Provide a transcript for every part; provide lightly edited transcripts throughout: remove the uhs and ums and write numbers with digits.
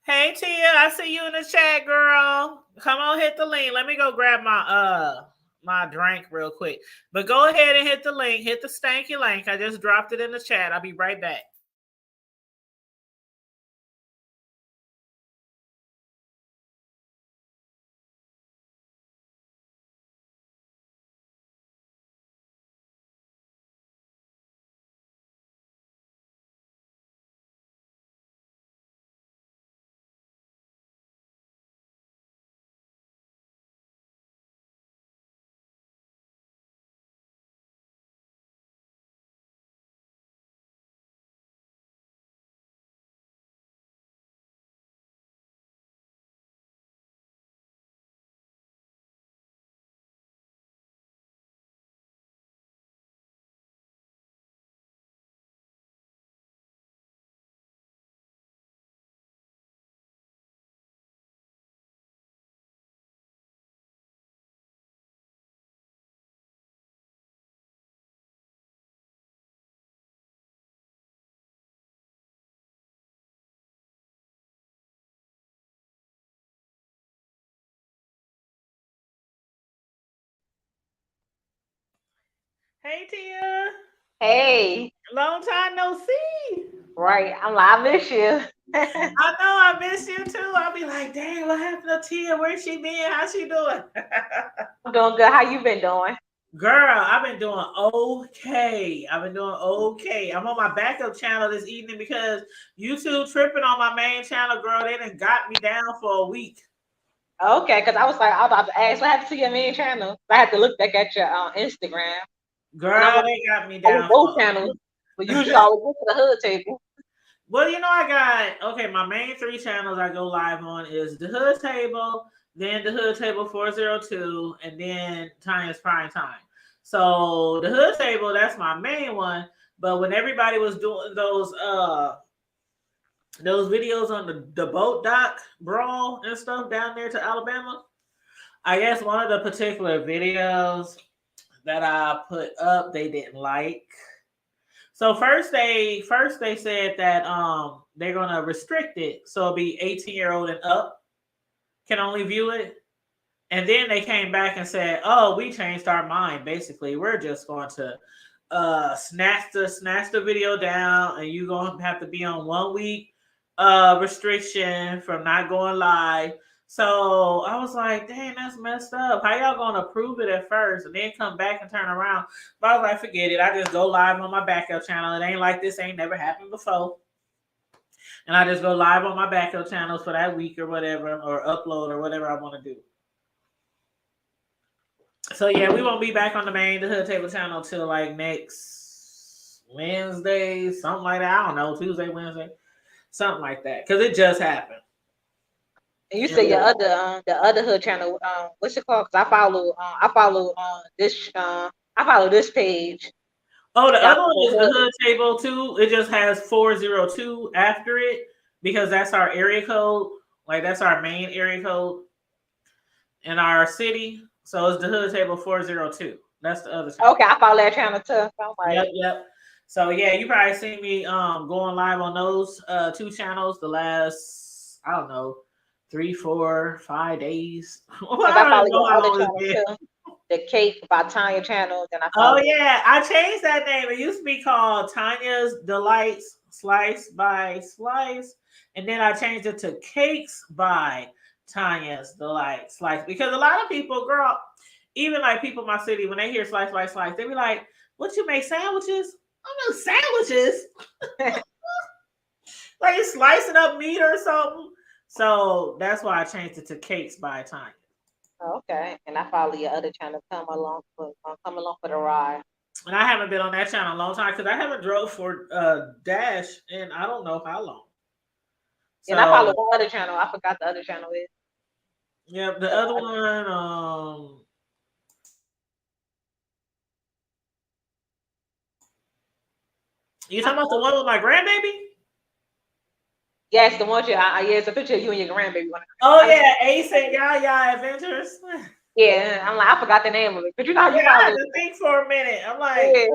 Hey Tia, I see you in the chat, girl. Come on, hit the link. Let me go grab my drink real quick. But go ahead and hit the link. Hit the stanky link. I just dropped it in the chat. I'll be right back. Hey Tia. Hey, Long time no see. right. I'm like, I miss you. I know I miss you too. I'll be like, dang, what happened to Tia? Where's she been? How's she doing? I'm doing good. How you been doing? Girl, I've been doing okay. I've been doing okay. I'm on my backup channel this evening because YouTube tripping on my main channel, girl. They done got me down for a week. Okay, because I was about to ask what happened to your main channel. I had to look back at your Instagram, and I'm Girl, like, they got me I was down for both a channels, week. but usually I always go to the hood table. Well, I got okay. My main three channels I go live on is the Hood Table, then the Hood Table 402, and then Tanya's Prime Time. So the Hood Table, that's my main one. But when everybody was doing those videos on the boat dock brawl and stuff down there to Alabama, I guess one of the particular videos that I put up they didn't like. So first they said that they're gonna restrict it, so it'll be 18-year-old and up can only view it. And then they came back and said, "Oh, we changed our mind. Basically, we're just going to snatch the video down, and you're gonna have to be on 1 week restriction from not going live." So I was like, "Dang, that's messed up. How y'all gonna approve it at first and then come back and turn around?" But I was like, "Forget it. I just go live on my backup channel. It ain't like this. Ain't never happened before." And I just go live on my backup channels for that week or whatever, or upload or whatever I want to do. So yeah, we won't be back on the Hood Table channel till like next Wednesday, something like that. I don't know, Tuesday, Wednesday, something like that, because it just happened. And you said And your other the other hood channel, what's it called? Because I follow this page. oh, the Y'all other one for is the hood. Hood Table too. It just has 402 after it because that's our area code. Like that's our main area code in our city. So it's the Hood Table 402. That's the other channel. Okay, I follow that channel too. So I'm Yep, like, yep. So yeah, you probably see me going live on those two channels the last, I don't know, 3, 4, 5 days. Well, because I I don't follow even know your how other long it's channel been. too, the Cake by Tanya channel. Then I Oh follow. yeah, I changed that name. It used to be called Tanya's Delights Slice by Slice, and then I changed it to Cakes by Tanya's Delights Slice because a lot of people, girl, even like people in my city, when they hear slice by slice, they be like, "What, you make sandwiches?" I don't know sandwiches. Like slicing up meat or something. So that's why I changed it to Cakes by Tanya. Okay, and I follow your other channel. Come along for the ride. And I haven't been on that channel a long time because I haven't drove for Dash in I don't know how long. And I follow So the other channel. I forgot the other channel is. yeah, the The other other- one, you talking about the one with my grandbaby? Yes, the one yeah, it's a picture of you and your grandbaby. Oh I, yeah, Ace and Yaya Adventures. yeah, I'm like, I forgot the name of it. But you know how Yeah, you I had follow. to think for a minute. I'm like, Yeah.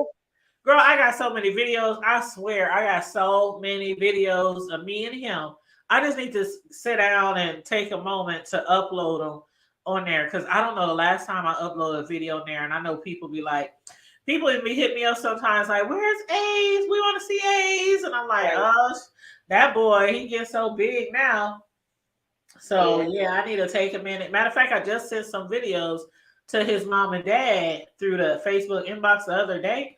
girl, I got so many videos. I swear, I got so many videos of me and him. I just need to sit down and take a moment to upload them on there because I don't know the last time I uploaded a video on there, and I know people be like, people even be hit me up sometimes like, "Where's A's? We want to see A's," and I'm like, Right. "Oh, that boy, he gets so big now." So yeah, I need to take a minute. Matter of fact, I just sent some videos to his mom and dad through the Facebook inbox the other day,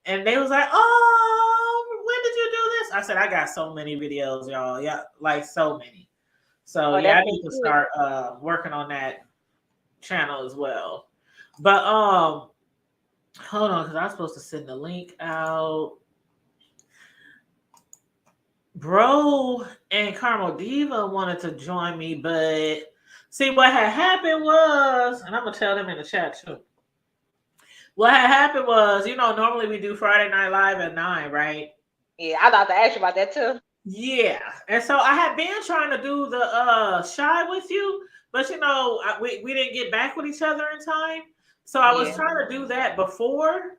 and they was like, "Oh, when did you do this?" I said, "I got so many videos, y'all. Yeah, like so many." So Oh, yeah, that's I so need to good. start working on that channel as well. But hold on, because I'm supposed to send the link out. Bro and Carmel Diva wanted to join me, but see what had happened was, and I'm gonna tell them in the chat too. What had happened was, normally we do Friday Night Live at 9, right? Yeah, I thought to ask you about that too. Yeah. And so I had been trying to do the shy with you, but we didn't get back with each other in time. So I was Yeah. trying to do that before.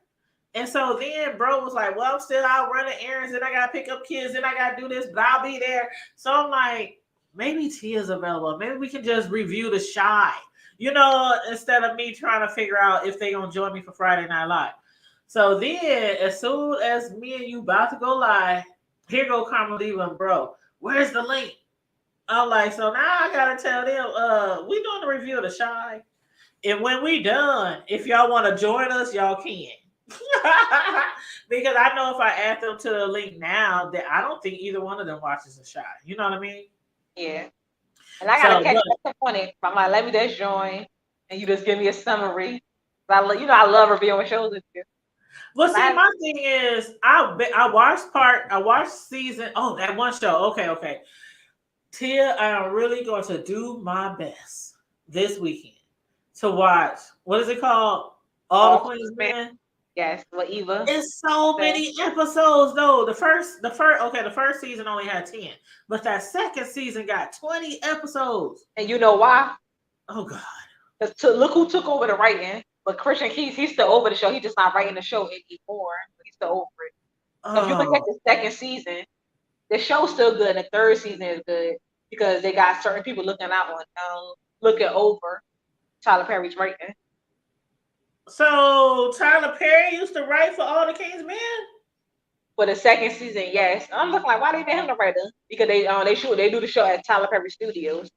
And so then bro was like, "Well, I'm still out running errands and I gotta pick up kids and I gotta do this, but I'll be there." So I'm like, maybe Tia's available. Maybe we can just review the shy, instead of me trying to figure out if they gonna join me for Friday Night Live. So then as soon as me and you about to go live, here go Carmel Diva and bro, "Where's the link?" I'm like, so now I gotta tell them, we doing the review of the shy. And when we done, if y'all want to join us, y'all can. Because I know if I add them to the link now, that I don't think either one of them watches the shy. You know what I mean? Yeah. And I gotta So, catch but up on it. I'm like, let me just join, and you just give me a summary. I love reviewing shows with you. well, see, I, my thing is, I watched season. Oh, that one show. Okay. Tia, I am really going to do my best this weekend to watch. What is it called? All the all Queen's man, Men. yes, what Eva It's so said. many episodes though. The first season only had 10, but that second season got 20 episodes. And you know why? Oh God. Because look who took over the writing. But Christian Keys, he's still over the show. He's just not writing the show anymore. But he's still over it. So if you look at Oh, the second season, the show's still good. And the third season is good because they got certain people looking over Tyler Perry's writing. so Tyler Perry used to write for All the King's Men. For the second season, yes. I'm looking like, why they get him the writer? Because they do the show at Tyler Perry Studios.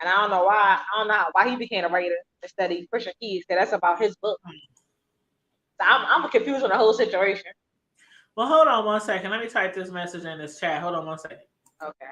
And I don't know why he became a writer instead of Christian Keys, because that's about his book. So I'm confused on the whole situation. Well, hold on one second. Let me type this message in this chat. Hold on one second. Okay.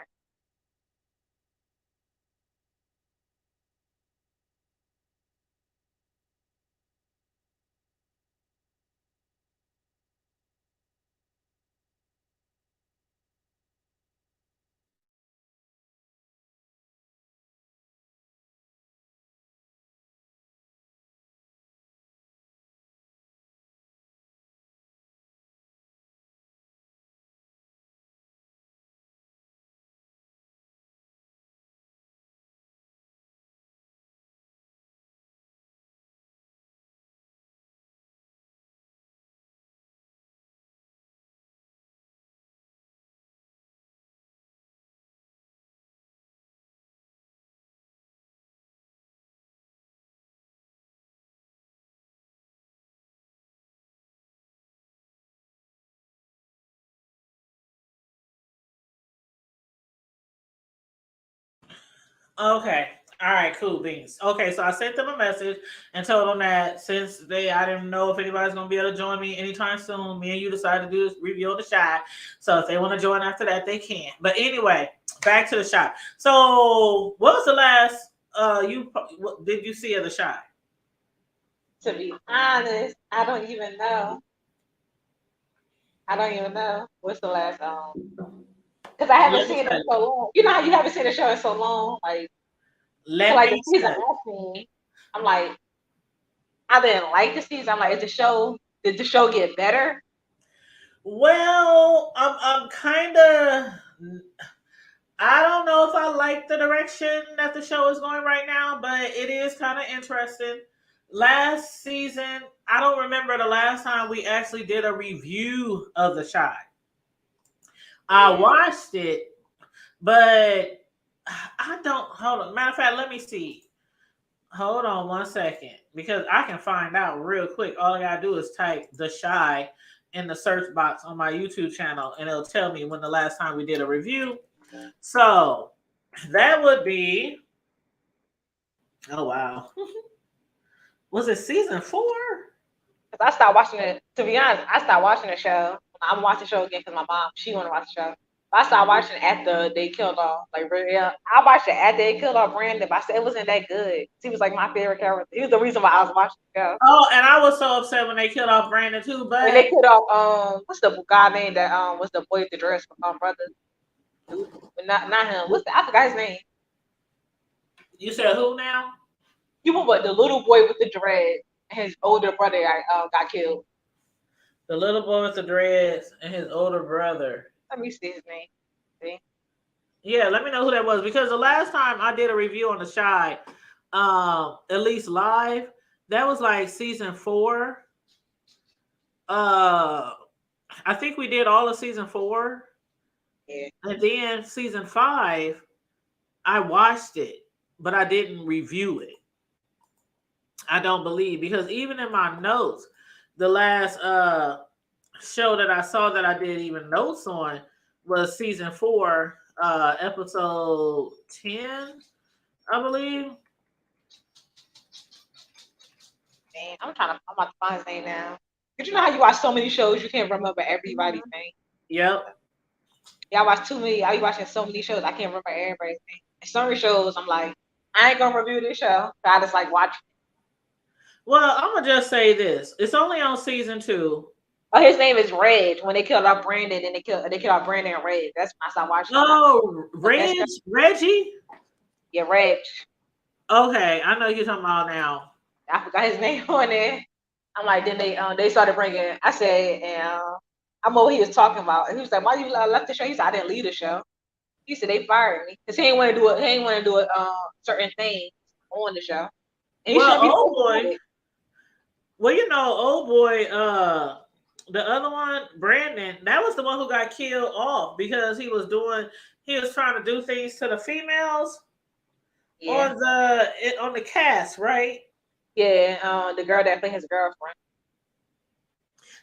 Okay. All right, cool beans. Okay, so I sent them a message and told them that since I didn't know if anybody's gonna be able to join me anytime soon, me and you decided to do this review of the shot. So if they want to join after that, they can. But anyway, back to the shot. So what was the last did you see of the shot? To be honest, I don't even know. I don't even know what's the last because I haven't Let me seen it tell in you. so long. You know how you haven't seen a show in so long, like so Let like the me season tell you. I seen, I'm like I didn't like the season. I'm like, did the show get better? Well, I'm kind of. I don't know if I like the direction that the show is going right now, but it is kind of interesting. Last season, I don't remember the last time we actually did a review of The Shy. I Yeah. watched it, But I don't hold on. Matter of fact, let me see. Hold on 1 second. Because I can find out real quick. All I gotta do is type The Shy in the search box on my YouTube channel and it'll tell me when the last time we did a review. So that would be, oh wow. Was it season 4? I stopped watching it. To be honest, I stopped watching the show. I'm watching the show again because my mom, she want to watch the show. But I started watching after they killed off. Like, yeah, I watched it after they killed off Brandon, but I said it wasn't that good. He was like my favorite character. He was the reason why I was watching the show. Oh, and I was so upset when they killed off Brandon too. But when they killed off, what's the guy name that was the boy with the dress from brother? Not him. I forgot his name. You said who now? You remember the little boy with the dread and his older brother got killed. The little boy with the dreads and his older brother. Let me see his name. See? Yeah, let me know who that was because the last time I did a review on The Shy, at least live, that was like season 4. I think we did all of season 4. Yeah. And then season 5, I watched it, but I didn't review it. I don't believe because even in my notes, the last show that I saw that I did even notes on was season 4, episode 10, I believe. Man, I'm about to find his name now. But you know how you watch so many shows you can't remember everybody's name? Yep. Yeah, I watch too many. I be watching so many shows I can't remember everybody's name. And some shows I'm like, I ain't gonna review this show. So I just like watch it. Well, I'm gonna just say this: it's only on season 2. Oh, his name is Reg. When they killed off Brandon, and they killed off Brandon and Reg. That's when I started watching. Oh, Reggie. Yeah, Reg. Okay, I know you're talking about now. I forgot his name on there. I'm like, then they started bringing. I said, I know what he was talking about. And he was like, "Why you left the show?" He said, "I didn't leave the show." He said they fired me because he ain't want to do it. He ain't want to do it. Certain things on the show. And well, old boy. Well, you know, old boy. The other one, Brandon. That was the one who got killed off because he was trying to do things to the females. Yeah. On the cast, right? Yeah, the girl that played his girlfriend.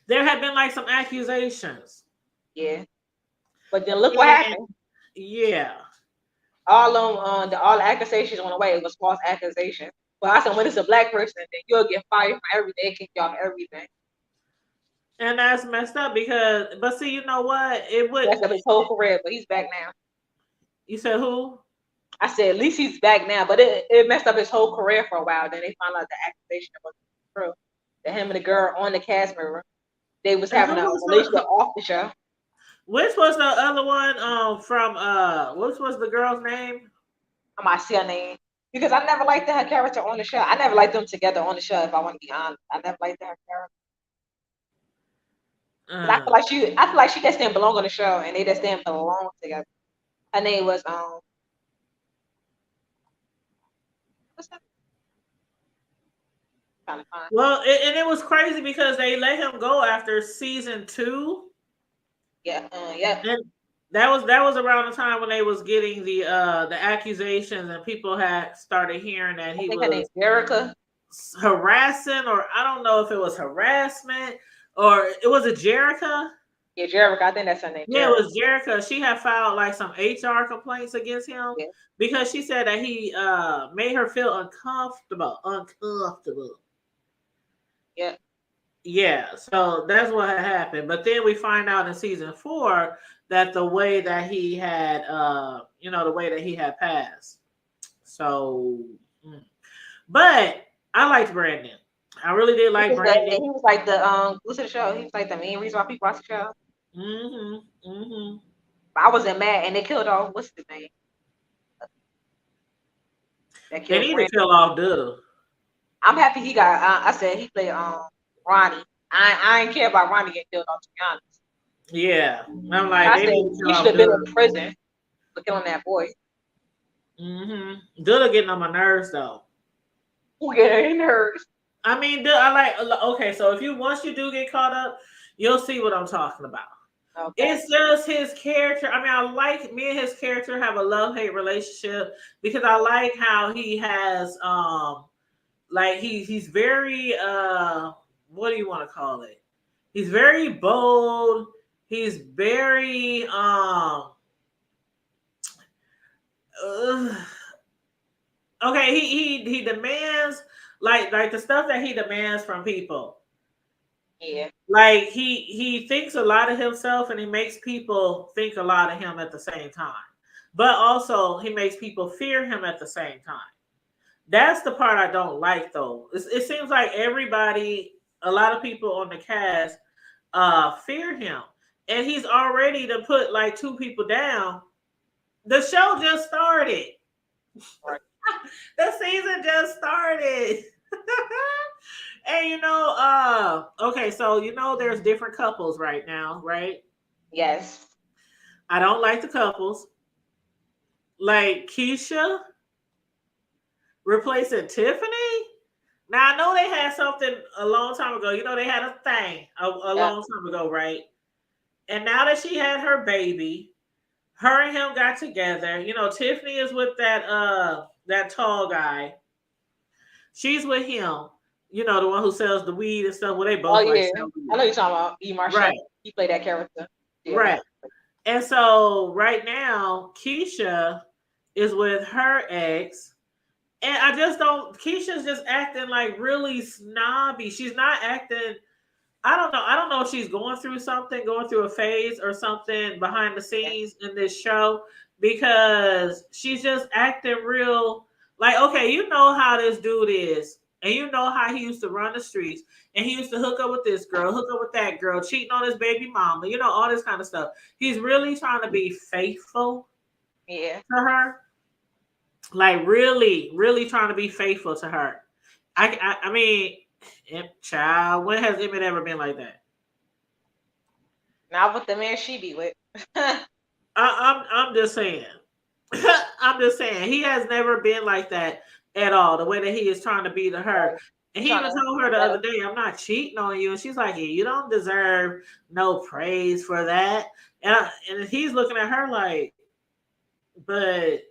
There had been like some accusations. Yeah, but then look what happened. Yeah, all the accusations went away. It was false accusation. But I said when it's a black person, then you'll get fired for everything, kick you off everything. And that's messed up because, but see, you know what? It would messed up his whole career, but he's back now. You said who? I said at least he's back now, but it messed up his whole career for a while. Then they found out the accusation wasn't true. That him and the girl on the cast member, they was having a relationship off the show. Which was the other one from which was the girl's name? I might see her name. Because I never liked her character on the show. I never liked them together on the show, if I want to be honest. I never liked her character. I feel like she just didn't belong on the show and they just didn't belong together. Her name was what's that? Well, and it was crazy because they let him go after season 2. Yeah, yeah. And that was around the time when they was getting the accusations and people had started hearing that he was Jerica harassing, or I don't know if it was harassment or it was a Jerica. Yeah, Jerica. I think that's her name. Yeah, Jerica. It was Jerica. She had filed like some HR complaints against him because she said that he made her feel uncomfortable. Yeah. Yeah, so that's what had happened. But then we find out in season 4 that the way that he had, the way that he had passed. So, but I liked Brandon. I really did like Brandon. He was like the what's the show? He was like the main reason why people watch the show. I wasn't mad, and they killed off what's the name? They need to kill off Duda. I'm happy he got. I said he played Ronnie. I ain't care about Ronnie getting killed off, to be honest. Yeah, I'm like he should have been in prison for killing that boy. Duda getting on my nerves though. Who getting nerves? I mean, okay. So once you do get caught up, you'll see what I'm talking about. Okay. It's just his character. I mean, I like me and his character have a love-hate relationship because I like how he has like he's very what do you want to call it? He's very bold. He's very uh, okay, he demands like the stuff that he demands from people. Yeah. Like he thinks a lot of himself and he makes people think a lot of him at the same time. But also he makes people fear him at the same time. That's the part I don't like though. It seems like everybody, a lot of people on the cast fear him. And he's already to put like two people down. The show just started. Right. The season just started. And okay, so there's different couples right now, right? Yes. I don't like the couples. Like Keisha replacing Tiffany. Now I know they had something a long time ago. They had a thing a Yeah. long time ago, right? And now that she had her baby, her and him got together. Tiffany is with that tall guy. She's with him. The one who sells the weed and stuff. Well, they Oh both like yeah. sell I weed. know you're talking about E. Marshall. Right. He played that character. Yeah. Right. And so right now, Keisha is with her ex. And I just don't, Keisha's just acting like really snobby. She's not acting, I don't know. I don't know if she's going through something, going through a phase or something behind the scenes in this show because she's just acting real like, okay, you know how this dude is. And you know how he used to run the streets and he used to hook up with this girl, hook up with that girl, cheating on his baby mama, all this kind of stuff. He's really trying to be faithful Yeah. to her. Like really, really trying to be faithful to her. I mean, child, when has Emmett ever been like that? Not with the man she be with. I'm just saying. I'm just saying he has never been like that at all. The way that he is trying to be to her, and he even told her the other day, "I'm not cheating on you," and she's like, "Yeah, you don't deserve no praise for that." And he's looking at her like, "But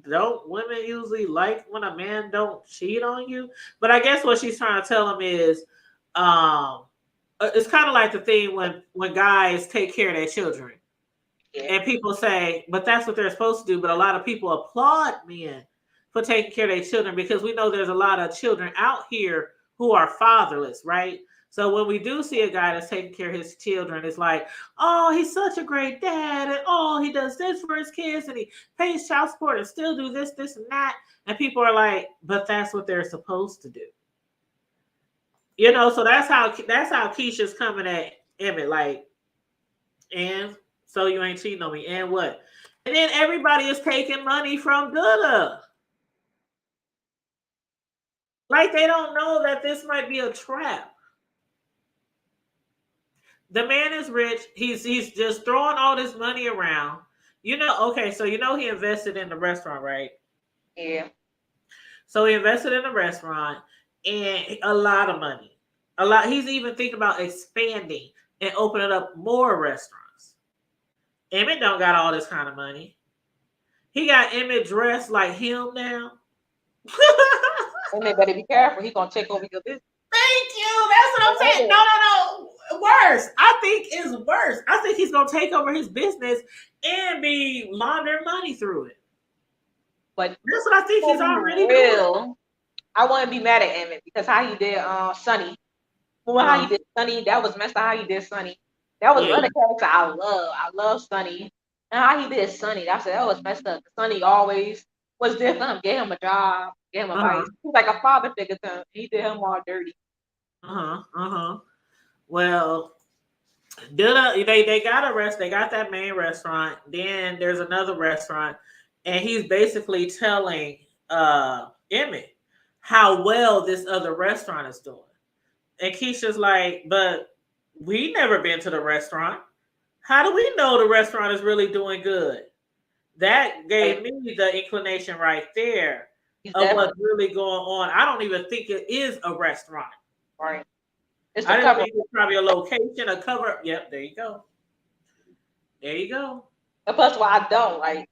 don't women usually like when a man don't cheat on you?" But I guess what she's trying to tell him is, it's kind of like the thing when guys take care of their children. Yeah. And people say, but that's what they're supposed to do. But a lot of people applaud men for taking care of their children because we know there's a lot of children out here who are fatherless, right? So when we do see a guy that's taking care of his children, it's like, oh, he's such a great dad, and oh, he does this for his kids, and he pays child support and still do this, this, and that. And people are like, but that's what they're supposed to do. So that's how Keisha's coming at Emmett, like, and so you ain't cheating on me, and what? And then everybody is taking money from Dutta. Like they don't know that this might be a trap. The man is rich. He's just throwing all this money around. Okay, so he invested in the restaurant, right? Yeah. So he invested in the restaurant and a lot of money. A lot. He's even thinking about expanding and opening up more restaurants. Emmett don't got all this kind of money. He got Emmett dressed like him now. Emmett better be careful. He gonna take over your business. Thank you. That's what I'm saying. No. Worse. I think it's worse. I think he's gonna take over his business and be laundering money through it. But that's what I think he's already doing. I wouldn't be mad at Emmett because how he did Sonny. Well, how he did Sonny, that was messed up. How he did Sonny. That was another character I love. I love Sonny. And how he did Sonny, I said that was messed up. Sonny always was there for him, gave him a job, gave him advice. He's like a father figure to him. He did him all dirty. Well, they got a they got that main restaurant. Then there's another restaurant, and he's basically telling Emmett how well this other restaurant is doing. And Keisha's like, but we never been to the restaurant. How do we know the restaurant is really doing good? That gave me the inclination right there of what's really going on. I don't even think it is a restaurant. Right. I didn't think it's probably a location, a cover. Yep, there you go. There you go. And plus, why I don't like,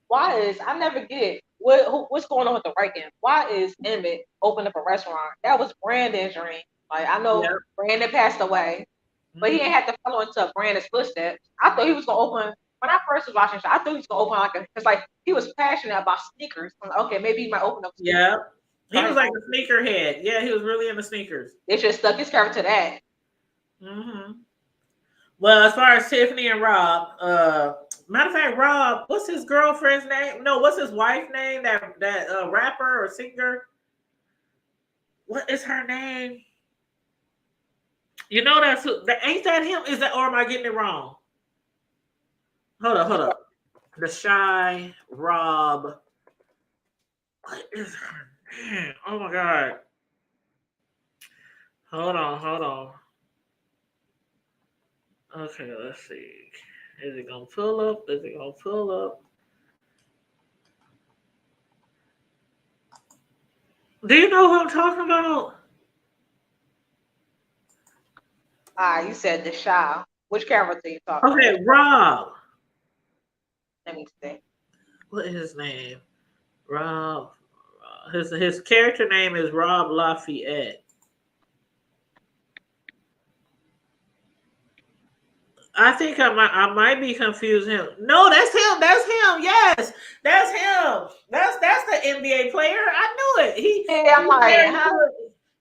why is I never get what's going on with the ranking? Why is Emmett opening up a restaurant? That was Brandon's dream. Like I know Yep. Brandon passed away, but he ain't had to follow into Brandon's footsteps. I thought he was gonna open when I first was watching. I thought he was gonna open like a because like he was passionate about sneakers. I'm like, okay, maybe he might open up sneakers. Yep. He Try was his like own. a sneaker head. Yeah, he was really into sneakers. They should have stuck his character to that. Hmm. Well, as far as Tiffany and Rob, matter of fact, Rob, what's his girlfriend's name? No, what's his wife's name? That rapper or singer? What is her name? You know that's who, that ain't that him? Is that or am I getting it wrong? Hold up. The Shy Rob. What is her name? Oh my god. Hold on. Okay, let's see. Is it gonna pull up? Is it gonna pull up? Do you know who I'm talking about? You said the Shy. Which character you talking Okay, about? Rob. Let me see. What is his name? Rob. His character name is Rob Lafayette. I think I might be confusing him. No, that's him. That's him. Yes, that's him. That's the NBA player. I knew it. Yeah, I'm He's like, very huh? good.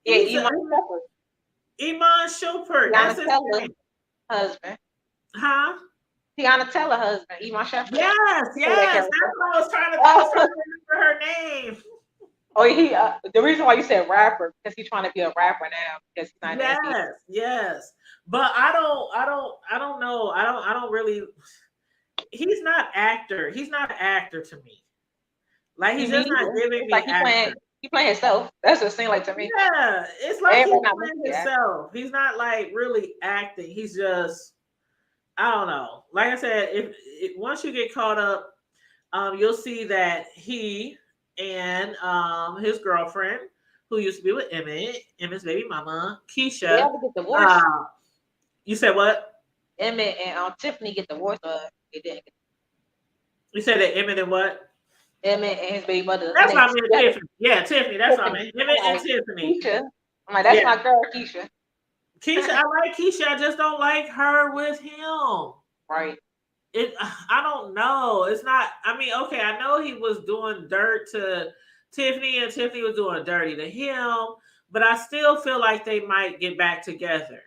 Yeah, He's Iman Shumpert. Iman Shumpert. That's Tiana his Teller name. husband. Huh? Tiana Teller husband. Iman Shumpert. Yes, Play that yes. character. That's what I was trying to. I was trying to remember her name. Oh, he. The reason why you said rapper because he's trying to be a rapper now because he's not in the NBA. Yes, yes. But I don't know. I don't really. He's not actor. He's not an actor to me. Like He he's just not neither. giving It's me like actor. he playing himself. That's what it seemed like to me. Yeah, it's like he's Everybody not playing movie actor. himself. He's not like really acting. He's just I don't know. Like I said, if once you get caught up, you'll see that he and his girlfriend, who used to be with Emmett's baby mama, They Keisha. ever get divorced? Uh, you said what? Emmett and Tiffany get divorced. They didn't. You said that Emmett and what? Emmett and his baby mother. That's They what I meant, together. Tiffany. Yeah, Tiffany. That's what I Tiffany. meant. Emmett I'm and like Tiffany. Keisha. I'm like that's Yeah. my girl Keisha. Keisha, I like Keisha. I just don't like her with him. Right. I don't know. It's not. I mean, okay, I know he was doing dirt to Tiffany, and Tiffany was doing dirty to him. But I still feel like they might get back together.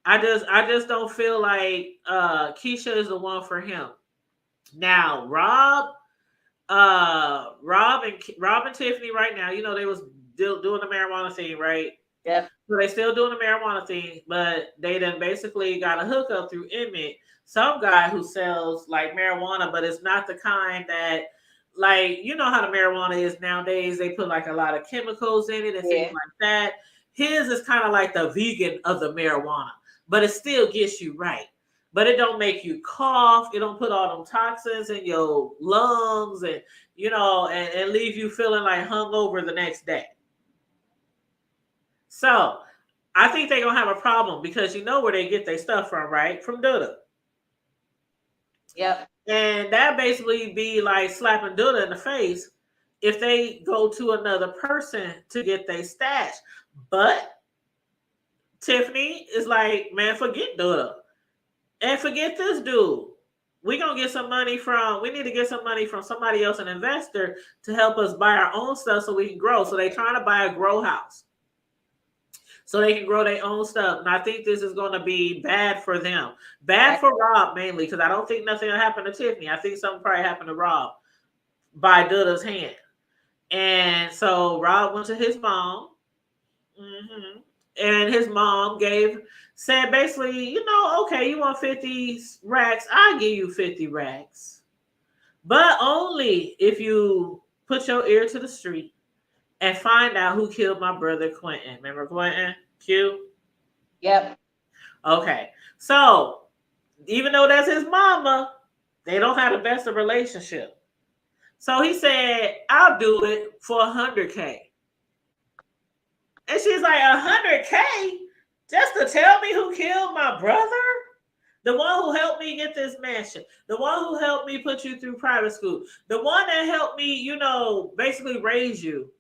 I just don't feel like Keisha is the one for him. Now, Rob and Tiffany right now, you know, they was doing the marijuana thing, right? Yeah. So they still doing the marijuana thing, but they then basically got a hookup through Emmett, some guy who sells like marijuana, but it's not the kind that like you know how the marijuana is nowadays. They put like a lot of chemicals in it and things Yeah. like that. His is kind of like the vegan of the marijuana, but it still gets you right. But it don't make you cough. It don't put all them toxins in your lungs and and leave you feeling like hungover the next day. So I think they're gonna have a problem because you know where they get their stuff from, right? From Duda. Yep. And that basically be like slapping Duda in the face if they go to another person to get their stash. But Tiffany is like, man, forget Duda. And forget this dude. We need to get some money from somebody else, an investor, to help us buy our own stuff so we can grow. So they trying to buy a grow house so they can grow their own stuff. And I think this is going to be bad for them. Bad for Rob mainly, because I don't think nothing will happen to Tiffany. I think something probably happened to Rob by Duda's hand. And so Rob went to his mom. And his mom said basically, okay, you want 50 racks, I'll give you 50 racks. But only if you put your ear to the street and find out who killed my brother Quentin. Remember Quentin? Q? Yep. Okay. So even though that's his mama, they don't have the best of relationship. So he said, I'll do it for $100K. And she's like, $100K? Just to tell me who killed my brother? The one who helped me get this mansion. The one who helped me put you through private school. The one that helped me, basically raise you.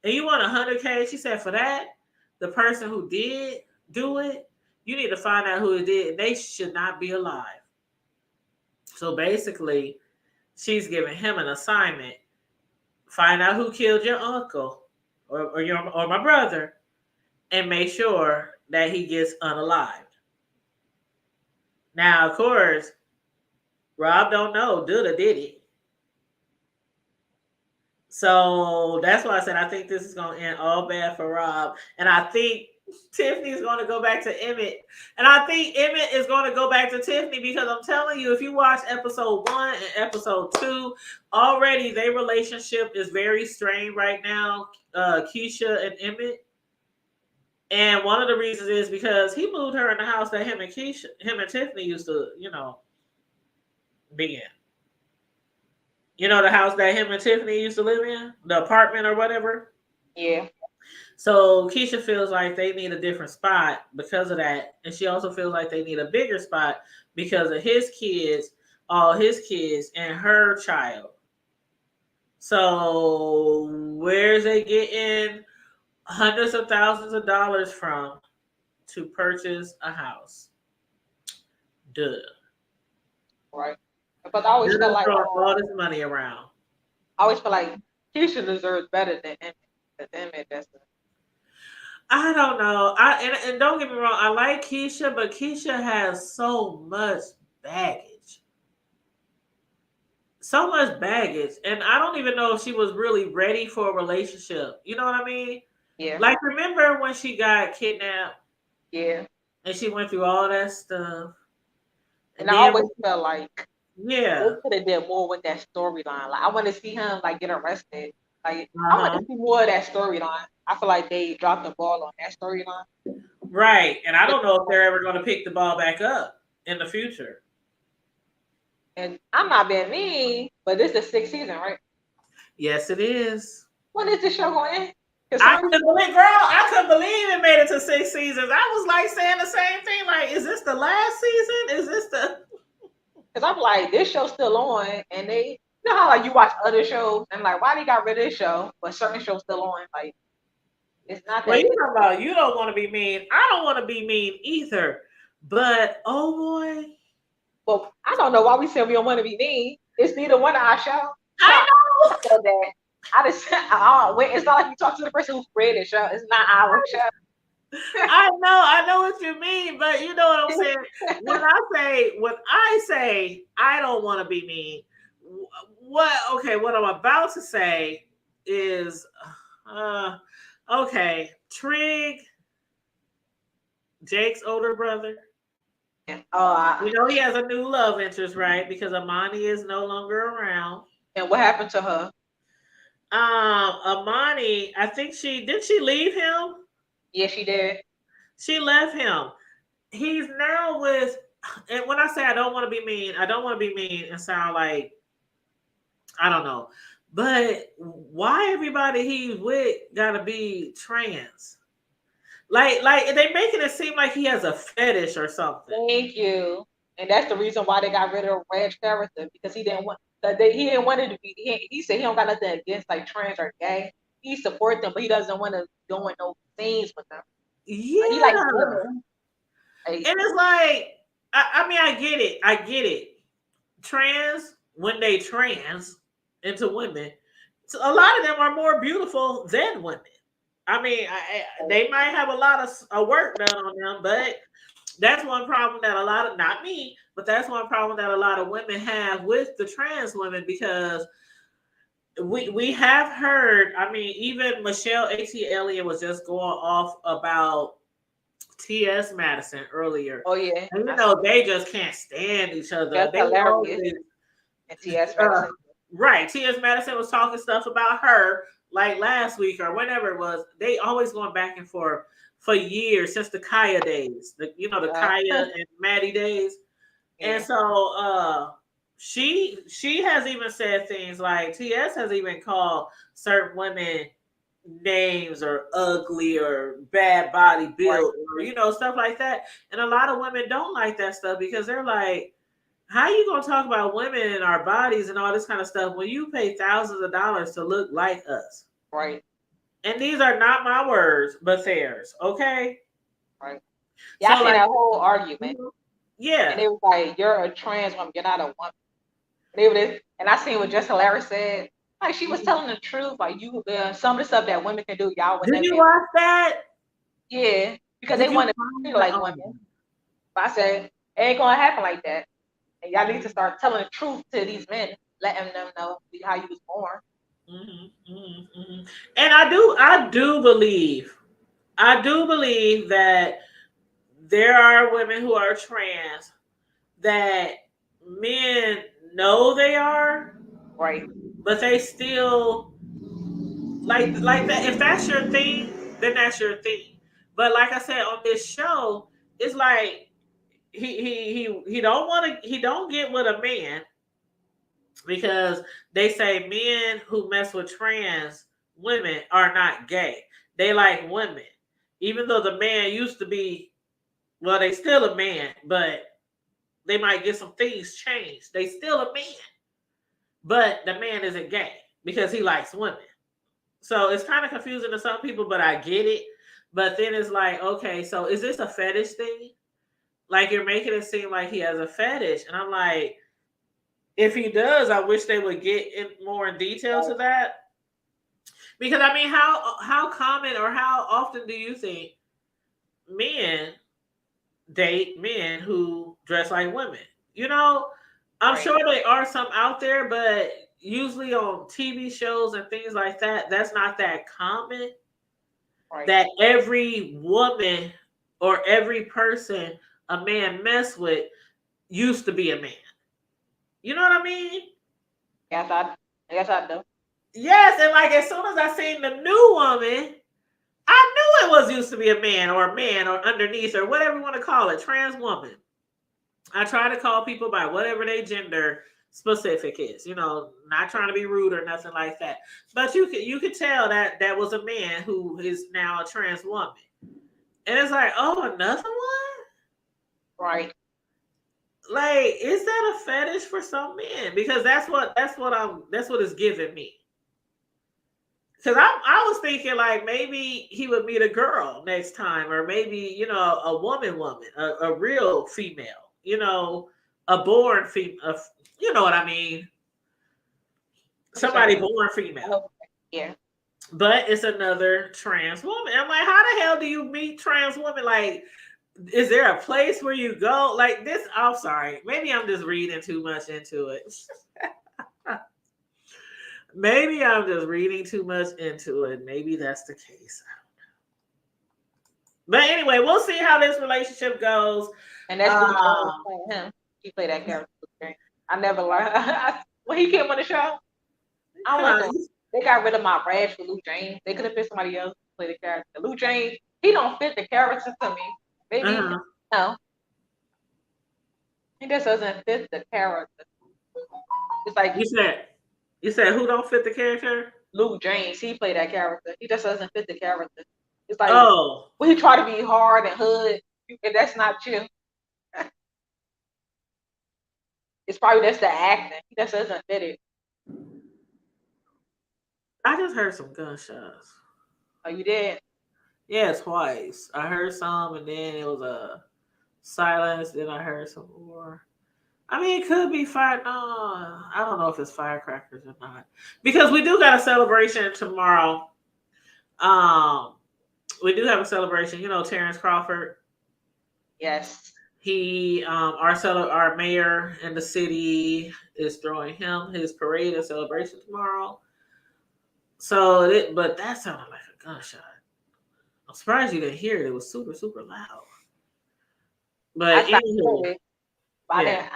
And you want 100K? She said, for that, the person who did do it, you need to find out who it did. They should not be alive. So basically, she's giving him an assignment. Find out who killed your uncle or my brother, and make sure that he gets unalived. Now, of course, Rob don't know Duda did it. So that's why I said I think this is going to end all bad for Rob. And I think Tiffany's going to go back to Emmett. And I think Emmett is going to go back to Tiffany because I'm telling you, if you watch episode 1 and episode 2, already their relationship is very strained right now, Keisha and Emmett. And one of the reasons is because he moved her in the house that him and Tiffany used to, be in. The house that him and Tiffany used to live in, the apartment or whatever. Yeah. So Keisha feels like they need a different spot because of that. And she also feels like they need a bigger spot because of his kids, all his kids, and her child. So where's they getting hundreds of thousands of dollars from to purchase a house? Duh. Right. But I always feel like all this money around. I always feel like Keisha deserves better than Emmett. I don't know. And don't get me wrong, I like Keisha, but Keisha has so much baggage. So much baggage. And I don't even know if she was really ready for a relationship. You know what I mean? Yeah. Like, remember when she got kidnapped? Yeah. And she went through all that stuff. And I always felt like they could have did more with that storyline. Like, I want to see him get arrested. Like, I want to see more of that storyline. I feel like they dropped the ball on that storyline. Right. And I don't know if they're ever going to pick the ball back up in the future. And I'm not being mean, but this is the 6th season, right? Yes, it is. When is this show going to end? I couldn't believe it made it to 6 seasons. I was like saying the same thing. Like, is this the last season? Is this the? Because I'm like, this show's still on, and they, how you watch other shows and like, why they got rid of this show, but certain shows still on? Like, it's not that. Well, you talking about you don't want to be mean. I don't want to be mean either. But oh boy. Well, I don't know why we said we don't want to be mean. It's neither one of our shows. I know. So that it's not like you talk to the person who created the show. It's not our show. I know what you mean, but you know what I'm saying. When I say I don't want to be mean, what I'm about to say is, okay, Trig, Jake's older brother. He has a new love interest, right? Because Amani is no longer around. And what happened to her? Amani, I think she leave him? Yeah, she did. She left him. He's now with, and when I say I don't want to be mean, I don't want to be mean and sound like, I don't know. But why everybody he's with gotta be trans? Like they making it seem like he has a fetish or something. Thank you. And that's the reason why they got rid of Red's character, because he didn't want it to be. He said he don't got nothing against like trans or gay. He support them, but he doesn't want to go in no scenes with them. Yeah. He likes women. And it's like, I mean, I get it. Trans, when they trans into women, so a lot of them are more beautiful than women. I mean, they might have a lot of work done on them, but that's one problem that not me, but that's one problem that a lot of women have with the trans women, because we have heard, I mean, even Michelle A.T. Elliott was just going off about T.S. Madison earlier. Oh, yeah. And, they just can't stand each other. That's hilarious. And T.S. Madison. Right. T.S. Madison was talking stuff about her like last week or whenever it was. They always going back and forth for years, since the Kaya days. The Kaya and Maddie days. Yeah. And so she has even said things like, T.S. has even called certain women names or ugly or bad body Right. build or stuff like that. And a lot of women don't like that stuff because they're like, how you gonna talk about women and our bodies and all this kind of stuff when you pay thousands of dollars to look like us? Right. And these are not my words, but theirs. Okay. Right. Yeah, I So seen like, that whole argument, and yeah. it was like, "You're a trans woman. You're not a woman." And I seen what Jessica Larry said. Like she was telling the truth. Like some of the stuff that women can do, y'all would Did never you be able. watch that? Yeah, because they Did you want to find feel that? like Oh, women. But I said it ain't gonna happen like that. And y'all need to start telling the truth to these men, letting them know how you was born. And I do believe that there are women who are trans that men know they are, Right. but they still like that. If that's your thing, then that's your thing. But like I said on this show, it's like he don't want to he don't get with a man because they say men who mess with trans women are not gay. They like women, even though the man used to be. Well, they still a man, but they might get some things changed. They still a man, but the man isn't gay because he likes women. So it's kind of confusing to some people, but I get it. But then it's like, okay, so is this a fetish thing? Like you're making it seem like he has a fetish, and I'm like, if he does, I wish they would get in more in detail to that. Because I mean, how common or how often do you think men date men who dress like women? You know, I'm Right. sure there are some out there, but usually on TV shows and things like that, that's not that common. Right. That every woman or every person a man mess with used to be a man. You know what I mean? I guess I do. Yes, and like as soon as I seen the new woman, I knew it was used to be a man or underneath or whatever you want to call it, trans woman. I try to call people by whatever their gender specific is, not trying to be rude or nothing like that. But you could tell that that was a man who is now a trans woman. And it's like, oh, another one? Right. Like, is that a fetish for some men? Because that's what it's giving me. Because I was thinking like maybe he would meet a girl next time, or maybe a woman, a real female, a born female, you know what I mean? I'm sorry. Somebody born female. Yeah. But it's another trans woman. I'm like, how the hell do you meet trans women? Like, is there a place where you go? Like this, I'm sorry. Maybe I'm just reading too much into it. Maybe I'm just reading too much into it. Maybe that's the case. But anyway, we'll see how this relationship goes. And that's Luke James playing him. He played that character. Luke James. I never learned. When he came on the show, I went to. They got rid of my badge for Luke James. They could have picked somebody else to play the character. Luke James, he don't fit the character to me. Maybe no, he just doesn't fit the character. It's like you said who don't fit the character? Luke James, he played that character. He just doesn't fit the character. It's like Oh, when he try to be hard and hood, and that's not you. It's probably that's the acting. He just doesn't fit it. I just heard some gunshots. Oh, you did? Yeah, twice. I heard some, and then it was a silence. Then I heard some more. I mean, it could be fire. No, I don't know if it's firecrackers or not, because we do got a celebration tomorrow. Um, we do have a celebration. Terrence Crawford. Yes. He, our mayor in the city is throwing him his parade and celebration tomorrow. So, but that sounded like a gunshot. I'm surprised you didn't hear it. It was super, super loud. But I tried anywho, to, but yeah.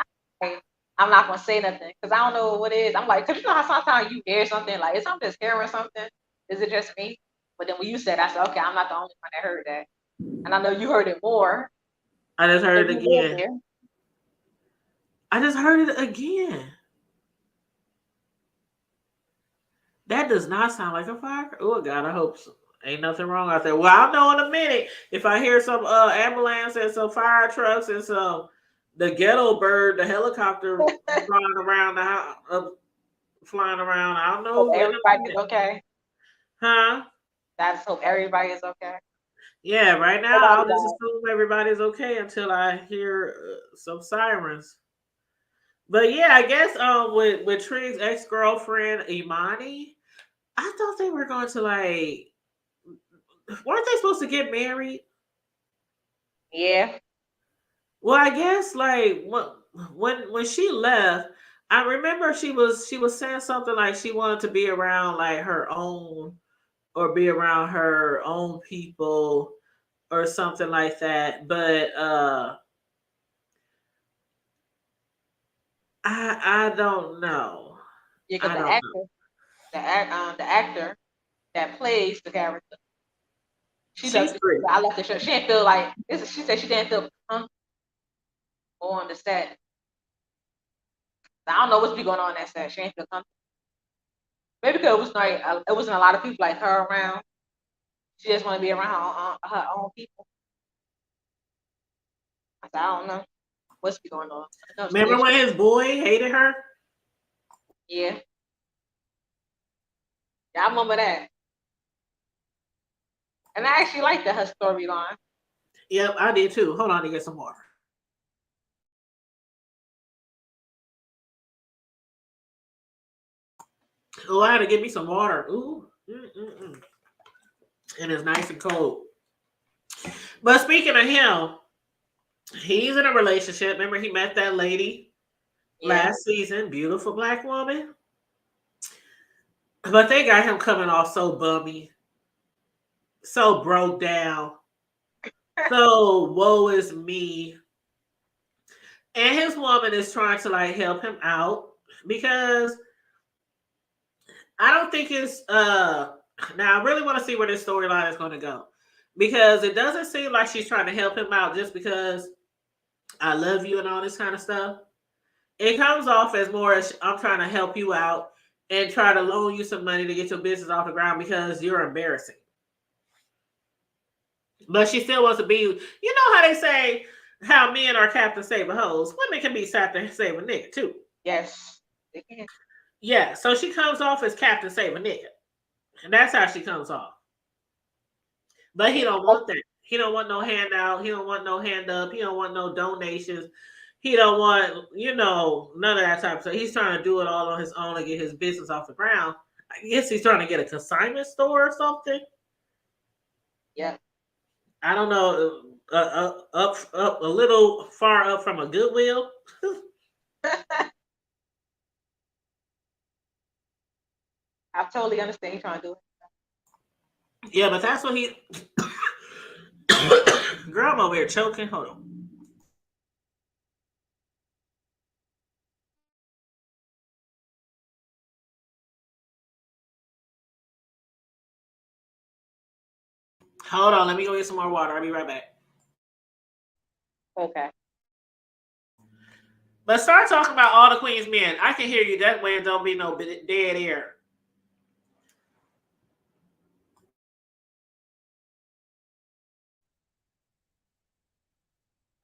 I'm not gonna say nothing because I don't know what it is. I'm like, cause you know how sometimes you hear something like, is I'm just hearing something? Is it just me? But then when you said, I said, okay, I'm not the only one that heard that, and I know you heard it more. I just heard it You live again. there. I just heard it again. That does not sound like a fire. Oh God, I hope so. Ain't nothing wrong out there. Well, I'll know in a minute if I hear some ambulance and some fire trucks and some the ghetto bird, the helicopter flying around the house, flying around. I'll Hope know in a everybody's minute. okay. Huh? I just hope everybody is okay. Yeah, right now Nobody I'll just died. assume everybody's okay until I hear some sirens. But yeah, I guess with Trig's ex girlfriend Imani, I thought they were going to like weren't they supposed to get married? Yeah. Well, I guess like when she left, I remember she was saying something like she wanted to be around like her own or be around her own people or something like that. But I don't know. Yeah, because I don't know. the actor that plays the character, she She's left. pretty. I left the show. She didn't feel like this. She said she didn't feel on the set. I don't know what's be going on that set. She ain't feel comfortable. Maybe because it was like it wasn't a lot of people like her around. She just want to be around her own people. I said, I don't know what's be going on. I know Remember when his boy hated her? yeah, yeah, I remember that. And I actually liked her storyline. Yep, I did too. Hold on to get some more. Oh, I had to get me some water. Ooh. Mm-mm-mm. And it's nice and cold. But speaking of him, he's in a relationship. Remember, he met that lady Yeah. last season, beautiful black woman. But they got him coming off so bummy, so broke down, so woe is me. And his woman is trying to like help him out because I don't think it's now I really want to see where this storyline is going to go because it doesn't seem like she's trying to help him out just because I love you and all this kind of stuff. It comes off as more as I'm trying to help you out and try to loan you some money to get your business off the ground because you're embarrassing. But she still wants to be, you know how they say how men are Captain Save a Hose. Women can be Captain Save a Nigga too. Yes. They can. Yeah, so she comes off as Captain Save a Nigga. And that's how she comes off. But he don't want that. He don't want no handout. He don't want no hand up. He don't want no donations. He don't want, none of that type of stuff. He's trying to do it all on his own and get his business off the ground. I guess he's trying to get a consignment store or something. Yeah. I don't know. Up a little far up from a Goodwill. I totally understand you trying to do it. Yeah, but that's what he. Girl, I'm over here choking. Hold on. Hold on. Let me go get some more water. I'll be right back. Okay. But start talking about all the Queen's men. I can hear you. That way it don't be no dead air.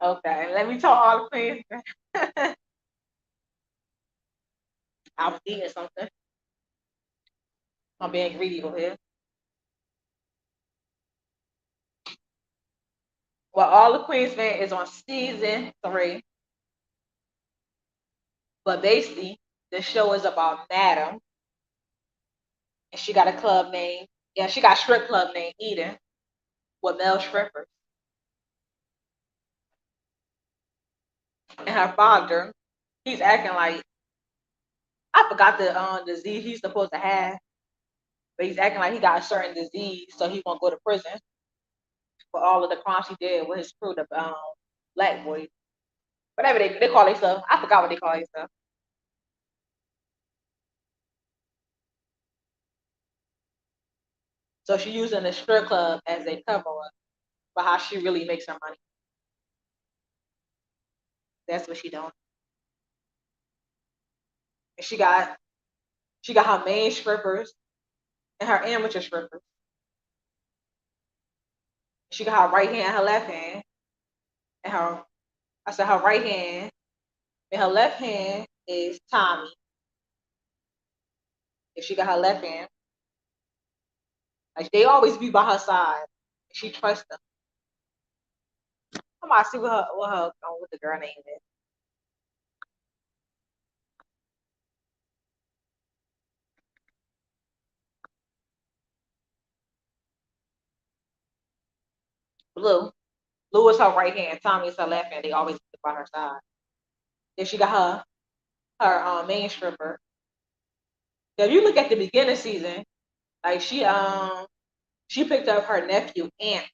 Okay. Let me talk all the things. I was eating something. I'm being greedy over here. Well, all the Queen's Men is on season 3. But basically, the show is about Madam. And she got a club named, yeah, she got a strip club named Eden with male strippers. And her father, he's acting like, I forgot the disease he's supposed to have, but he's acting like he got a certain disease, so he won't go to prison for all of the crimes he did with his crew, the black boys. Whatever they call themselves. I forgot what they call themselves. So she's using the strip club as a cover up for how she really makes her money. That's what she doing. And she got her main strippers and her amateur strippers. She got her right hand, her left hand, and her right hand, and her left hand is Tommy. And she got her left hand. Like they always be by her side. She trusts them. I'm about to see what the girl name is. Blue. Blue is her right hand. Tommy is her left hand. They always be by her side. Then she got her main stripper. If you look at the beginning season, like she picked up her nephew Ant.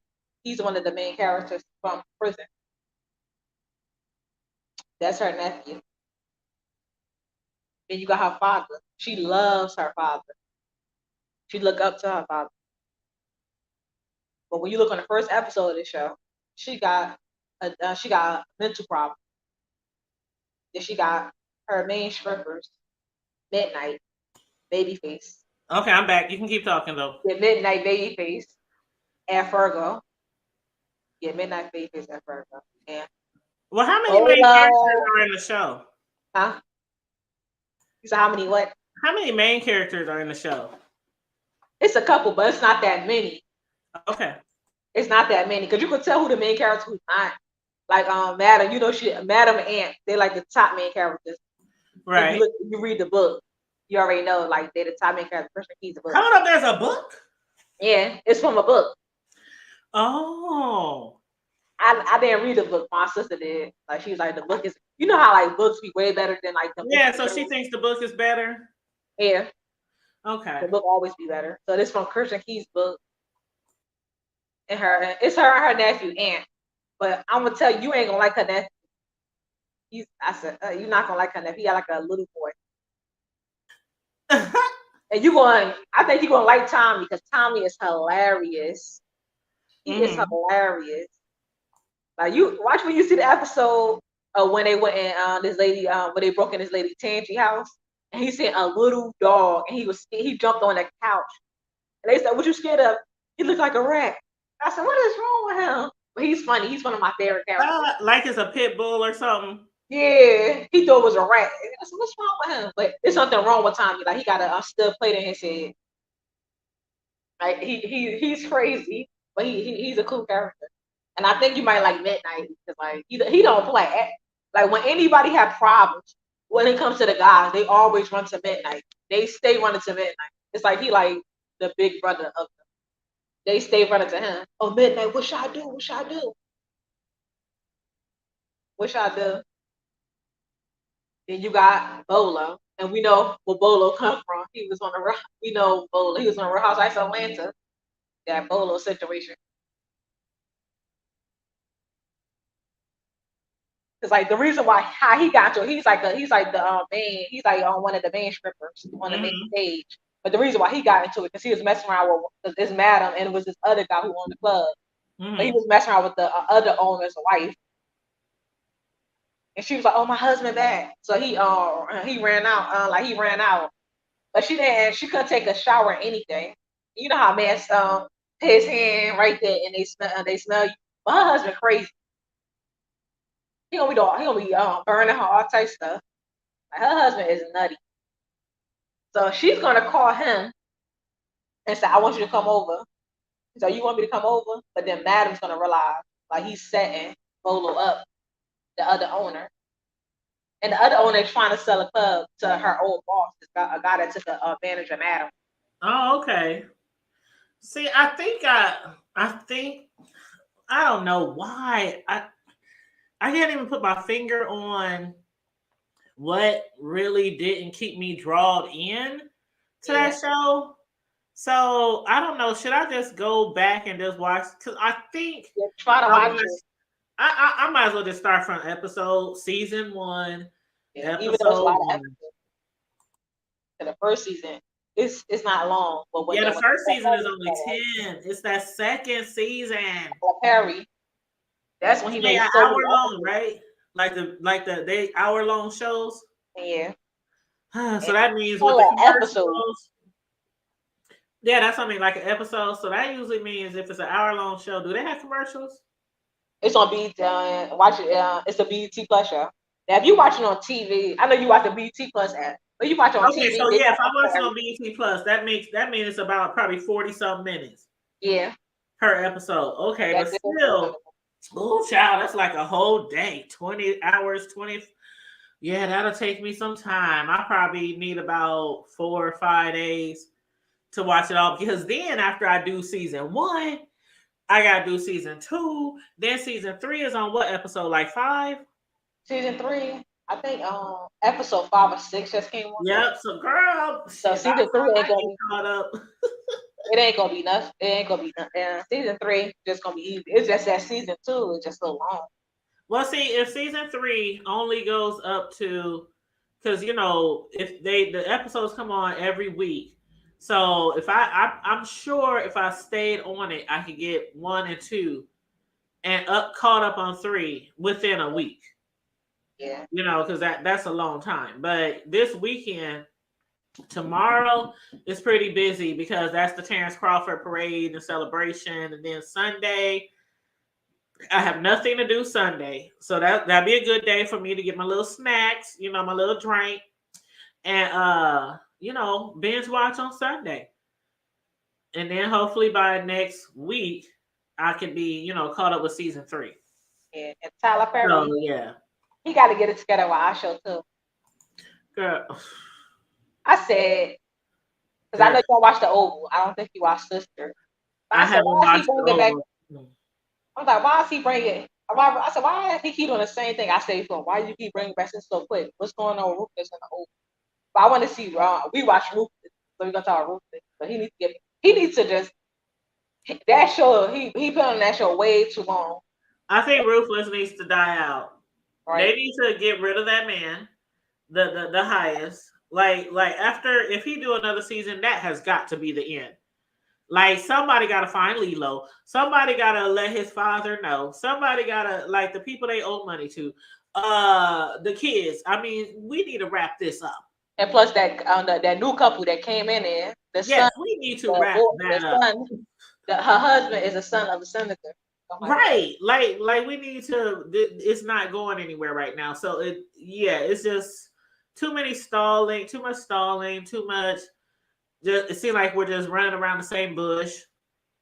He's one of the main characters from prison. That's her nephew. Then you got her father. She loves her father. She look up to her father. But when you look on the first episode of the show, she got a mental problem. Then she got her main strippers, Midnight, Babyface. Okay, I'm back. You can keep talking though. Yeah, Midnight, Babyface, and Fergo. Yeah, Midnight, Babyface, and Fergo. Yeah. Well, how many main characters are in the show? Huh? You said how many what? How many main characters are in the show? It's a couple, but it's not that many. Okay. It's not that many because you can tell who the main character who's not. Like Madam, Madam and Ant, they like the top main characters. Right. You read the book, you already know like they're the top main characters. Christian Key's a book. Hold up, there's a book? Yeah, it's from a book. Oh. I didn't read the book. My sister did. Like she was like, the book is, you know how like books be way better than like the yeah. So she thinks the book is better. Yeah. Okay. The book always be better. So this from Christian Key's book, and it's her and her nephew Ant. But I'm gonna tell you, you ain't gonna like her nephew. I said you're not gonna like her nephew. He got like a little boy. And I think you're gonna like Tommy because Tommy is hilarious. He is hilarious. Like you watch when you see the episode of when they went in this lady when they broke in this lady Tangy house, and he seen a little dog, and he jumped on the couch, and they said, "What you scared of?" He looked like a rat. I said, "What is wrong with him?" But he's funny. He's one of my favorite characters. Like it's a pit bull or something. Yeah, he thought it was a rat. I said, "What's wrong with him?" But there's something wrong with Tommy. Like he got a stud plate in his head. Like he's crazy, but he's a cool character. And I think you might like Midnight because like he don't play. Like when anybody have problems when it comes to the guys, they always run to Midnight. They stay running to Midnight. It's like he like the big brother of them. They stay running to him. Oh, Midnight, what should I do? What should I do? What should I do? Then you got Bolo, and we know where Bolo come from. He was on we know Bolo. He was on Real Housewives of Atlanta. That Bolo situation. Cause like the reason why how he got to he's like the main he's like on one of the main strippers on the main stage. But the reason why he got into it because he was messing around with this madam and it was this other guy who owned the club. But he was messing around with the other owner's wife. And she was like, "Oh, my husband back." So he ran out he ran out. But she couldn't take a shower or anything. You know how men his hand right there and they smell you. But her husband crazy. He gonna be burning her all type stuff. Like, her husband is nutty. So she's gonna call him and say, "I want you to come over." So you want me to come over? But then Madam's gonna realize like he's setting Bolo up, the other owner. And the other owner is trying to sell a club to her old boss, a guy that took advantage of Madam. Oh, okay. See, I think I don't know why I can't even put my finger on what really didn't keep me drawn in to that show. So I don't know. Should I just go back and just watch? Because I think try to watch it. I might as well just start from season 1. Even though it's a lot of episodes. The first season, it's not long. But the first season is only 10. It's that second season. Perry. That's when he made an hour long, right? Like the hour long shows. Yeah. So that means with the commercials, Yeah, that's something like an episode. So that usually means if it's an hour long show, do they have commercials? It's on BET. Watch it. It's a BET Plus show. Now, if you watching on TV, I know you watch the BET Plus app, but you watch on Okay, TV, so they yeah, got if I'm watching on everything. BET Plus, that means it's about probably 40 some minutes Yeah, per episode. Okay, but that's it. still, oh child, that's like a whole day, 20 hours, 20. Yeah, that'll take me some time. I probably need about 4 or 5 days to watch it all because then after I do season one, I gotta do season two. Then season three is on what episode? Like five? Season 3, I think episode 5 or 6 just came on. Yep. So girl, So shit, by the season 3 time ain't I gonna get be. caught up. It ain't gonna be nothing. It ain't gonna be nothing. Season 3 just gonna be easy. It's just that season 2 is just so long. Well, see, if season three only goes up to, because you know, if the episodes come on every week, so if I'm sure if I stayed on it, I could get one and two and up caught up on three within a week. Yeah. You know, because that's a long time. But this weekend, tomorrow is pretty busy because that's the Terrence Crawford parade and celebration, and then Sunday I have nothing to do Sunday, so that'd be a good day for me to get my little snacks, you know, my little drink, and you know, binge watch on Sunday, and then hopefully by next week I can be, you know, caught up with season three. Yeah. And Tyler So Perry, yeah, he got to get it together with our show too. girl, I said, because I know girl, you don't watch the Oval. I don't think you watch Sister. But I I said, haven't why is he watched the bringing back? over. I was like, why is he bringing? I said, why is he keep doing the same thing? I said to him, why you keep bringing back Sister so quick? What's going on with Rufus and the Oval? But I want to see. We watch Rufus, so we're gonna talk Rufus. But he needs to get. He needs to just that show. He been on that show way too long, I think Ruthless needs to die out. They right? need to get rid of that man, the highest. Like after if he do another season, that has got to be the end. Like somebody gotta find Lilo. Somebody gotta let his father know. Somebody gotta like the people they owe money to. The kids. I mean, we need to wrap this up. And plus that new couple that came in there, the son, Yes, we need to wrap the that up. son, her husband is a son of a senator. Something like that. Right. Like we need to it's not going anywhere right now. So it's just too many stalling, too much stalling, too much just it seems like we're just running around the same bush.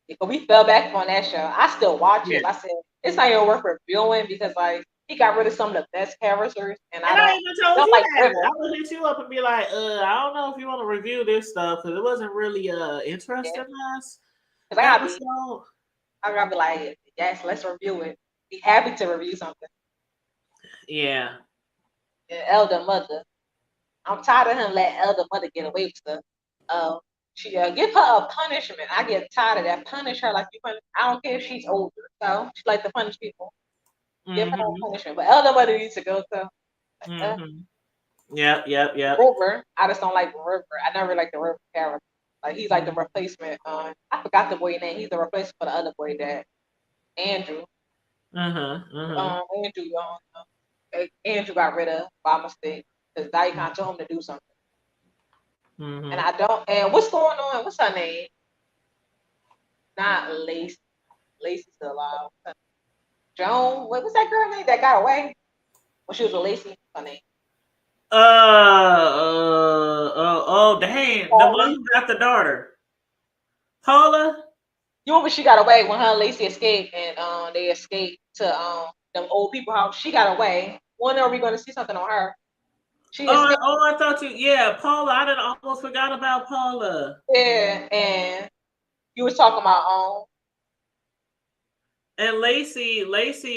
Because we fell back on that show. I still watch Yeah. it. I said it's not even worth reviewing because like he got rid of some of the best characters, and And I even told don't you like that. River. I would hit you up and be like, I don't know if you want to review this stuff because it wasn't really Yeah, interesting us because episode. I gotta be like, yes, let's review it. Be happy to review something. Yeah. And Elder Mother, I'm tired of him letting Elder Mother get away with stuff. She give her a punishment. I get tired of that. Punish her like you punish. I don't care if she's older. So she like to punish people. Give her a Mm-hmm. punishment. But Elder Mother needs to go to Mm-hmm. Yep. River. I just don't like River. I never liked the River character. Like he's like the replacement. I forgot the boy name. He's the replacement for the other boy that Andrew. Andrew Andrew got rid of by mistake because Daikon told him to do something. Mm-hmm. And I don't. And what's going on? What's her name? Not Lacey. Lacey's still alive. Joan. What was that girl name that got away when she was with Lacey? Her name. Dang. The one who got the daughter. Paula? You remember she got away when her and Lacey escaped and they escaped to them old people house. She got away. When are we gonna see something on her? She escaped. I thought Paula. I didn't almost forgot about Paula. Yeah, and you was talking about and Lacey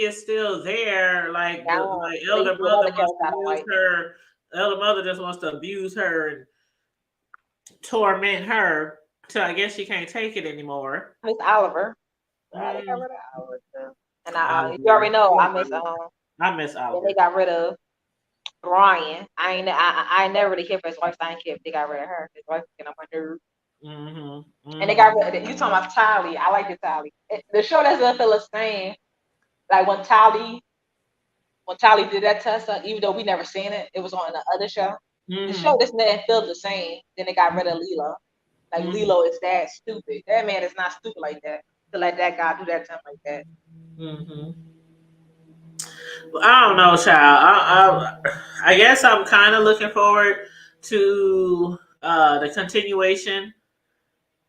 is still there. Like elder Lacey, mother another wants character to I don't abuse like. her. Elder mother just wants to abuse her and torment her till I guess she can't take it anymore. Miss Oliver. They got rid of Oliver too. And you already know I miss Oliver. And they got rid of Brian. I never really cared for his wife. So I didn't care if they got rid of her. His wife getting on my nerves. And they got rid of you talking about Tally. I like the Tally. The show doesn't feel the same. Like when Tally did that to us, even though we never seen it, it was on the other show. The show just didn't feel the same. Then they got rid of Leela. Like Lilo is that stupid. That man is not stupid like that to let that guy do that to him like that. Mm-hmm. I don't know, child. I guess I'm kind of looking forward to the continuation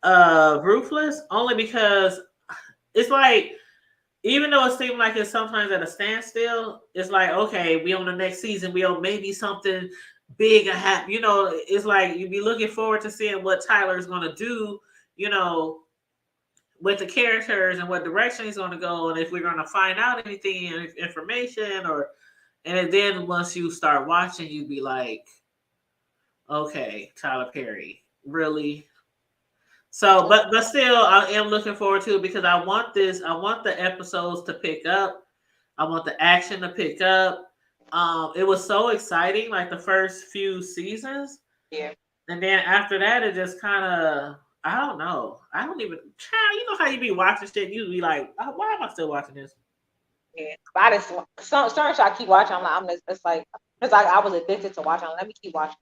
of Ruthless, only because it's like, even though it seems like it's sometimes at a standstill, it's like, okay, we on the next season, we on maybe something big and happen. It's like you be looking forward to seeing what Tyler's gonna do, you know, with the characters and what direction he's gonna go, and if we're gonna find out anything, information, and then once you start watching, you'd be like, okay, Tyler Perry, really? So, but still, I am looking forward to it because I want this. I want the episodes to pick up. I want the action to pick up. It was so exciting, like the first few seasons. Yeah. And then after that, it just kind of, I don't know. I don't even, child, you know how you be watching shit, you be like, why am I still watching this? Yeah. But I just, certain show I keep watching, it's like, because I was addicted to watching. Let me keep watching.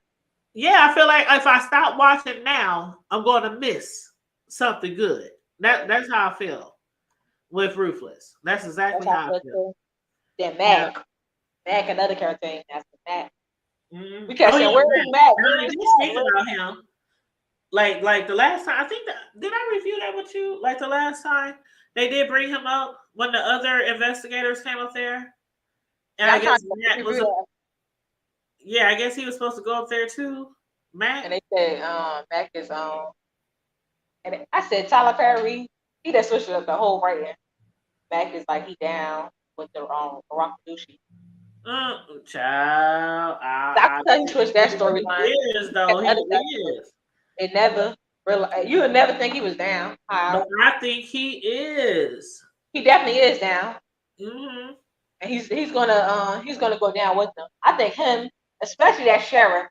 Yeah, I feel like if I stop watching now, I'm going to miss something good. That's how I feel with Ruthless. That's exactly how I feel. Then Mac. Yeah. Mac, another character, that's the Mac. Mm-hmm. We kept saying, where's Mac? Speaking about him, like the last time, I think did I review that with you? Like the last time they did bring him up when the other investigators came up there, and I guess Mac was. Yeah, I guess he was supposed to go up there too, Mac. And they said Mac is and I said Tyler Perry, he just switched up the whole writing. Mac is like he down with the Rock Duchy. Child, I can switch that storyline. He is though. He is. It never really. You would never think he was down. But I think he is. He definitely is down. Mm-hmm. And he's gonna go down with them. I think him, especially that sheriff,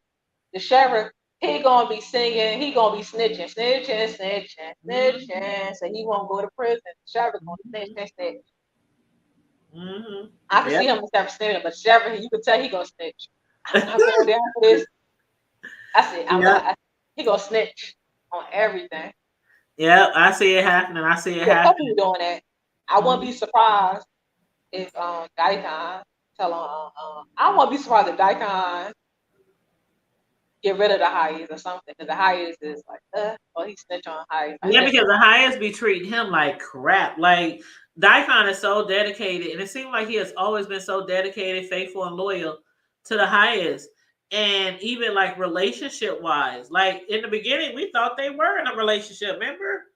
the sheriff, he gonna be singing, he gonna be snitching. Mm-hmm. So he won't go to prison. The sheriff gonna snitch. Mm-hmm. I can see him instead of snitching, but sheriff, you can tell he gonna snitch. I'm going down for this. I said, he gonna snitch on everything. Yeah, I see it happening. A couple people doing that. I wouldn't be surprised if Daikon tell him. I won't be surprised if Daikon get rid of the highest or something, because the highest is like, he snitch on highest. Yeah, because the highest be treating him like crap. Like Daikon is so dedicated, and it seems like he has always been so dedicated, faithful, and loyal to the highest. And even like relationship wise, like in the beginning, we thought they were in a relationship. Remember?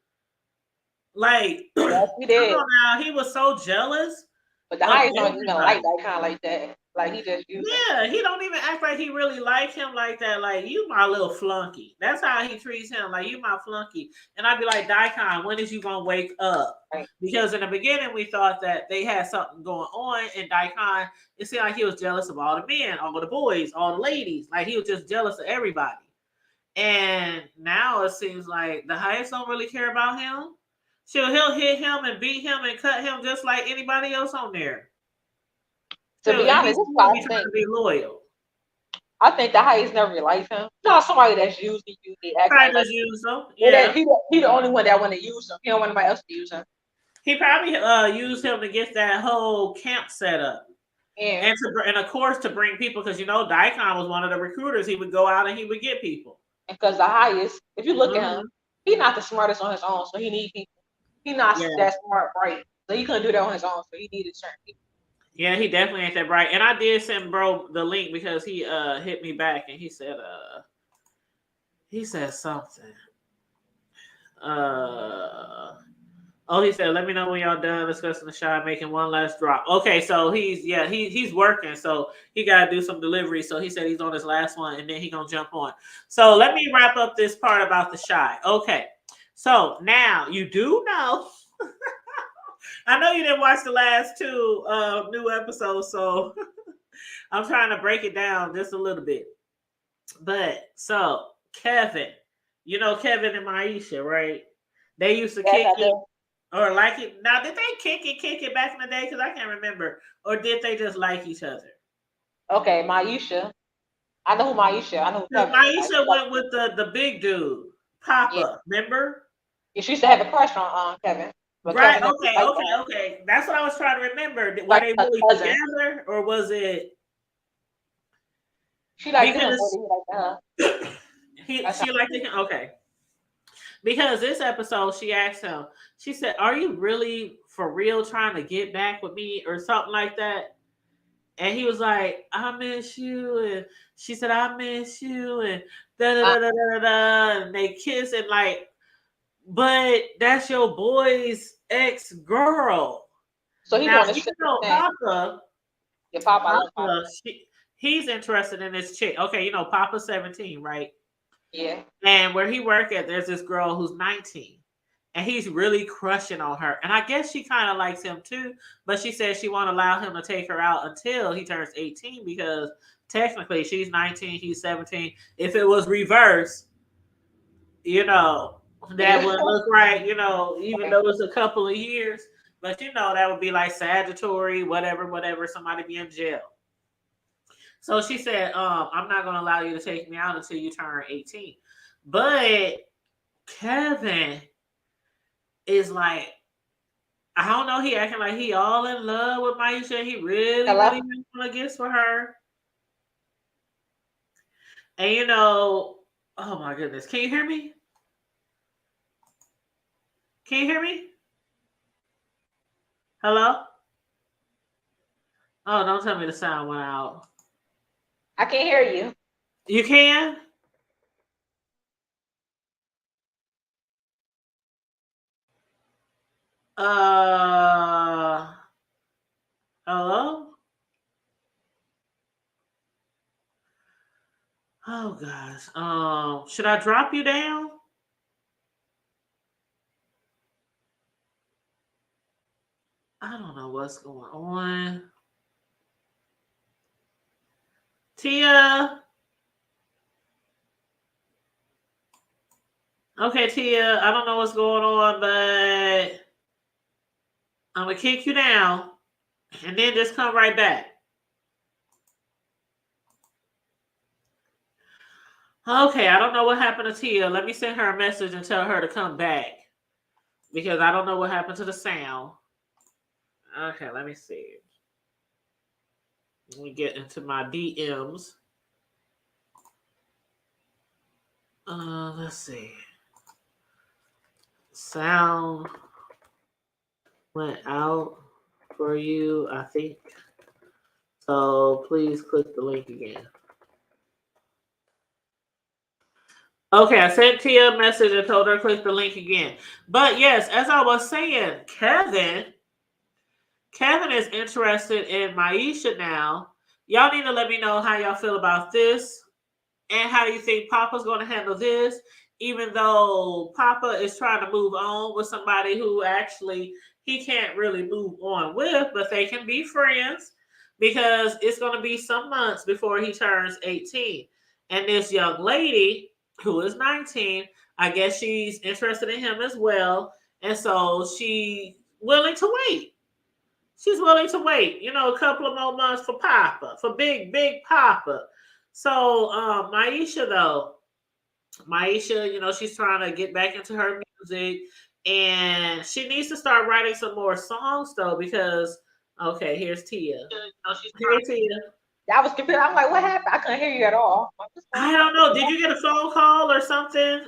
Like, yes, we did. Now he was so jealous. But the highest don't even like Daikon like that. Like he just used him. He don't even act like he really like him like that. Like, you my little flunky. That's how he treats him. Like, you my flunky. And I'd be like, Daikon, when is you gonna wake up? Right. Because in the beginning we thought that they had something going on, and Daikon, it seemed like he was jealous of all the men, all the boys, all the ladies. Like, he was just jealous of everybody. And now it seems like the highest don't really care about him. He'll hit him and beat him and cut him just like anybody else on there. To be honest, this is why I think, to be loyal. I think the highest never liked him. No, somebody that's usually like use him. Yeah, he the only one that want to use him. He don't want anybody else to use him. He probably used him to get that whole camp set up. Yeah. And of course to bring people, because Daikon was one of the recruiters. He would go out and he would get people. Because the highest, if you look at him, he's not the smartest on his own, so he needs people. He's not that smart, right? So he couldn't do that on his own, so he needed certain people. Yeah, he definitely ain't that bright. And I did send bro the link because he hit me back and he said something. He said, let me know when y'all done discussing the shot, making one last drop. Okay, so he's working, so he gotta do some delivery. So he said he's on his last one and then he gonna jump on. So let me wrap up this part about the shy. Okay. So now you do know. I know you didn't watch the last two new episodes, so I'm trying to break it down just a little bit. But so Kevin, Kevin and Maisha, right? They used to kick it or like it. Now, did they kick it back in the day? Because I can't remember. Or did they just like each other? Okay, Maisha. I know who Maisha. I know who Maisha went with the big dude. Papa, remember? Yeah, she used to have a crush on Kevin, but Right. Kevin never Okay. liked Okay. her. Okay. That's what I was trying to remember. Were Like they her really cousin. together, or was it She liked him more because than he liked her. That's she liked him? Okay. Because this episode, she asked him. She said, "Are you really for real trying to get back with me, or something like that?" And he was like, "I miss you," and she said, "I miss you," and da da how, da da da da. And they kiss and like, but that's your boy's ex girl. so he Now, doing the even same though thing. Your Papa, I love Papa. He's interested in this chick. Okay, Papa's 17, right? Yeah. And where he work at, there's this girl who's 19. And he's really crushing on her. And I guess she kind of likes him too. But she said she won't allow him to take her out until he turns 18 because technically she's 19, he's 17. If it was reversed, that would look right, even though it's a couple of years. But that would be like Sagittary, whatever, somebody be in jail. So she said, I'm not gonna allow you to take me out until you turn 18. But Kevin is like, I don't know, he acting like he all in love with Maisha. He really, Hello? really want to gifts for her. And oh my goodness. Can you hear me? Can you hear me? Hello? Oh, don't tell me the sound went out. I can't hear you. You can? Hello? Oh gosh. Should I drop you down? I don't know what's going on. Tia. Okay, Tia. I don't know what's going on, but I'm gonna kick you down and then just come right back. Okay, I don't know what happened to Tia. Let me send her a message and tell her to come back because I don't know what happened to the sound. Okay, let me see. Let me get into my DMs. Let's see. Sound went out for you, I think. So please click the link again. Okay, I sent Tia a message and told her to click the link again. But yes, as I was saying, Kevin is interested in Maisha now. Y'all need to let me know how y'all feel about this and how you think Papa's going to handle this, even though Papa is trying to move on with somebody who actually he can't really move on with, but they can be friends because it's going to be some months before he turns 18. And this young lady who is 19, I guess she's interested in him as well. And so she's willing to wait. She's willing to wait, a couple of more months for Papa, for big Papa. So Maisha, she's trying to get back into her music and she needs to start writing some more songs though, because okay, here's Tia. Hey Tia. I was confused. I'm like, what happened? I couldn't hear you at all. I don't know. Did you get a phone call or something?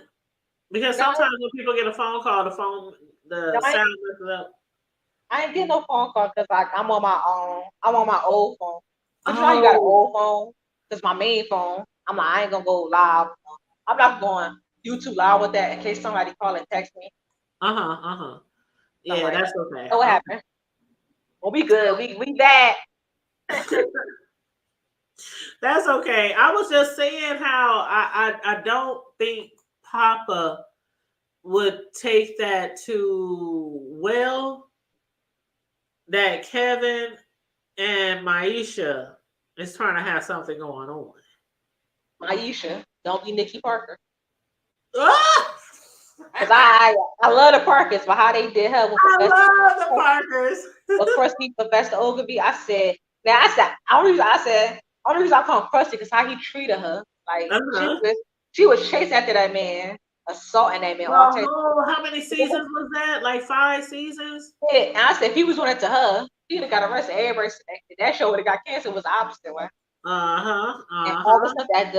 Because sometimes when people get a phone call, the sound messes up. I ain't getting no phone call because I'm on my own. I'm on my old phone. I'm sure you got an old phone because my main phone. I'm like, I ain't gonna go live. I'm not going YouTube live with that in case somebody call and text me. Yeah, that's okay. So what happened? Well, we good. We back. That's okay. I was just saying how I don't think Papa would take that too well. That Kevin and Maisha is trying to have something going on. Maisha, don't be Nikki Parker. Ah! Cause I love the Parkers, but how they did her with I love the Parkers. With Krusty Professor Ogilvy, I said, only reason I call him Krusty because how he treated her. Like she was chasing after that man. assaulting that man all day. Oh, how many seasons was that? Like 5 seasons? Yeah, and I said if he was doing it to her, he'd have got arrested. Everybody said that show would have got canceled. Was the opposite way. And all of a sudden that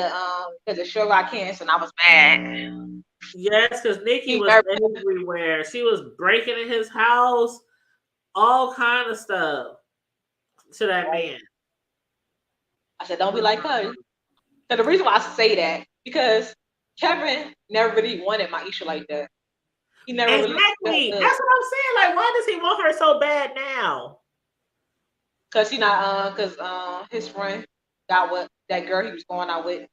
because the show got canceled, and I was mad. Yes, because Nikki He was very- everywhere. She was breaking in his house, all kind of stuff to that man. I said, don't be like her. So the reason why I say that because Kevin never really wanted Maisha like that. He never Exactly. really. That's what I'm saying. Like, why does he want her so bad now? Cause he not cause his friend got what that girl he was going out with.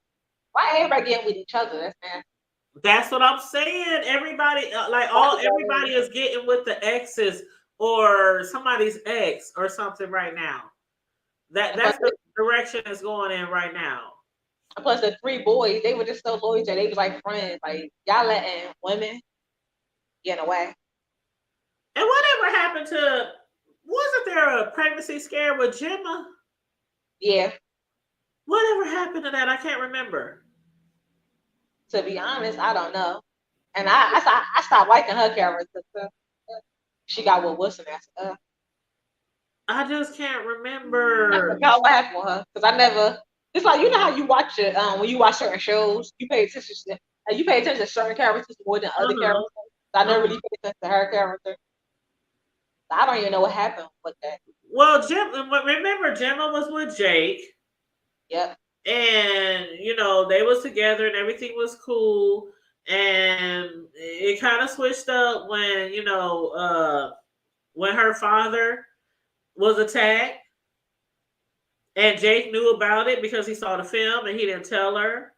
Why everybody getting with each other? That's nasty. That's what I'm saying. Everybody, everybody is getting with the exes or somebody's ex or something right now. That's the direction it's going in right now. Plus the 3 boys, they were just so loyal that they was like friends. Like y'all letting women get away. And whatever happened to? Wasn't there a pregnancy scare with Gemma? Yeah. Whatever happened to that? I can't remember. To be honest, I don't know. And I stopped liking her character. She got with Wilson after. I just can't remember. I forgot what happened with her because I never. It's like you know how you watch it when you watch certain shows, you pay attention to certain characters more than other characters. I never really paid attention to her character. I don't even know what happened with that. Well, remember Gemma was with Jake. Yep. And they was together and everything was cool. And it kind of switched up when when her father was attacked, and Jake knew about it because he saw the film and he didn't tell her.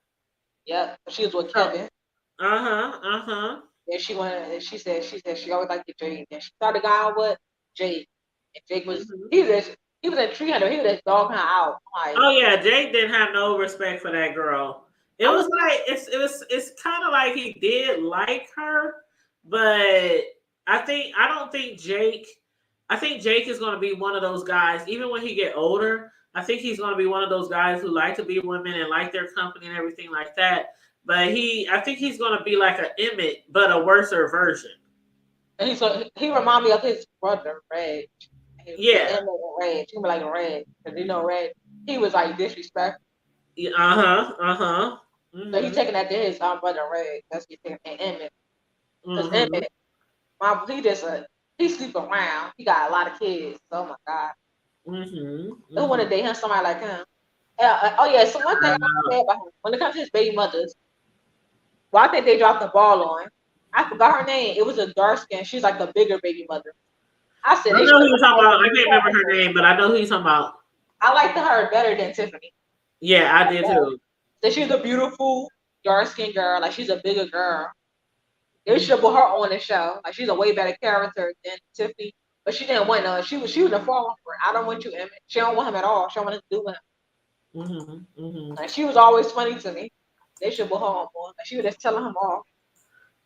Yep. She was with Kevin. And she wanted. And she said she always liked Jake. And she started going with Jake. And Jake was he was in 300. He was just dogging her out. Like, oh yeah, Jake didn't have no respect for that girl. It was like it's kind of like he did like her, but I think Jake is going to be one of those guys. Even when he get older, I think he's going to be one of those guys who like to be women and like their company and everything like that. But I think he's going to be like an Emmett, but a worser version. And he remind me of his brother, Reg. Yeah. Reg. He was like Reg. Because Reg, he was like disrespectful. Mm-hmm. So he's taking that to his brother Reg. That's what he's taking Emmett. Because Emmett, he sleep around. He got a lot of kids. Oh my God. Who want to date him? Somebody like him. So one thing I say about him, when it comes to his baby mothers, I think they dropped the ball on. I forgot her name. It was a dark skin. She's like the bigger baby mother. I said, I know who you're talking about. I can't remember her name, but I know who you're talking about. I liked her better than Tiffany. Yeah, I did too. So she's a beautiful dark skinned girl. Like she's a bigger girl. They should put her on the show. Like she's a way better character than Tiffany. But she didn't want no. She was a fall for it. I don't want you, Emmett. She don't want him at all. She don't want to do with him. Like she was always funny to me. They should put her on board. Like she was just telling him off.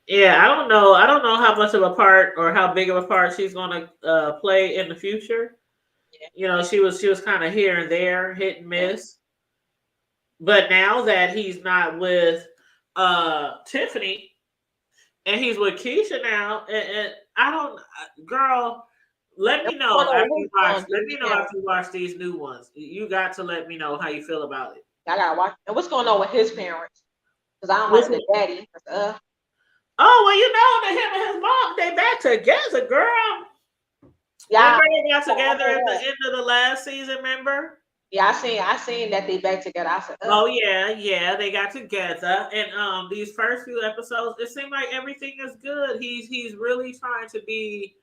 Yeah, I don't know how much of a part or how big of a part she's going to play in the future. Yeah. She was kind of here and there, hit and miss. But now that he's not with Tiffany and he's with Keisha now, and I don't, girl, let me know after you watch these new ones. You got to let me know how you feel about it. I gotta watch. And what's going on with his parents? Because I don't like the daddy. Oh, well, that him and his mom, they back together, girl. Yeah. Remember they got together at the end of the last season, remember? Yeah, I seen that they back together. I said, oh yeah, they got together. And these first few episodes, it seemed like everything is good. He's really trying to be,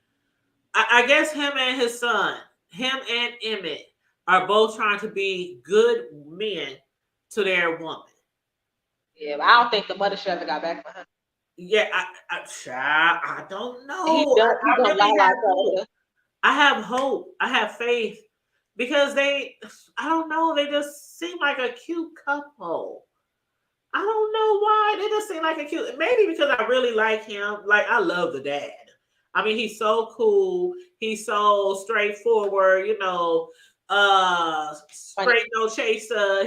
I guess him and his son, him and Emmett are both trying to be good men to their woman. Yeah, but I don't think the mother should ever got back for him. Yeah, I don't know. I have hope. I have faith. Because I don't know, they just seem like a cute couple. I don't know why. They just seem like a cute, maybe because I really like him. Like, I love the dad. I mean, he's so cool. He's so straightforward, straight no chaser.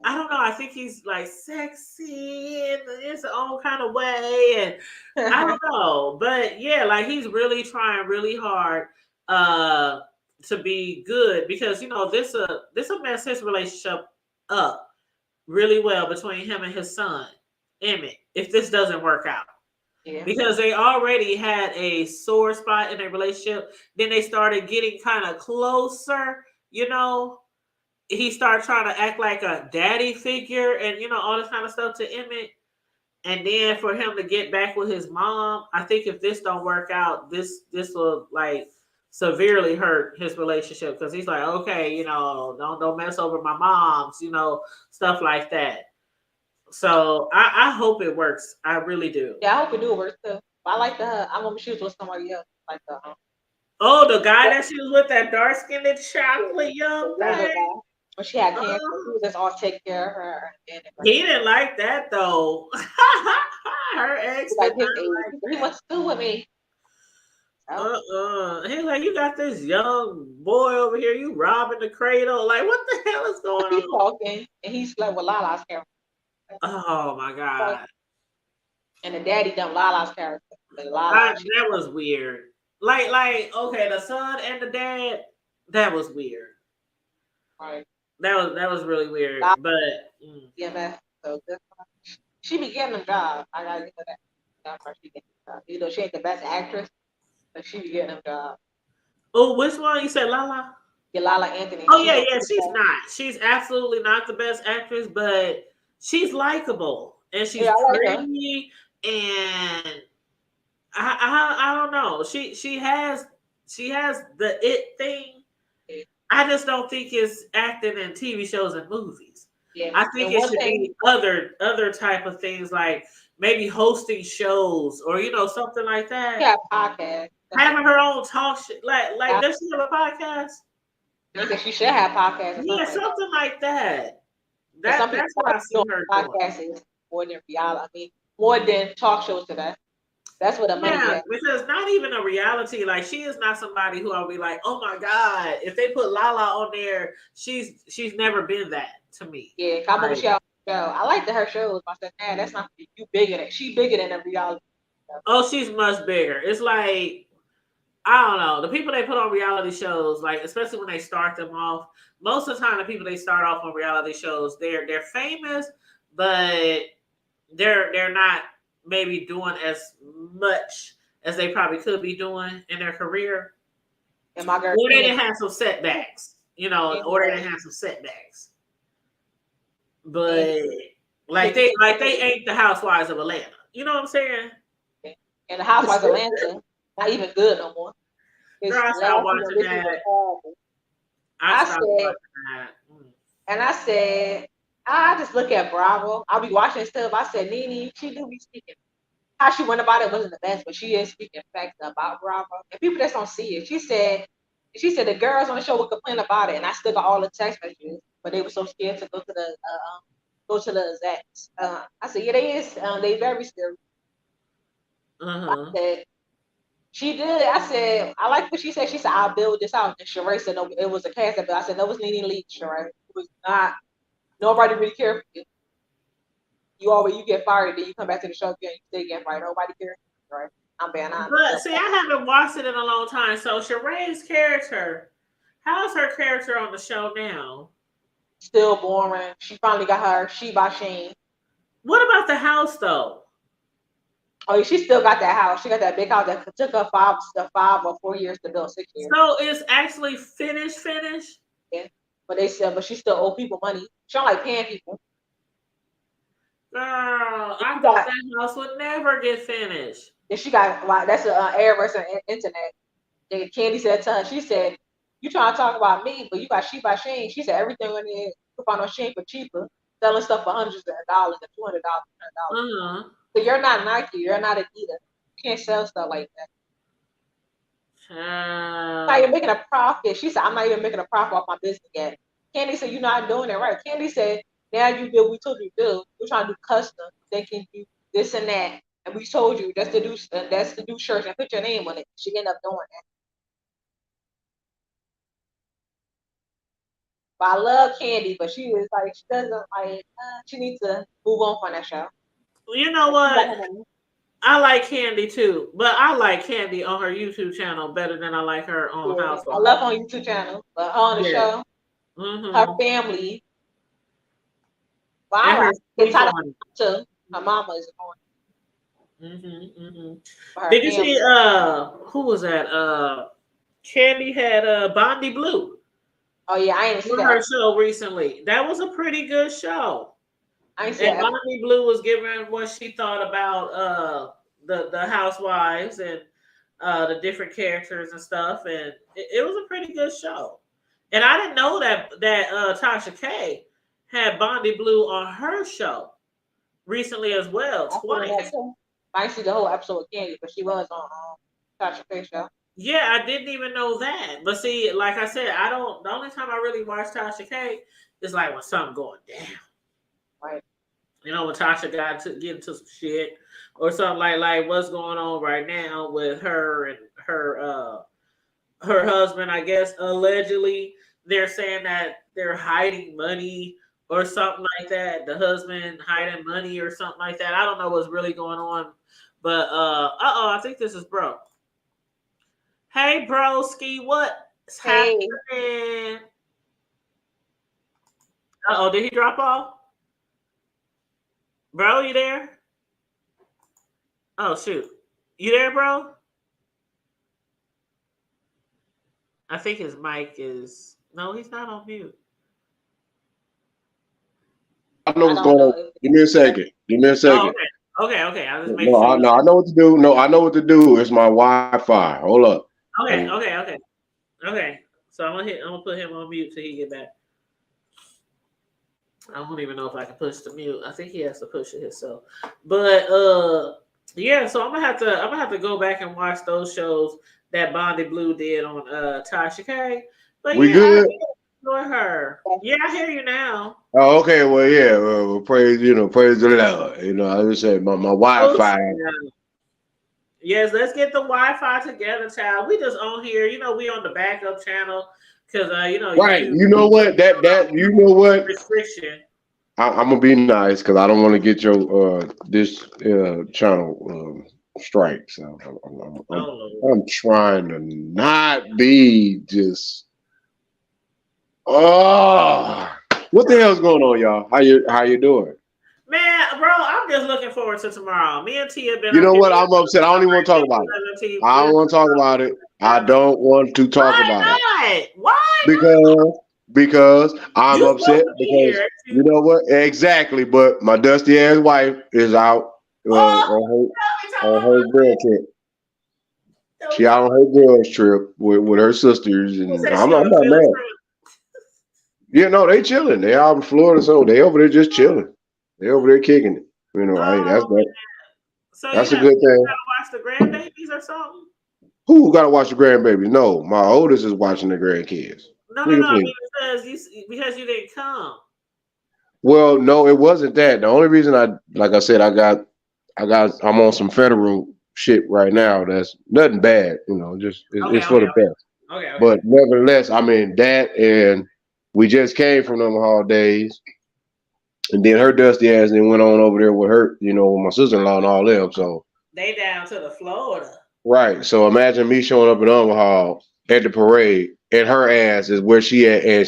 I don't know. I think he's like sexy in his own kind of way, and I don't know. But yeah, like he's really trying really hard uh to be good because this will mess his relationship up really well between him and his son Emmett if this doesn't work out Yeah. because they already had a sore spot in their relationship. Then they started getting kind of closer, you know. He started trying to act like a daddy figure and all this kind of stuff to Emmett. And then for him to get back with his mom, I think if this don't work out, this will like severely hurt his relationship because he's like, okay, don't mess over my mom's, stuff like that. So I hope it works. I really do. Yeah, I hope it do work too. I like the. I remember she was with somebody else, like the. Oh, the guy that she was with, that dark skinned chocolate The young younger thing. guy. When she had cancer, he Uh, was just all take care of her. And he didn't like that though. Her ex he did like his not age. like He went to school with me. So He's like, you got this young boy over here, you robbing the cradle. Like, what the hell is going he's on? talking, and he slept with Lala's character. Oh my god. And the daddy dumped Lala's character. But Lala, she That was weird. Okay, the son and the dad, that was weird. right. That was really weird. Lala, But yeah, man. So good. She be getting them jobs. I gotta give her that. That's why she getting them jobs. You know, she ain't the best actress, but she be getting them jobs. oh, which one you said, Lala? Yeah, Lala Anthony. Oh She yeah, don't yeah. do She's that. not. She's absolutely not the best actress, but she's likable and she's Yeah, I like her. pretty and I don't know. She has the it thing. Yeah. I just don't think it's acting in TV shows and movies. Yeah. I think And it one should thing, be other type of things like maybe hosting shows or something like she that. had a podcast. Having her own talk shit like I does she have a podcast? think she should have podcasts or Yeah, something like that. something like that. But some people That's what I see doing her doing. podcasts more than reality. I mean, more than talk shows today. That's where the money Yeah, at. because not even a reality. Like she is not somebody who I'll be like, oh my god, if they put Lala on there, she's never been that to me. Yeah, I remember Like, she had a show. I liked her shows. I said, man, that's not you bigger than she bigger than a reality show. oh, she's much bigger. It's like I don't know. The people they put on reality shows, like especially when they start them off, most of the time the people they start off on reality shows, they're famous, but they're not maybe doing as much as they probably could be doing in their career. And my girl Or they Candy, didn't have some setbacks, Candy, or they didn't have some setbacks. Candy, But like they ain't the housewives of Atlanta. You know what I'm saying? and the Housewives of Atlanta, not even good no more. Girl, I Last stopped season, watching this season was that. horrible. I I stopped said, watching that. and I said, I just look at Bravo. I'll be watching stuff. I said, Nene, she do be speaking. How she went about it wasn't the best, but she is speaking facts about Bravo. And people just don't see it. She said the girls on the show would complain about it, and I still got all the text messages, but they were so scared to go to the execs. I said, yeah, they is. They very serious. I Uh-huh. said, she did. I said, I like what she said. She said, I'll build this out. And Sheree said, no, it was a cast bill. I said, no, it was Nene Leakes, Sheree. It was not, nobody really cared for you. You get fired, then you come back to the show again, you still get fired. Nobody cares, right? I'm being honest. But see, I haven't watched it in a long time. So Sheree's character, how's her character on the show now? Still boring. She finally got her Sheba Sheen. What about the house though? Oh, she still got that house. She got that big house that took her 5 or 4 years to build, 6 years. So it's actually finished? Yeah. But she still owe people money. She don't like paying people. Girl, I She thought got, that house would never get finished. and she got, well, that's an error versus internet. And Candy said to her, she said, you trying to talk about me, but you got Sheba Sheen. She said everything on there, you can find on Sheen for cheaper, selling stuff for hundreds of dollars and $200, $300. Uh-huh. So you're not Nike, you're not Adidas. You can't sell stuff like that. Now you're making a profit. She said, I'm not even making a profit off my business yet. Candy said, you're not doing it right. Candy said, now you did what we told you to do. You're trying to do custom, thinking you this and that. And we told you that's to do shirts and put your name on it. She ended up doing that. But I love Candy, but she was like, she doesn't like, she needs to move on from that show. You know what? I like Candy too, but I like Candy on her YouTube channel better than I like her on Yeah, Housewives. I love her on YouTube channel, but her on the Yeah. show, her family. Well, And her it's speech how on it. to her mama is on. Did you see who was that? Candy had Bondi Blue. Oh yeah, I ain't seen her show recently. That was a pretty good show. I ain't seen And Bondi Blue was giving what she thought about the housewives and the different characters and stuff, and it was a pretty good show. And I didn't know that Tasha K had Bondi Blue on her show recently as well, twice. I didn't see the whole episode of Candy, but she was on Tasha K show. Yeah, I didn't even know that. But see, like I said, I don't. The only time I really watch Tasha K is like when something going down. Right. You know, when Tasha got to get into some shit or something like what's going on right now with her and her husband. I guess allegedly they're saying that they're hiding money or something like that. The husband hiding money or something like that. I don't know what's really going on, but I think this is bro. Hey, broski, what's happening? Did he drop off? Bro, you there? Oh, shoot. You there, bro? I think his mic is... No, he's not on mute. I know what's going on. Give me a second. Oh, okay. I'll just make sure. I know what to do. No, I know what to do. It's my Wi-Fi. Hold up. Okay. So I'm gonna put him on mute till he get back. I don't even know if I can push the mute. I think he has to push it himself. But yeah, so I'm gonna have to go back and watch those shows that Bondi Blue did on Tasha K. But we good? Enjoy her. Yeah, I hear you now. Oh, okay. Well, yeah. Praise the Lord. I just said my Wi-Fi. Yes, let's get the Wi-Fi together, child. We just on here. We on the backup channel because right. You know what? You know what? Restriction. I'm gonna be nice because I don't want to get your this channel strike. So I'm trying to not be just. Oh, what the hell's going on, y'all? How you doing? Man, bro, I'm just looking forward to tomorrow. Me and T have been. You know what? I'm upset. I don't even want to talk about it. I don't want to talk about it. I don't want to talk about it. Why? Because I'm upset. Because you know what? Exactly. But my dusty ass wife is out on her girl trip. She out on her girls trip with her sisters, and I'm not mad. Yeah, no, they chilling. They out in Florida, so they over there just chilling. They over there kicking it. That's that. So that's a good thing. You gotta watch the grandbabies or something? Who gotta watch the grandbabies? No, my oldest is watching the grandkids. No. I mean, because you didn't come. Well, no, it wasn't that. The only reason I'm on some federal shit right now. That's nothing bad, it's for the best. Okay. But nevertheless, I mean that, and we just came from them holidays. And then her dusty ass then went on over there with her, with my sister-in-law and all them. So they down to the Florida. Right. So imagine me showing up in Omaha at the parade, and her ass is where she at, and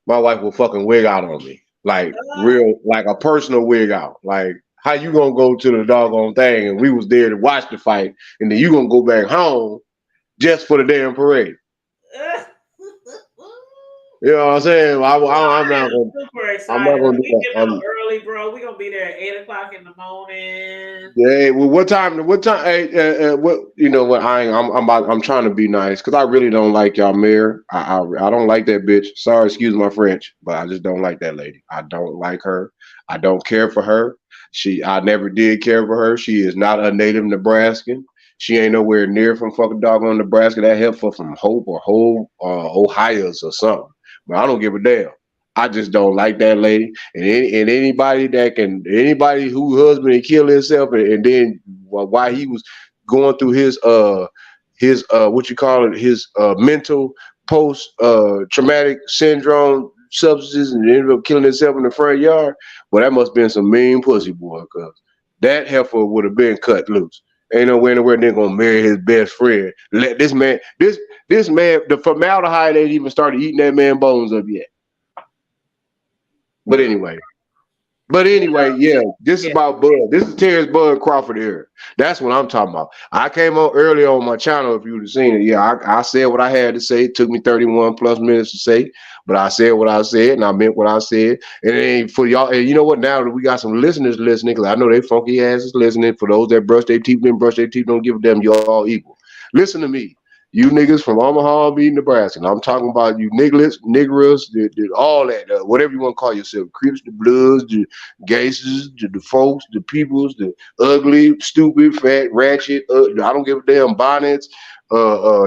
my wife will fucking wig out on me. Like real, like a personal wig out. Like, how you gonna go to the doggone thing and we was there to watch the fight, and then you gonna go back home just for the damn parade? You know what I'm saying? I'm not gonna. Super excited. I'm not gonna do that. I'm early, bro. We're gonna be there at 8:00 in the morning. Yeah. Well, what time? What? You know what? I'm trying to be nice because I really don't like y'all mayor. I don't like that bitch. Sorry, excuse my French, but I just don't like that lady. I don't like her. I don't care for her. I never did care for her. She is not a native Nebraskan. She ain't nowhere near from fucking doggone Nebraska. That help her from Hope or Ohio's or something. But I don't give a damn. I just don't like that lady. And anybody who husband and kill himself and then while he was going through his mental post traumatic syndrome substances and ended up killing himself in the front yard. Well, that must have been some mean pussy, boy, because that heifer would have been cut loose. Ain't no way anywhere they're gonna marry his best friend. Let this man, this man, the formaldehyde ain't even started eating that man bones up yet. But anyway, yeah, this is about Bud. This is Terrence Bud Crawford era. That's what I'm talking about. I came on earlier on my channel. If you would have seen it, yeah, I said what I had to say. It took me 31 plus minutes to say, but I said what I said, and I meant what I said. And it ain't for y'all. And you know what? Now that we got some listeners listening, because I know they funky asses listening. For those that brush their teeth, didn't brush their teeth, don't give a damn. You're all equal. Listen to me. You niggas from Omaha, Nebraska. And I'm talking about you niggas, all that, whatever you want to call yourself. Crips, the Bloods, the Gangsters, the folks, the peoples, the ugly, stupid, fat, ratchet. I don't give a damn bonnets,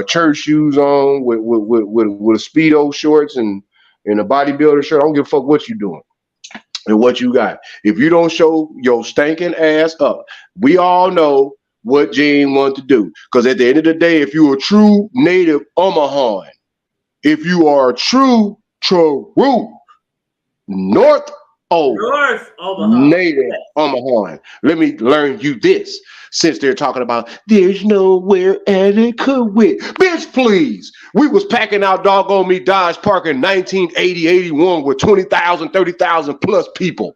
church shoes on with a Speedo shorts and a bodybuilder shirt. I don't give a fuck what you doing and what you got. If you don't show your stinking ass up, we all know what Gene wanted to do. Because at the end of the day, if you're a true native Omahan, if you are a true North Omaha native Omahan, let me learn you this. Since they're talking about there's nowhere adequate. Bitch, please. We was packing out doggone me Dodge Park in 1980, 81 with 20,000, 30,000 plus people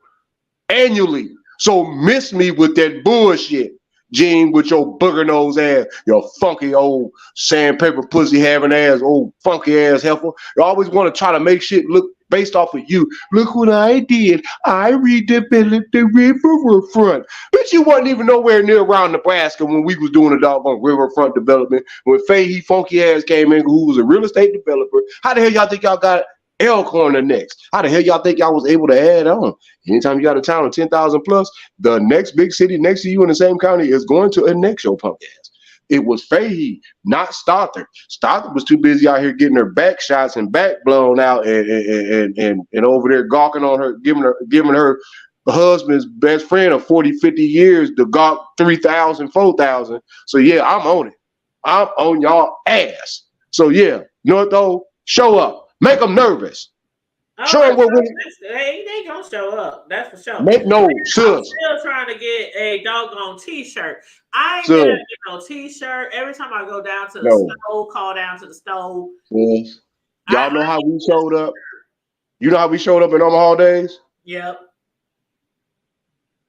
annually. So miss me with that bullshit. Gene, with your booger nose ass, your funky old sandpaper pussy having ass, old funky ass heifer. You always want to try to make shit look based off of you. Look what I did. I redeveloped the riverfront. Bitch, you wasn't even nowhere near around Nebraska when we was doing a doggone riverfront development. When Fahey funky ass came in, who was a real estate developer. How the hell y'all think y'all got Elkhorn the next? How the hell y'all think y'all was able to add on? Anytime you got a town of 10,000 plus, the next big city next to you in the same county is going to annex your punk ass. It was Fahey, not Stothard. Stothard was too busy out here getting her back shots and back blown out and over there gawking on her, giving her husband's best friend of 40, 50 years to gawk 3,000, 4,000. So yeah, I'm on it. I'm on y'all ass. So yeah, North O, show up. Make them nervous. Show them what they gonna show up. That's for sure. Sis. I'm still trying to get a doggone t-shirt. I ain't gonna get no t-shirt. Every time I go down to the stove, call down to the stove. Yes. Y'all know how we showed up. You know how we showed up in Omaha days? Yep.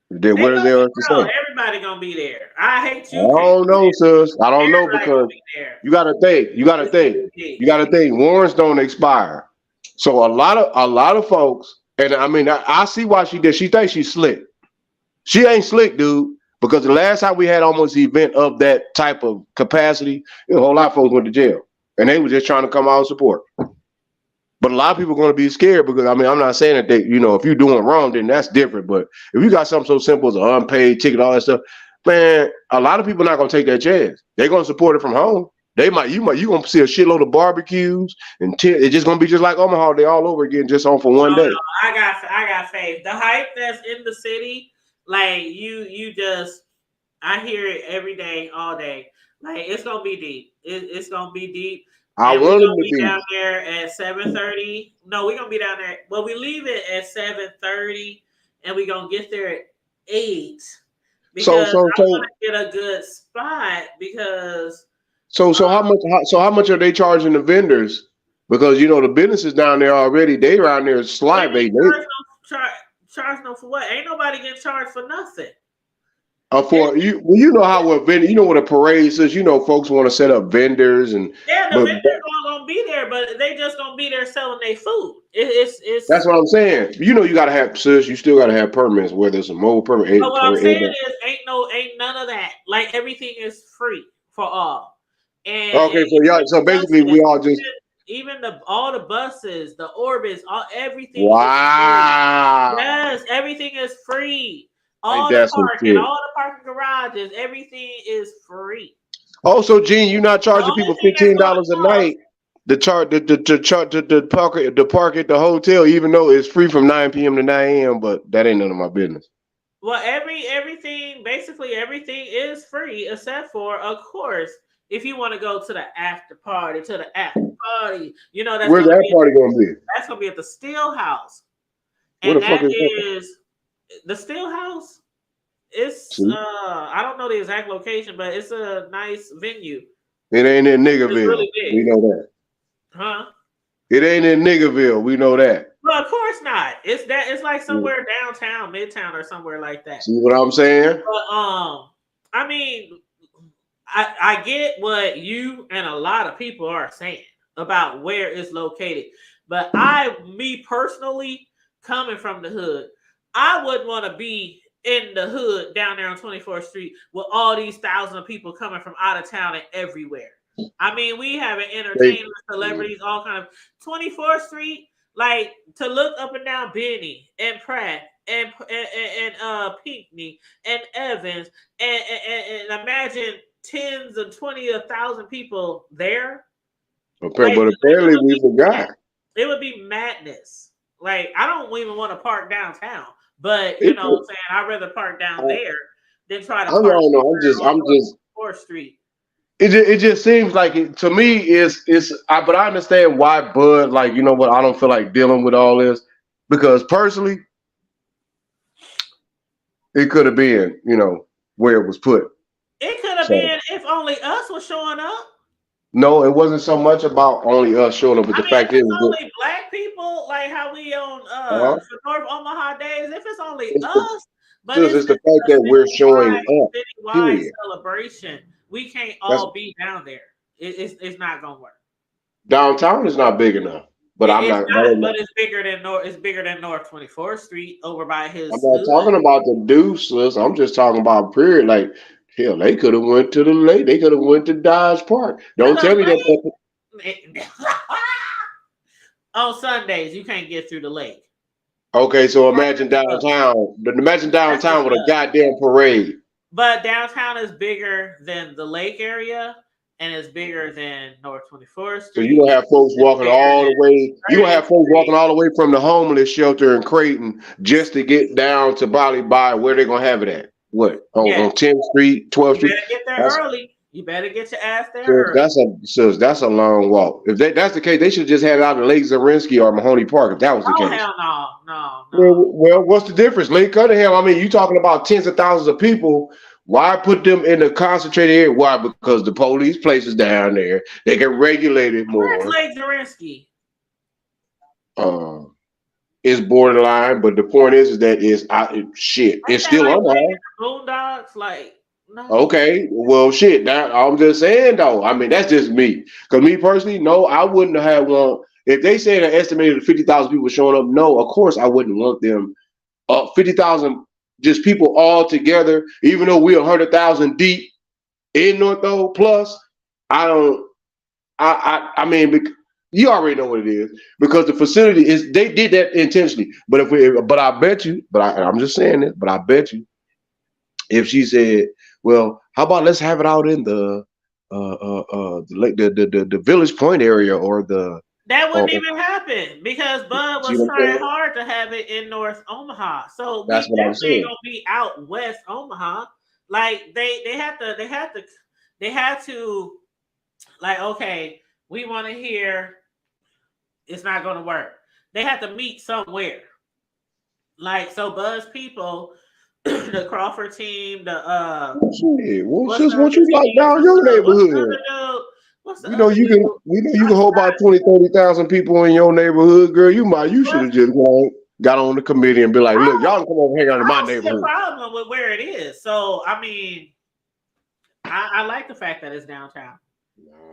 What is there to say? Everybody gonna be there. I hate you. I don't know, sis. I don't know because you gotta think. You gotta think. Warrants don't expire. So a lot of folks, and I mean, I see why she did. She thinks she's slick. She ain't slick, dude. Because the last time we had almost an event of that type of capacity, a whole lot of folks went to jail, and they were just trying to come out and support. But a lot of people are going to be scared because, I mean, I'm not saying that if you're doing wrong, then that's different. But if you got something so simple as an unpaid ticket, all that stuff, man, a lot of people are not going to take that chance. They're going to support it from home. You going to see a shitload of barbecues and it's just going to be just like Omaha. They all over again, just on for one day. No, I got faith. The hype that's in the city, like you just, I hear it every day, all day. Like it's going to be deep. It's going to be deep. I want them to be down there at 7:30. No, we're gonna be down there. Well, we leave it at 7:30, and we're gonna get there at 8. Because I want to get a good spot. Because how much are they charging the vendors? Because the businesses down there already, they around there salivating. Charge no for what? Ain't nobody getting charged for nothing. For you, you know how a vendor, what a parade says. Folks want to set up vendors and the vendors aren't gonna be there, but they just gonna be there selling their food. It's that's what I'm saying. You gotta have, sis. You still gotta have permits, whether it's a mobile permit. But what I'm saying is, ain't none of that. Like everything is free for all. And so basically, we all just even all the buses, the orbits, everything. Wow. Yes, everything is free. All the parking garages, everything is free. Oh, so Gene, you're not charging people $15 a night to park at the hotel, even though it's free from 9 p.m. to 9 a.m. But that ain't none of my business. Well, everything is free except for, of course, if you want to go to the after party, you know Where's that party gonna be? that's gonna be at the Steel House, Where and the fuck that is that? is the Steel House. It's See? I don't know the exact location, but it's a nice venue. It ain't in It's Niggerville. really big, We know that. huh? It ain't in Niggerville. We know that. Well, of course not. It's like somewhere downtown, midtown, or somewhere like that. See what I'm saying? But I mean, I get what you and a lot of people are saying about where it's located, but me personally, coming from the hood, I wouldn't want to be in the hood down there on 24th Street with all these thousands of people coming from out of town and everywhere. I mean, we have entertainers, celebrities, all kind of 24th Street, like to look up and down Benny and Pratt and Pinckney and Evans and imagine tens and 20,000 people there. But apparently we forgot. It would be madness. Like I don't even want to park downtown, but you know what I'm saying, I'd rather park down there than try to park I'm just 4th Street. It just seems like it to me but I understand why Bud, like, you know what, I don't feel like dealing with all this because personally it could have been, you know, where it was put. It could have been if only us was showing up. No, it wasn't so much about only us showing up, but the fact is only black people, like how we on North Omaha days. If it's only us, but it's the fact that we're showing up. Citywide celebration. We can't all be down there. It's not gonna work. Downtown is not big enough, but but it's bigger than North. It's bigger than North 24th Street over by his. I'm not talking about the Deuces. I'm just talking about period. Like hell, they could have went to the lake. They could have went to Dodge Park. Don't tell me that. On Sundays, you can't get through the lake. Okay, so imagine downtown. Imagine downtown with a goddamn parade. But downtown is bigger than the lake area, and it's bigger than North 24th Street. So you gonna have folks walking all the way. You gonna have folks walking all the way from the homeless shelter in Creighton just to get down to Bali by where they're gonna have it at. What on 10th Street, 12th Street? You better get there early. You better get your ass there early. That's a long walk. If that's the case, they should just have it out in Lake Zarinsky or Mahoney Park. If that was the case. Hell no. Well, what's the difference? Lake Cunningham. I mean, you talking about tens of thousands of people. Why put them in a concentrated area? Why? Because the police places down there, they can regulate it more. Where's Lake Zarinsky? It's borderline, but the point is that it's still on there. Boondocks, like no. Okay, well, shit. That I'm just saying though. I mean, that's just me. Because me personally, no, I wouldn't have one. If they say an estimated 50,000 people showing up, no, of course I wouldn't want them. 50,000. Just people all together, even though we're 100,000 deep in North O plus, I mean, you already know what it is because the facility they did that intentionally. But I bet you, I'm just saying it, but I bet you, if she said, well, how about let's have it out in the Village Point area or the. That wouldn't even happen because Bud was trying hard to have it in North Omaha. So that's what I'm saying. Gonna be out West Omaha. Like they had to like, okay, we want to hear it's not gonna work. They had to meet somewhere. Like so Bud's people, the Crawford team, what you like down your neighborhood? You know you can hold about 20,000-30,000 people in your neighborhood, girl. You should have just got on the committee and be like, look, y'all come over hang out in my neighborhood. The problem with where it is. So I mean, I like the fact that it's downtown.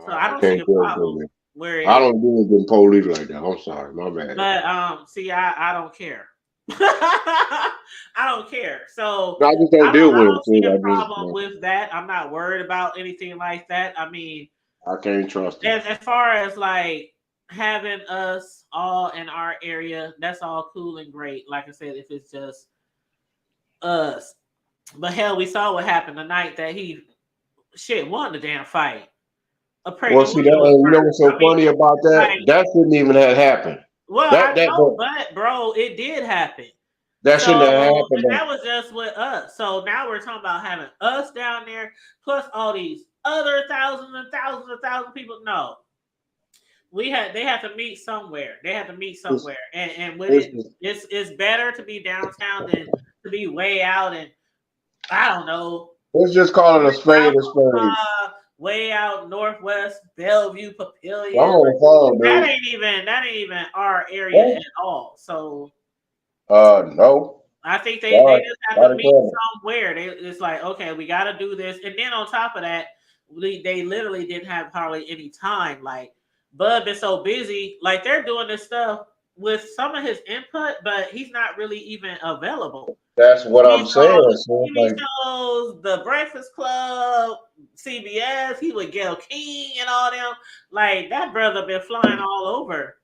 So I don't see a problem where it I don't deal with police like that. I'm sorry, my bad. But see, I don't care. I don't care. So I just don't deal with it. I don't see a problem with that. I'm not worried about anything like that. I mean, I can't trust it. As far as like having us all in our area, that's all cool and great. Like I said, if it's just us. But hell, we saw what happened the night that he won the damn fight. Well, see, you know what's so funny about that? Like, that shouldn't even have happened. Well, I know, but bro, it did happen. That shouldn't have happened. And that was just with us. So now we're talking about having us down there, plus all these other thousands and thousands and thousands of people. No, they have to meet somewhere. They have to meet It's, somewhere, and with it's, it, it's better to be downtown than to be way out and I don't know, let's just call it a spade a spade. way out northwest Bellevue, Papillion. I'm on the phone, That dude. ain't even our area What? at all. So No. I think they Sorry. just have Not to a meet problem. somewhere. It's like, okay, we got to do this, and then on top of that, they literally didn't have hardly any time. Like Bud been so busy, like they're doing this stuff with some of his input, but he's not really even available. That's what I'm saying. So TV like, shows, The Breakfast Club, CBS, he with Gail King and all them. Like that brother been flying all over.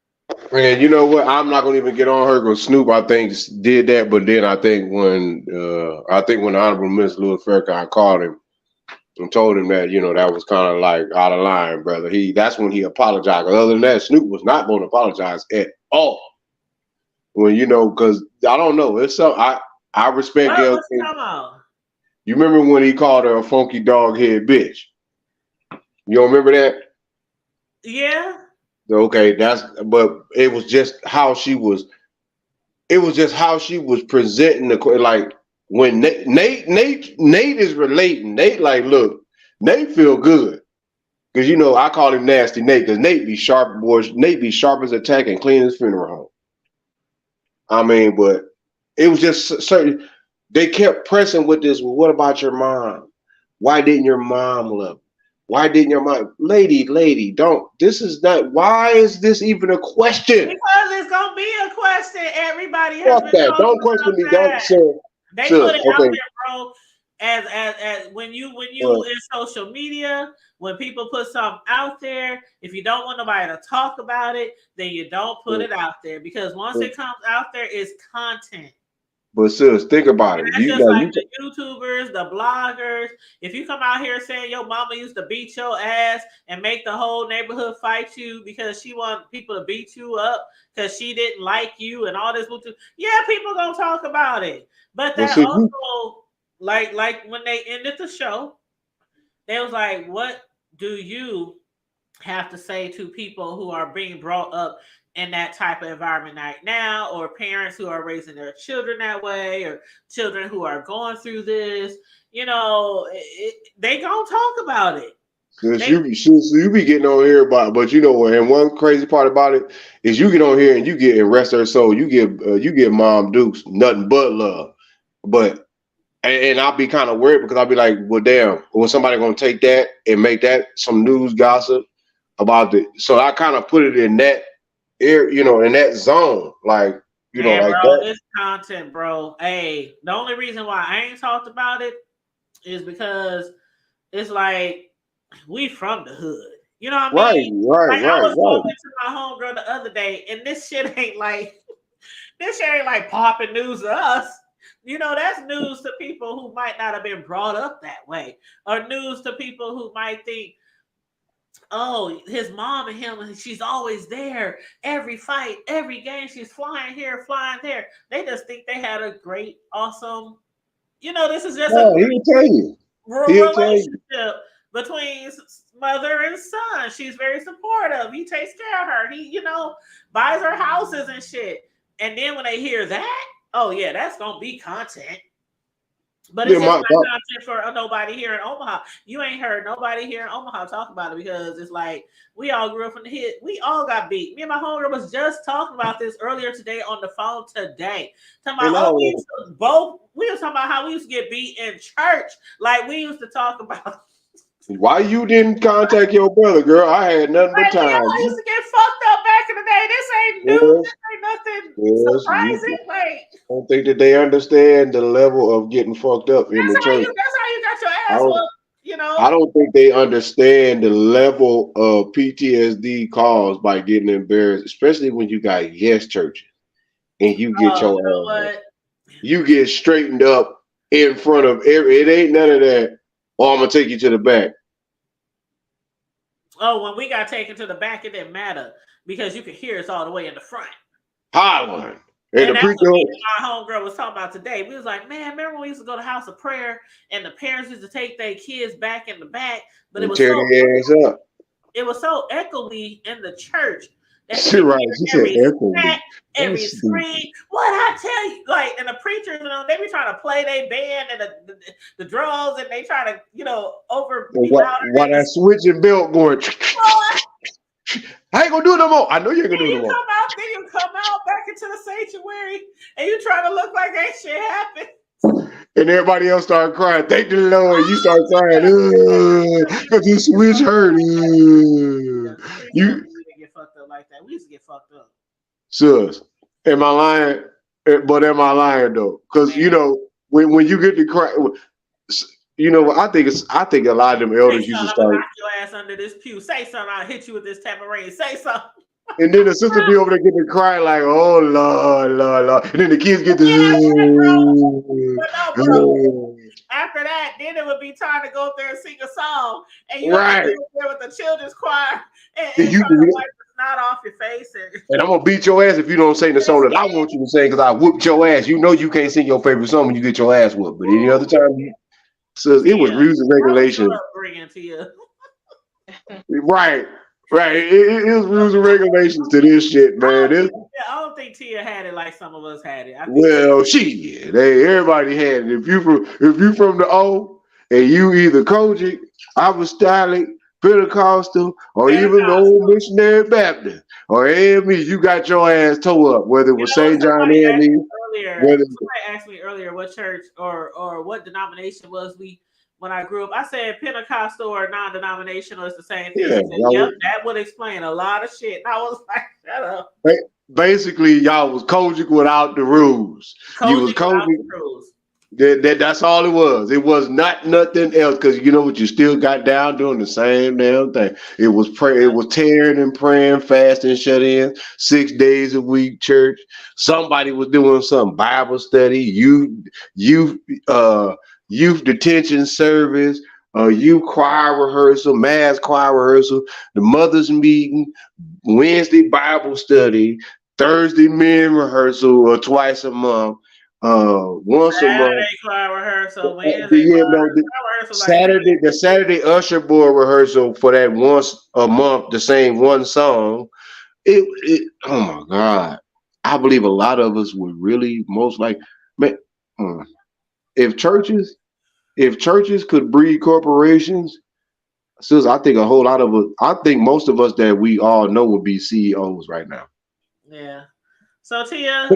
man, you know what? I'm not gonna even get on her because Snoop, I think, did that. But then I think when the Honorable Minister Louis Farrakhan called him and told him that, that was kind of like out of line, brother. That's when he apologized. 'Cause other than that, Snoop was not going to apologize at all. When because I don't know, it's some I respect Gail What's he King. talking about? You remember when he called her a funky dog head bitch? You don't remember that? Yeah. Okay, but it was just how she was. It was just how she was presenting like when Nate is relating. Nate like, look, Nate feel good because I call him Nasty Nate because Nate be sharp, boys. Nate be sharp as a tack and clean as funeral home. I mean, but it was just certain. They kept pressing with this. Well, what about your mom? Why didn't your mom love? Why didn't your mom? Lady, don't. This is not. Why is this even a question? Because it's gonna be a question. Everybody has Fuck been that. talking Don't question about me. that. Don't, sir. They Sir, put it out okay. there, bro. As when you in social media, when people put something out there, if you don't want nobody to talk about it, then you don't put it out there because once it comes out there, it's content. But sis, think about it. That's just like the YouTubers, the bloggers. If you come out here saying your mama used to beat your ass and make the whole neighborhood fight you because she wanted people to beat you up because she didn't like you and all this, yeah, people gonna talk about it. But that also, like when they ended the show, they was like, "What do you have to say to people who are being brought up in that type of environment right now, or parents who are raising their children that way, or children who are going through this? They gonna talk about it." You be getting on here about, but and one crazy part about it is you get on here and you get and rest her soul. You get Mom Dukes nothing but love, but and I'll be kind of worried because I'll be like, well, damn, was somebody gonna take that and make that some news gossip about it? So I kind of put it in that in that zone, like Man, like bro, that. it's content, bro. Hey, the only reason why I ain't talked about it is because it's like we from the hood. You know what I mean? Right. I was talking to my homegirl the other day, and this shit ain't like popping news to us. That's news to people who might not have been brought up that way, or news to people who might think, oh, his mom and him, she's always there. Every fight, every game, she's flying here, flying there. They just think they had a great, awesome, this is just a he'll tell you. relationship between mother and son. She's very supportive. He takes care of her. He, buys her houses and shit. And then when they hear that, oh yeah, that's gonna be content. But it's just not content for nobody here in Omaha. You ain't heard nobody here in Omaha talk about it because it's like we all grew up from the hit. We all got beat. Me and my homegirl was just talking about this earlier today on the phone today. Talking about we was talking about how we used to get beat in church. Like we used to talk about. Why you didn't contact your brother, girl? I had nothing but time. I used to get fucked up back in the day. This ain't new. This ain't nothing surprising. I don't think that they understand the level of getting fucked up in the church. That's how you got your ass whooped. I don't think they understand the level of PTSD caused by getting embarrassed, especially when you got yes churches and you get you get straightened up in front of it ain't none of that. Oh, I'm gonna take you to the back. Oh, when we got taken to the back, it didn't matter because you could hear us all the way in the front. Hollering. And the that's what preacher, me and my homegirl was talking about today. We was like, man, remember when we used to go to House of Prayer and the parents used to take their kids back in the back, but it and was tear so their ass up. echoey in the church that you She could right. hear She said every echo. smack, every That's scream. What I tell you, like, and the preachers, they be trying to play their band and the drums, and they try to, over be louder why than that switching belt going? the. I ain't gonna do it no more. I know you ain't gonna Then do it you no more. then you come out back into the sanctuary, and you try to look like ain't shit happened. And everybody else started crying. Thank the Lord. You start crying. Cause you switch hurt. You We didn't get fucked up like that. We used to get fucked up. sus. Am I lying? But am I lying though? Because when you get to cry, I think a lot of them elders used to I'm gonna start. knock your ass under this pew. Say something. I'll hit you with this tambourine. Say something. And then the sister be over there getting to cry like, oh Lord, Lord, Lord. And then the kids get to bro. After that, then it would be time to go up there and sing a song. And you have to go there with the children's choir and try to wipe the snot off your face. And I'm gonna beat your ass if you don't sing the song that I want you to sing, because I whooped your ass. You know you can't sing your favorite song when you get your ass whooped. But any other time, so it was rules and regulations. Right. It was rules and regulations to this shit, man. I don't think Tia had it like some of us had it. Everybody had it. If you from the O and you either Kojic, Apostolic, Pentecostal, or even the old Missionary Baptist or AME, you got your ass toe up. Whether it was St. John AME. Somebody asked me earlier what church or what denomination was we. When I grew up, I said Pentecostal or non-denominational is the same thing. Yeah, yep, that would explain a lot of shit. I was like, shut up. Basically, y'all was Kojic without the rules. You was Kojic. That's all it was. It was not nothing else, because you know what, you still got down doing the same damn thing. It was It was tearing and praying, fasting, shut in 6 days a week, church. Somebody was doing some Bible study, youth detention service, youth choir rehearsal, mass choir rehearsal, the mothers meeting, Wednesday Bible study, Thursday men rehearsal, or twice a month. Once a month. Choir rehearsal, Saturday, the Saturday usher board rehearsal for that once a month, the same one song. Oh my God. I believe a lot of us would really most like, man, if churches could breed corporations, sis, I think most of us that we all know would be CEOs right now. Yeah. So Tia,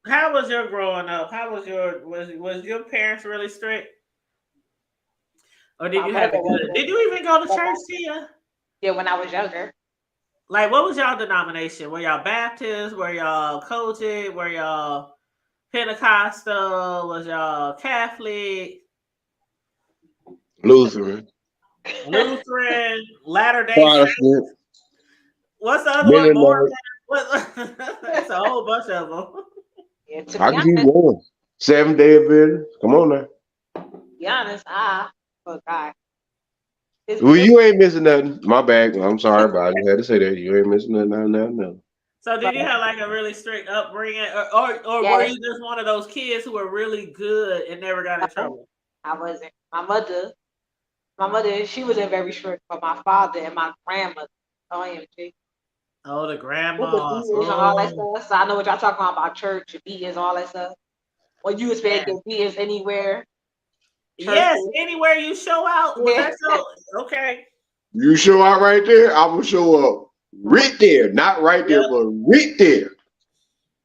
how was your growing up? How was was your parents really strict? Or did you did you even go to church, Tia? Yeah, when I was younger. Like, what was y'all denomination? Were y'all Baptist? Were y'all Kojic? Were y'all Pentecostal? Was y'all Catholic? Lutheran, Latter-day Protestant. What's the other one? Mormon? It's a whole bunch of them. Yeah, I can keep going. Seventh-day Adventist. Come on now. Be honest, God. Well, you ain't missing nothing. My bad. I'm sorry, but I just had to say that. You ain't missing nothing. No. So did you have like a really strict upbringing, or were you just one of those kids who were really good and never got in trouble? I wasn't. My mother, she wasn't very strict, but my father and my grandmother, OMG. Oh, the grandma. All that stuff. So I know what y'all talking about church, beatings, all that stuff. Well, you expect to get beatings anywhere. Yes, anywhere you show out. Okay. You show out right there, I will show up right there. Not right there, but right there.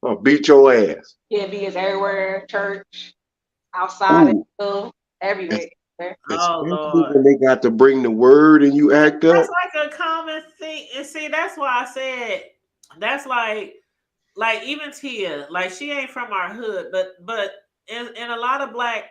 I'll beat your ass. Yeah, beatings everywhere, church, outside, everywhere. Oh Lord. When they got to bring the word and you act up. That's like a common thing. And see, that's why I said that's like even Tia, like she ain't from our hood, but in a lot of Black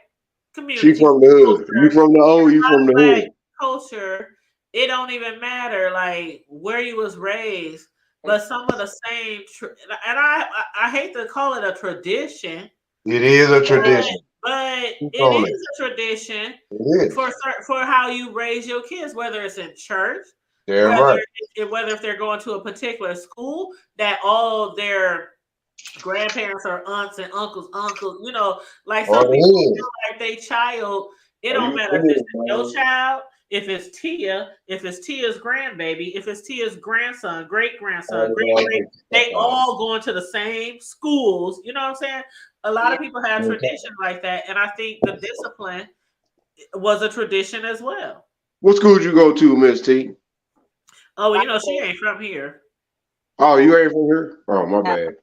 communities, she from the hood. You from the O, you from the hood. Culture, it don't even matter like where you was raised, but some of the same and I hate to call it a tradition. It is a tradition. But it is a tradition for how you raise your kids, whether it's in church, whether if they're going to a particular school that all their grandparents or aunts and uncles. You know, like Oh, some people yeah. feel like they child. It Oh, don't you matter if fool, it's your man. child, if it's Tia, if it's Tia's grandbaby, if it's Tia's grandson, great grandson, great. They all going to the same schools. You know what I'm saying? A lot of people have tradition like that, and I think the discipline was a tradition as well. What school did you go to, Miss T? Oh, well, you know, she ain't from here. Oh, you ain't from here? Oh, my bad.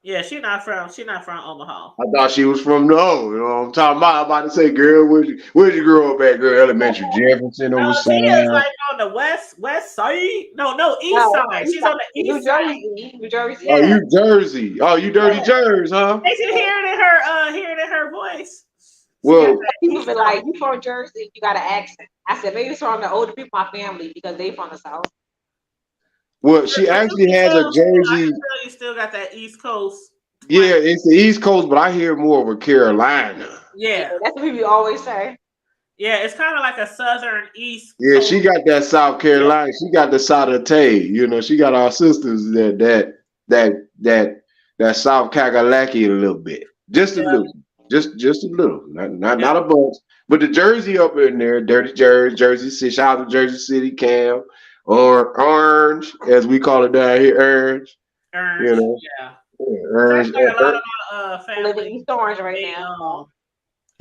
Yeah, she not from Omaha. I thought she was from no. You know what I'm talking about? I'm about to say, girl, where'd you grow up at, girl? Elementary, Jefferson on the No, Tia's side. like on the west side. No, east side. She's on the New east side. Jersey, New Jersey. Oh, Yeah, you Jersey. Oh, you dirty Jersey, huh? they can hear it in her voice. She got Well, that People east be side. like, "You from Jersey? You got an accent." I said, "Maybe it's from the older people, my family, because they from the South." she actually You has a still, I Jersey. can tell you still got that East Coast twang. Yeah, it's the East Coast, but I hear more of a Carolina. Yeah, That's what people always say. yeah, it's kind of like a Southern East Yeah, Coast. she got that South Carolina. She got the Saute. You know, she got our sisters that South Kakalaki a little bit, just a Yeah, little, just a little, not yeah. a bunch. But the Jersey up in there, dirty Jersey, Jersey City. Shout out to Jersey City, Cam, or Orange, as we call it down here, Orange. You Orange. know, Yeah. Orange, That's like a lot of my I live in family. East Orange right They now.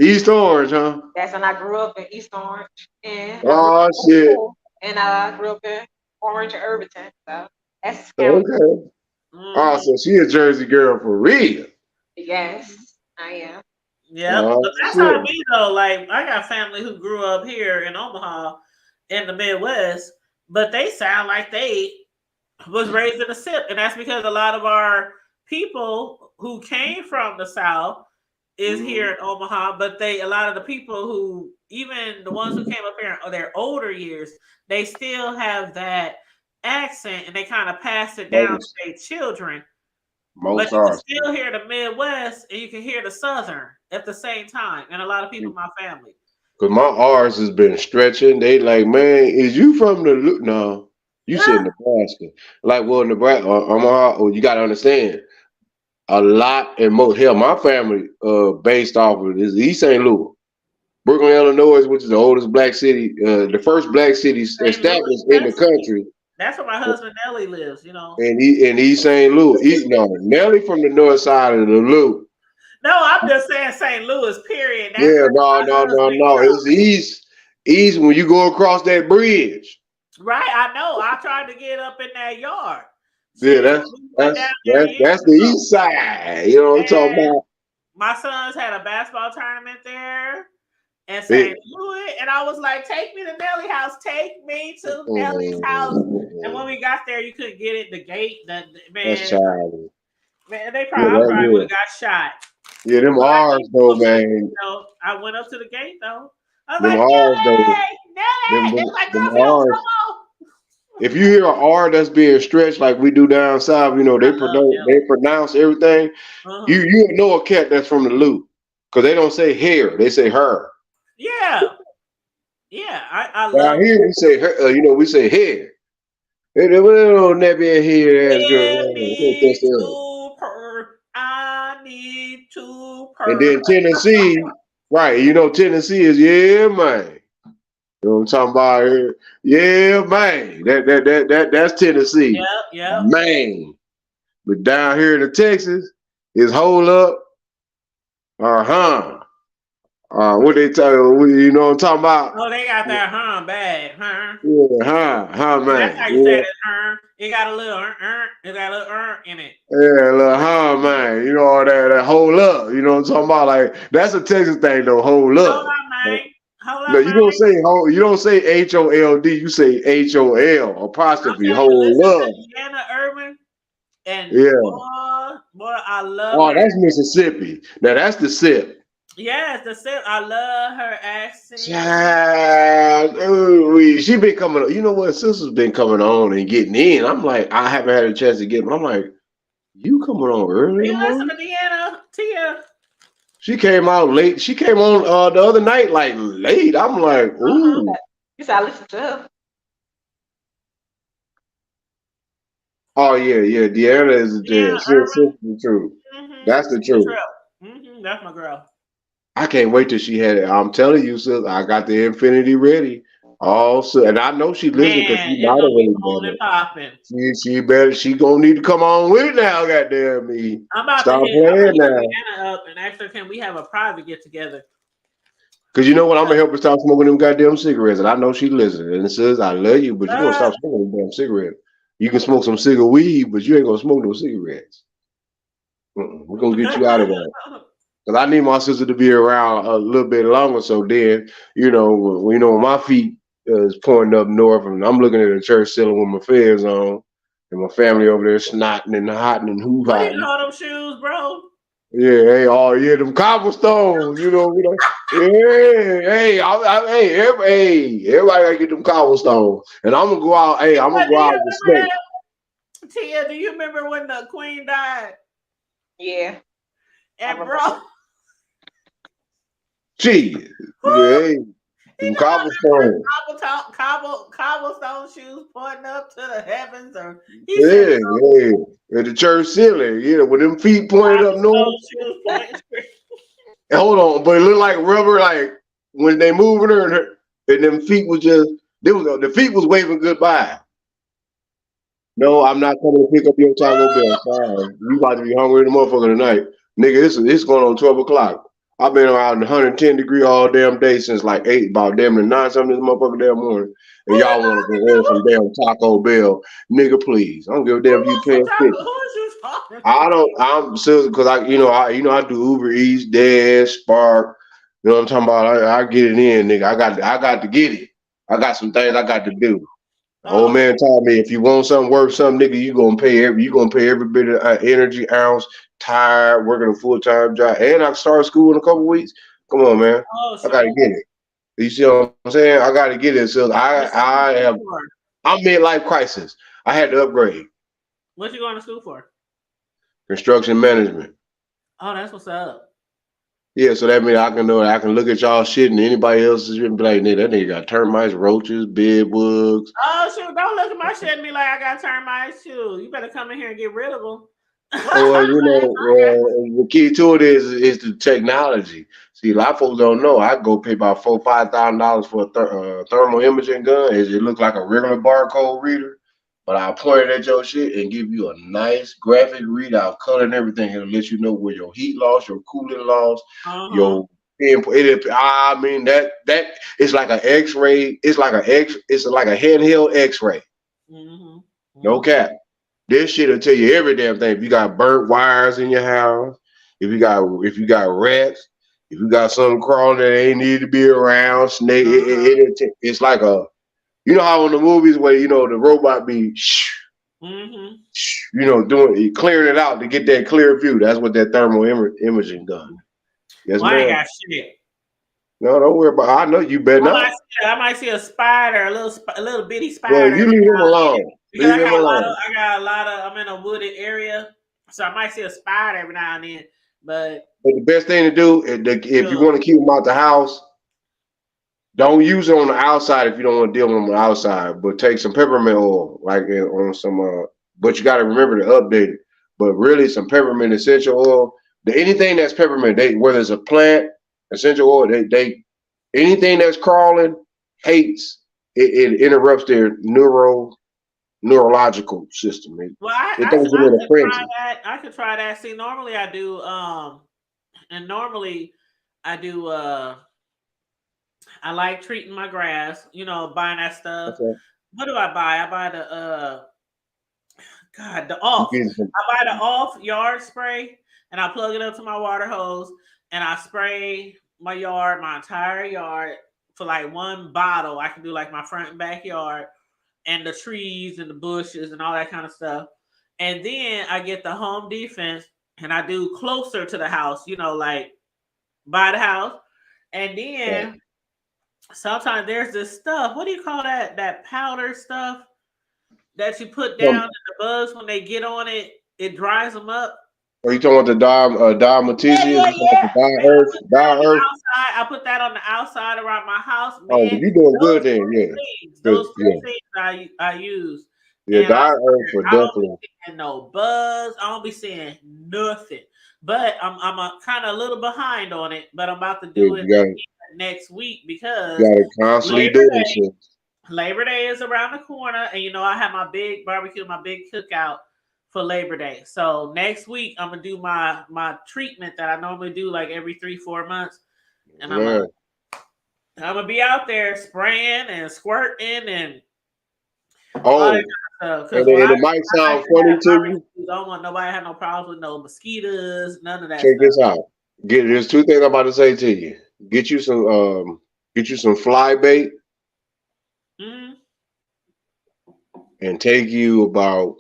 East Orange, huh? That's when I grew up in East Orange, and I grew Oh up shit. and I grew up in Orange and Irvington. So that's kind of Okay. Oh, Mhm. so she a Jersey girl for real. yes, I am. Yep, Oh but that's how shit. it be though. Like I got family who grew up here in Omaha, in the Midwest, but they sound like they was raised in a sip, and that's because a lot of our people who came from the South is here in Omaha, but a lot of the people who, even the ones who came up here in their older years, they still have that accent, and they kind of pass it down to Most, their children. But most you can are. still hear the Midwest and you can hear the Southern at the same time, and a lot of people in my family. Cause my R's has been stretching. They like, man, is you from the no? You said Yeah, Nebraska. Like, well, Nebraska. Omaha. Oh, you gotta understand. A lot and most. Hell, my family, based off of this East St. Louis, Brooklyn, Illinois, which is the oldest black city, the first black city St. Louis, established in the country. that's where my husband Nelly lives. You know. And he in East St. Louis. No, Nelly from the north side of the loop. No, I'm just saying St. Louis. Period. That's Yeah, where no, my no, no, husband no. from. It's east when you go across that bridge. Right, I know. I tried to get up in that yard. Yeah, Shit, we went down there years that's the ago. east side. You know what I'm talking And about? my sons had a basketball tournament there in It, St. Louis, and I was like, "Take me to Nelly house. Take me to Nelly's house." And when we got there, you couldn't get it. The gate, that's man, childish. man, I Yeah, probably would have got shot. yeah, them But I R's did though, go to man. I went up to the gate though. I was Them like, R's though. Nelly, Nelly. They was like, Them Garfield, R's. come on. If you hear an R that's being stretched like we do down south, you know I love them. they pronounce everything. Uh-huh. You know a cat that's from the loop because they don't say hair, they say her. Yeah, yeah. I Down love here we say her, you know, we say hair. Hey, the little nappy hair ass girl. Give me two per. I need two And per. then Tennessee, right? You know, Tennessee is yeah, man. You know what I'm talking about here? Yeah, man. That's Tennessee, Yep. man. But down here in the Texas, is hold up. What they tell you? You know what I'm talking about? Oh, they got that bad, huh? Yeah, That's man. how you say Yeah, it, It got a little it got a little in it. yeah, little man. You know all that hold up. You know what I'm talking about? Like that's a Texas thing though. Hold Hold up. up, man. Hold No, up, you man. don't say hold. You don't say HOLD. You say HOL I'm apostrophe. telling you, Hold listen up. to Deanna Irvin, and Yeah. boy, I love Oh, her. that's Mississippi. Now that's the sip. Yes, I love her accent. Child, ooh, she been coming. You know what? Sister's been coming on and getting in. I'm like, I haven't had a chance to get. I'm like, you coming on early in the You listen morning? to Deanna, Tia. She came out late. She came on the other night, like late. I'm like, ooh. You said I listen to her. Oh yeah. Deanna is the Yeah, jazz. Urban. Sis the truth. That's the She's the truth. trip. That's my girl. I can't wait till she had it. I'm telling you, sis, I got the Infinity ready. Also, and I know she listening because Man, she it's gonna be moderating on on and it. popping. She better. She gonna need to come on with it now. Goddamn me! I'm about to Stop hit. I'm playing gonna hit now. Deanna up and ask her, can we have a private get together? Cause you know what? I'm gonna help her stop smoking them goddamn cigarettes, and I know she listening. And it says, "I love you, but you gonna stop smoking them damn cigarettes. You can smoke some cigarette weed, but you ain't gonna smoke no cigarettes. We're gonna get you out of there. Cause I need my sister to be around a little bit longer. So then, when my feet is pointing up north, and I'm looking at the church ceiling with my feds on, and my family over there snotting and hotting and hoo What do you hotting. call them shoes, bro? Yeah, hey, oh yeah, them cobblestones, yeah, hey, everybody gotta get them cobblestones, and I'm gonna go out. Hey, I'm gonna But do go you out with remember snake. that? Tia, do you remember when the queen died? Yeah, I And remember. bro, Gee, who? hey, He them talking about cobblestones. cobblestone shoes pointing up to the heavens, or he said Yeah, yeah, at the church ceiling. When them feet pointed up north. cobblestone shoes pointing straight. And hold on, but it looked like rubber. Like when they moving her, and them feet was just the feet was waving goodbye. No, I'm not coming to pick up your Taco Bell. Sorry. You about to be hungry in the motherfucker tonight. Nigga, it's going on 12 o'clock. I've been around 110 degree all damn day since like 8, about damn near 9 something this motherfucker damn morning. Who And you y'all want to go talking order to? some damn Taco Bell. Nigga, please. I don't give a Who damn if you wants some pay taco? 50. Who is you talking I to? don't, I'm serious because I do Uber Eats, Dash, Spark. You know what I'm talking about? I get it in, nigga. I got to get it. I got some things I got to do. The old Oh, man told me if you want something worth something, nigga, you gonna pay every bit of energy ounce, tired, working a full time job, and I start school in a couple weeks. Come on, man, oh, I gotta sure. get it. You see what I'm saying? I gotta get it. So What's you going to school for? I'm midlife crisis. I had to upgrade What you going to school for? construction management. Oh, that's what's up. Yeah, so that means I can know I can look at y'all shit and anybody else's shit and be like, nigga, that nigga got termites, roaches, bed bugs. Oh, shoot. Don't look at my shit and be like, I got termites too. You better come in here and get rid of them. Or Okay. the key to it is the technology. See, a lot of folks don't know. I go pay about $4,000-5,000 for a thermal imaging gun. It look like a regular barcode reader, but I point it at your shit and give you a nice graphic readout, color and everything. It'll let you know where your heat loss, your cooling loss, Uh-huh. your input. I mean that it's like an X-ray. It's like a handheld X-ray. Mm-hmm. No Mm-hmm. cap. This shit will tell you every damn thing. If you got burnt wires in your house, if you got rats, if you got something crawling that ain't need to be around, snake, Uh-huh. it's like how in the movies where the robot be Mm-hmm. doing clearing it out to get that clear view. That's what that thermal imaging done. Yes, Well, I ain't ma'am. got shit. No, don't worry about. I know you better not. I might see a spider, a little bitty Well, spider you every leave him now and then. alone. Because Leave him alone. I'm in a wooded area, so I might see a spider every now and then. But But the best thing to do is if you sure. want to keep them out the house. Don't use it on the outside if you don't want to deal with them on the outside. But take some peppermint oil, like on some. But you got to remember to update it. But really, some peppermint essential oil. Anything that's peppermint, whether it's a plant, essential oil, they anything that's crawling hates. It interrupts their neurological system. Well, It throws them in a could try frenzy. that. I could try that. See, normally I do and normally I do I like treating my grass, buying that stuff. Okay. What do I buy? I buy the God, the You off. get some. I buy the off yard spray and I plug it up to my water hose and I spray my entire yard for like one bottle. I can do like my front and backyard and the trees and the bushes and all that kind of stuff. And then I get the home defense and I do closer to the house, like by the house. And then sometimes there's this stuff. What do you call that? That powder stuff that you put down Some, and the bugs when they get on it, it dries them up. are you talking about the Yeah, diamatisia? yeah, You talking about yeah. the Man, I put that on the di-earth? outside. I put that on the outside around my house, Oh, man. you doing Those good then? Yeah, things, good. those Yeah. three things I use. Yeah, And diet herbs for I don't be definitely. seeing no buzz. I don't be seeing nothing. But I'm a, kind of a little behind on it. But I'm about to Yeah, do it you next week because gotta constantly Labor do it. Day. So. Labor Day is around the corner, and you know I have my big barbecue, my big cookout for Labor Day. So next week I'm gonna do my treatment that I normally do like every 3-4 months, and Yeah. I'm gonna be out there spraying and squirting and all Oh, that kind of stuff. and Because when it might I sound like to funny have to you. barbecues, I don't want nobody to have no problems with no mosquitoes, none of that Check stuff. this out. There's two things I'm about to say to you. Get you some fly bait Mm-hmm. and take you about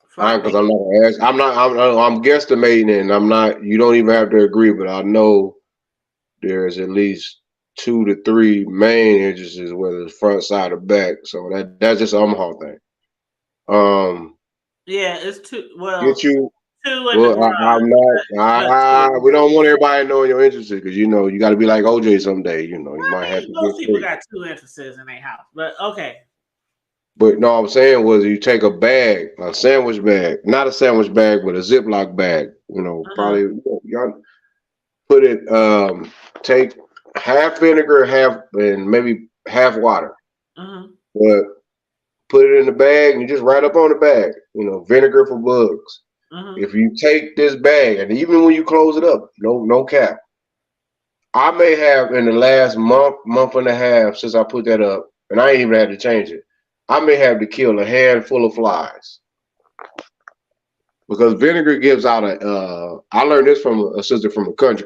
Fly because bait. I'm not gonna ask. I'm guesstimating and I'm not. You don't even have to agree, but I know there's at least 2 to 3 main entrances, whether it's front, side, or back. So that's just an Omaha thing. Yeah, it's two. Get Well, you. two in the Well, garage, I'm but not. two. We don't want everybody knowing your interests because you know you got to be like OJ someday. You know you I might have mean, to get most people free. got two entrances in their house, but okay. But no, I'm saying was you take a bag, a sandwich bag, not a sandwich bag, but a Ziploc bag. You know, Uh-huh. probably y'all put it. Take half vinegar, half and maybe half water. Uh-huh. But put it in the bag and you just write up on the bag. You know, vinegar for bugs. Uh-huh. If you take this bag and even when you close it up, no cap. I may have in the last month and a half since I put that up, and I ain't even had to change it. I may have to kill a handful of flies because vinegar gives out a. I learned this from a sister from a country.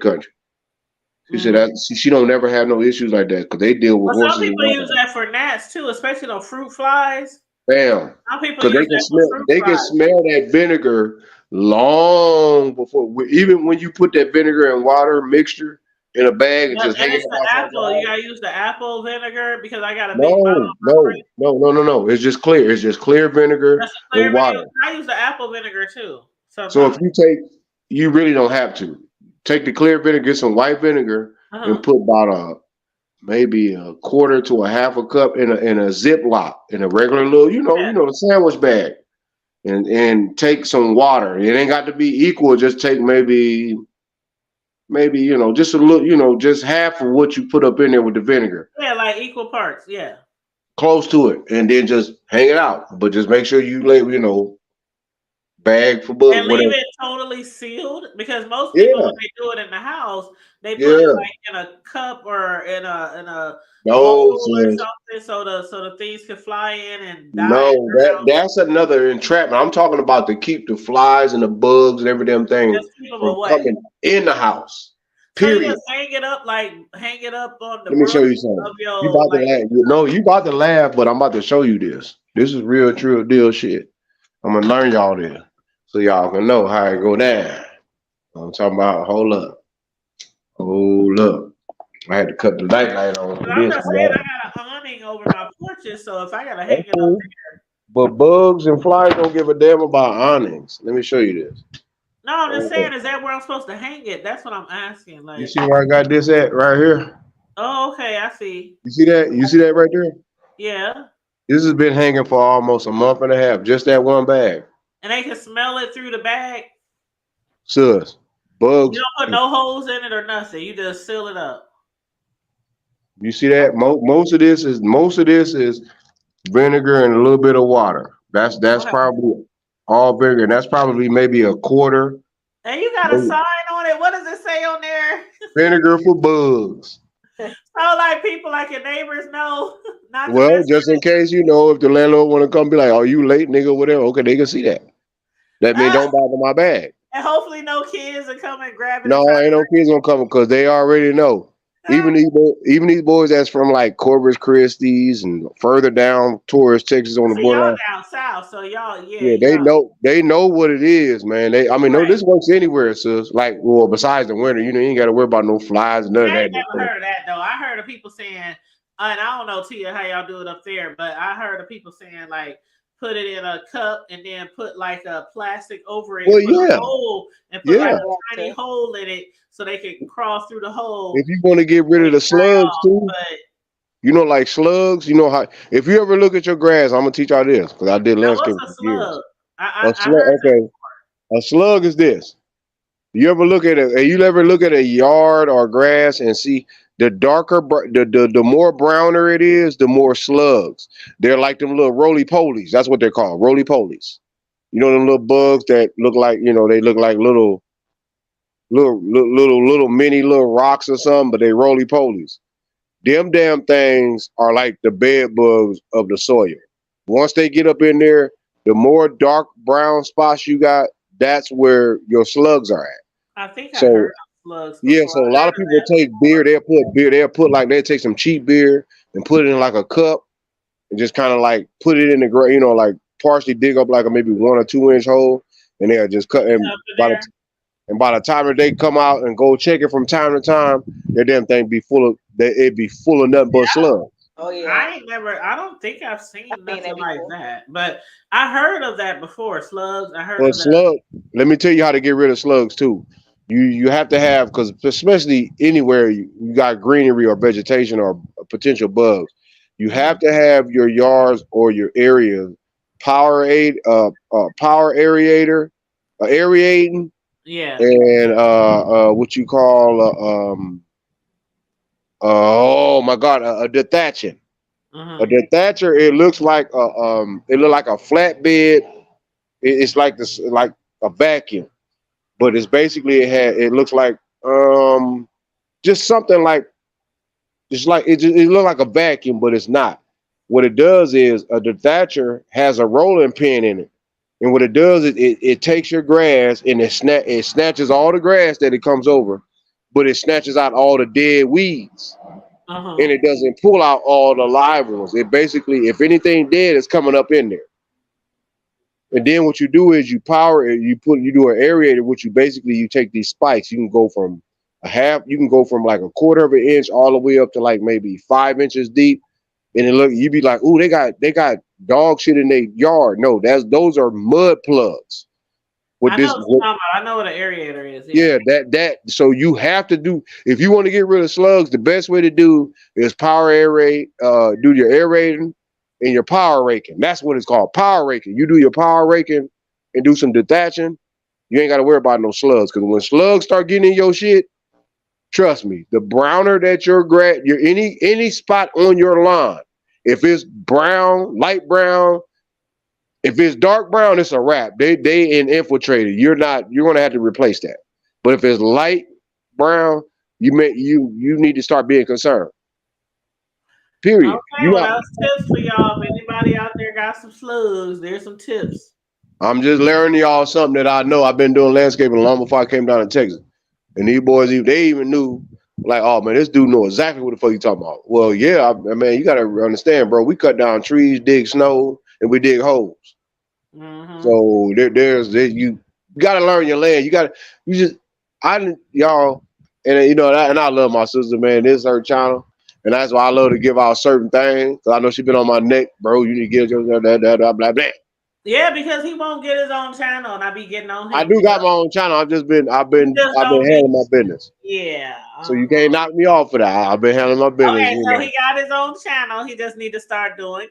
She said Mm-hmm. that she don't never have no issues like that because they deal with Well, some horses and people use dogs. that for gnats too, especially on fruit flies. Bam, Some people because use that for fruit they can flies. smell that vinegar long before. Even when you put that vinegar and water mixture in a bag and Yep, just and hang it it's the outside your apple. You house. gotta use the apple vinegar because I got a big bottle No, of my no, fridge. no, no, no, no. It's just clear. It's just clear vinegar That's a and clear water. vinegar. I use the apple vinegar too So if sometimes. you really don't have to take the clear vinegar, get some white vinegar, and Uh-huh. put about maybe a quarter to a half a cup in a Ziploc in a regular little, Yeah. the sandwich bag, and take some water. It ain't got to be equal. Just take maybe just a little, just half of what you put up in there with the vinegar, Yeah, like equal parts. Yeah. close to it, and then just hang it out. But just make sure you label, bag for book, And leave whatever. it totally sealed because most people Yeah, when they do it in the house, they put it yeah. like in a cup or in a No, bowl or sis. something so the things can fly in and die in No, your house. that's another entrapment. I'm talking about to keep the flies and the bugs and every damn thing Just keep them from away. coming in the house. So you Period. just hang it up on the Let me show roof you something. of You your about to like. laugh. No, you about to laugh, but I'm about to show you this. This is real, true deal shit. I'm gonna learn y'all this so y'all can know how it go down. I'm talking about. Hold up. I had to cut the nightlight on for I'm this. just saying I got an awning over my porches, so if I gotta hang it up. Okay. But bugs and flies don't give a damn about awnings. Let me show you this. No, I'm just Hold up. saying, is that where I'm supposed to hang it? That's what I'm asking. You Like, see where I got this at right here? oh, okay, I see. You see that? You see that right there? Yeah. This has been hanging for almost a month and a half. Just that one bag. And they can smell it through the bag. Sus. You Bugs. don't put no holes in it or nothing. You just seal it up. You see that? Most of this is vinegar and a little bit of water. That's Okay. probably all vinegar. And that's probably maybe a quarter And you got a sign on it. What does it say on there? vinegar for bugs. So like people like your neighbors know not to Well, mess just with in case if the landlord want to come be like, "Are you late, nigga?" Whatever. Okay, they can see that. That means it. don't bother my bag. And hopefully no kids are coming grab it and No, try ain't no kids gonna come because they already know. to Even these boys that's from like Corpus Christi's and further down towards Texas on the see y'all borderline. down south. So y'all, yeah, Yeah, y'all they know what it is, man. No, right. this works anywhere, sis. Like, well, besides the winter, you ain't got to worry about no flies and none of I that. ain't never heard of that though. I heard of people saying, and I don't know Tia how y'all do it up there, but I heard of people saying like put it in a cup and then put like a plastic over it Well, and put a yeah, hole and put like yeah. a tiny hole in it so they can crawl through the hole If you want to get rid and of the dry slugs off. too, But You know, like slugs. You know how if you ever look at your grass, I'm gonna teach y'all this because I did Now, what's landscaping a for years. slug? A I slug. heard that. Okay, a slug is this. You ever look at it? You ever look at a yard or grass and see the darker, the more browner it is, the more slugs. They're like them little roly polies. That's what they're called, roly polies. You know them little bugs that look like they look like little mini little rocks or something, but they roly polies. Them damn things are like the bed bugs of the soil. Once they get up in there, the more dark brown spots you got, that's where your slugs are at. I think I heard So of slugs yeah, before. so a I lot heard of of people that take beer, they'll put like they'll take some cheap beer and put it in like a cup and just kind of like put it in the ground, like partially dig up like a maybe 1 or 2 inch hole, and they'll just cut before. and Up in there. by the time that they come out and go check it from time to time, their damn thing be full of it be full of nothing but slugs. Oh yeah, I don't think I've I've seen seen nothing that like before. that, but I heard of that before. Slugs. I heard But of that. slug, let me tell you how to get rid of slugs too. You have to have because especially anywhere you got greenery or vegetation or potential bugs, you Mhm. have to have your yards or your areas power aerator, aerating, Yeah. and what you call oh my god, a detaching. A Mhm. dethatcher, it looks like a flatbed. It's like this like a vacuum, but it's basically it looks like just something like it looks like a vacuum, but it's not. What it does is a dethatcher has a rolling pin in it, and what it does is it takes your grass and it snatches all the grass that it comes over, but it snatches out all the dead weeds, Uh-huh. and it doesn't pull out all the live ones. It basically, if anything dead, is coming up in there. And then what you do is you power it, you do an aerator, which you take these spikes. You can go from like a quarter of an inch all the way up to like maybe 5 inches deep. And it look you be like, ooh, they got dog shit in their yard. No, those are mud plugs. With I know this what you're what talking about. I know what an aerator is. Yeah. Yeah, that so you have to do if you want to get rid of slugs, the best way to do is power aerate, do your aerating and your power raking. That's what it's called. Power raking. You do your power raking and do some detaching, you ain't gotta worry about no slugs. Cause when slugs start getting in your shit, trust me, the browner that your any spot on your lawn, if it's brown, light brown, if it's dark brown, it's a wrap. They infiltrated. You're gonna have to replace that. But if it's light brown, you need to start being concerned. Period. Okay. You Well, not that's tips for y'all. If anybody out there got some slugs, there's some tips. I'm just learning y'all something that I know. I've been doing landscaping long before I came down to Texas. And these boys, they even knew, like, oh man, this dude know exactly what the fuck you talking about. Well, yeah, man, you gotta understand, bro. We cut down trees, dig snow, and we dig holes. Mm-hmm. So you gotta learn your land. You just y'all and and I love my sister, man. This is her channel, and that's why I love to give out certain things. Cause I know she been on my neck, bro. You need to get your that blah blah blah. Yeah, because he won't get his own channel, and I be getting on I him. do got my own channel. You just I've been don't be. handling my business. Yeah. So you can't knock me off for that. I've been handling my business. Okay, so he got his own channel. He just need to start doing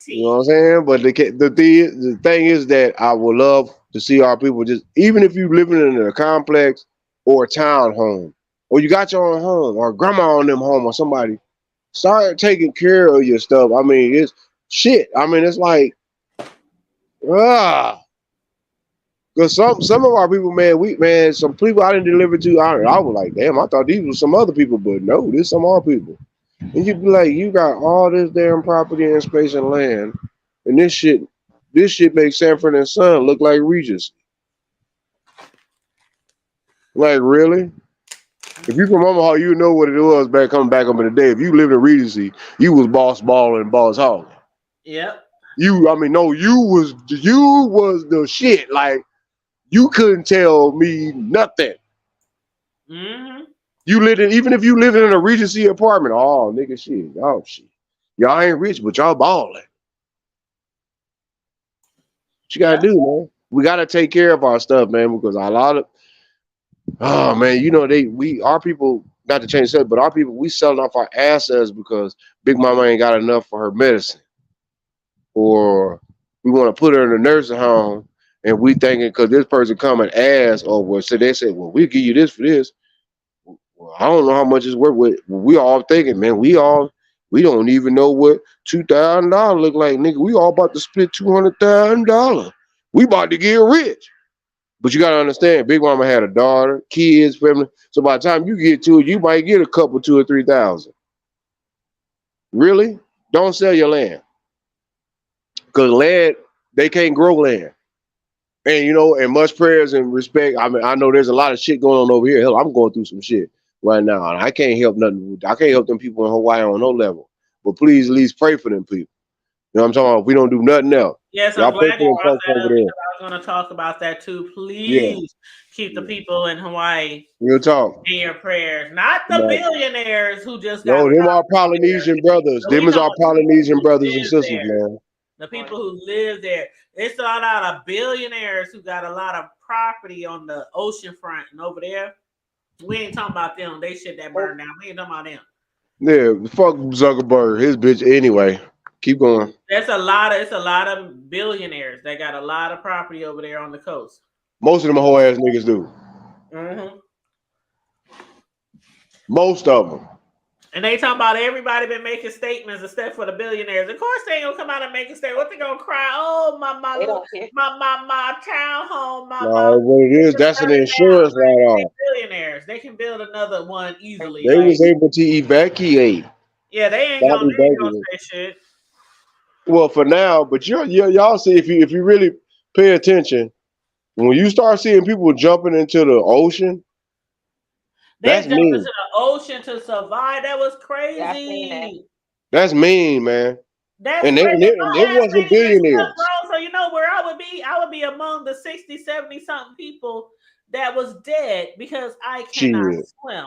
You know content. what I'm saying? But the thing is that I would love to see our people just even if you living in a complex or a town home, or you got your own home, or grandma on them home, or somebody, start taking care of your stuff. I mean, it's shit. I mean, it's like ah. Cause some of our people, man, some people I didn't deliver to, I was like, damn, I thought these were some other people, but no, this some of our people. And you'd be like, you got all this damn property and space and land, and this shit makes Sanford and Son look like Regis. Like really? If you from Omaha, you know what it was coming back up in the day. If you lived in Regency, you was boss ball and boss hog. Yep. I mean, no, you was the shit. Like you couldn't tell me nothing. Mm-hmm. Even if you lived in a Regency apartment, oh nigga, shit. Y'all ain't rich, but y'all balling. What you gotta Yeah. do, man? We gotta take care of our stuff, man, because a lot of oh man, our people, not to change the subject, but our people, we selling off our assets because Big Mama ain't got enough for her medicine, or we want to put her in a nursing home, and we thinking because this person come and ask, oh well, so they say, well, we'll give you this for this. Well, I don't know how much it's worth. We all thinking, man, we don't even know what $2,000 look like, nigga. We all about to split $200,000. We about to get rich. But you gotta understand, Big Mama had a daughter, kids, family. So by the time you get to it, you might get a couple, 2 or 3,000. Really? Don't sell your land. Because land, they can't grow land. And you know, and much prayers and respect. I mean, I know there's a lot of shit going on over here. Hell, I'm going through some shit right now. And I can't help nothing. I can't help them people in Hawaii on no level. But please at least pray for them people. You know what I'm talking about? If we don't do nothing else. Yes, Y'all I'm pray glad for you them brought folks that over up there. because I was going to talk about that too. Please keep the people in Hawaii Real talk. in your prayers. Not the Right. billionaires who just No, got them are Polynesian brothers. So we Them is our talking about the people Polynesian who brothers and live sisters, there. man. The people who live there. It's a lot of billionaires who got a lot of property on the ocean front and over there. We ain't talking about them. They shit that burned down. We ain't talking about them. Yeah, fuck Zuckerberg, his bitch. Anyway, keep going. It's a lot of billionaires that got a lot of property over there on the coast. Most of them whole ass niggas do. Mm-hmm. Most of them. And they talking about everybody been making statements except for the billionaires. Of course they ain't gonna come out and make a statement. What they gonna cry? Oh my They don't care. my townhome, No, what it is, that's an insurance write-off. Billionaires. They can build another one easily. They was able to evacuate. Yeah, they ain't gonna say shit. Well, for now, but y'all see if you really pay attention, when you start seeing people jumping into the ocean, They that's jumped mean. into the ocean to survive. That was crazy. Yeah, I seen that. That's mean, man. That's And crazy. it wasn't billionaires. Bro, so you know where I would be? I would be among the 60, 70 something people that was dead because I cannot swim.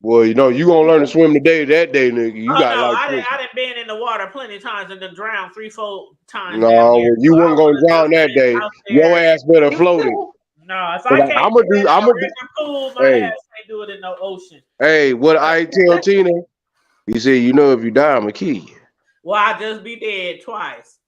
Well, you know, you gonna learn to swim today, that day, nigga. You got like I done been in the water plenty of times and then drowned 3-4 times. No, you weren't gonna drown that day. Your ass better float it. No, if I can't do it in the pool, my ass can't do it in no ocean. Hey, what I tell Tina? He said, you know, if you die, I'm gonna kill you. Well, I just be dead twice.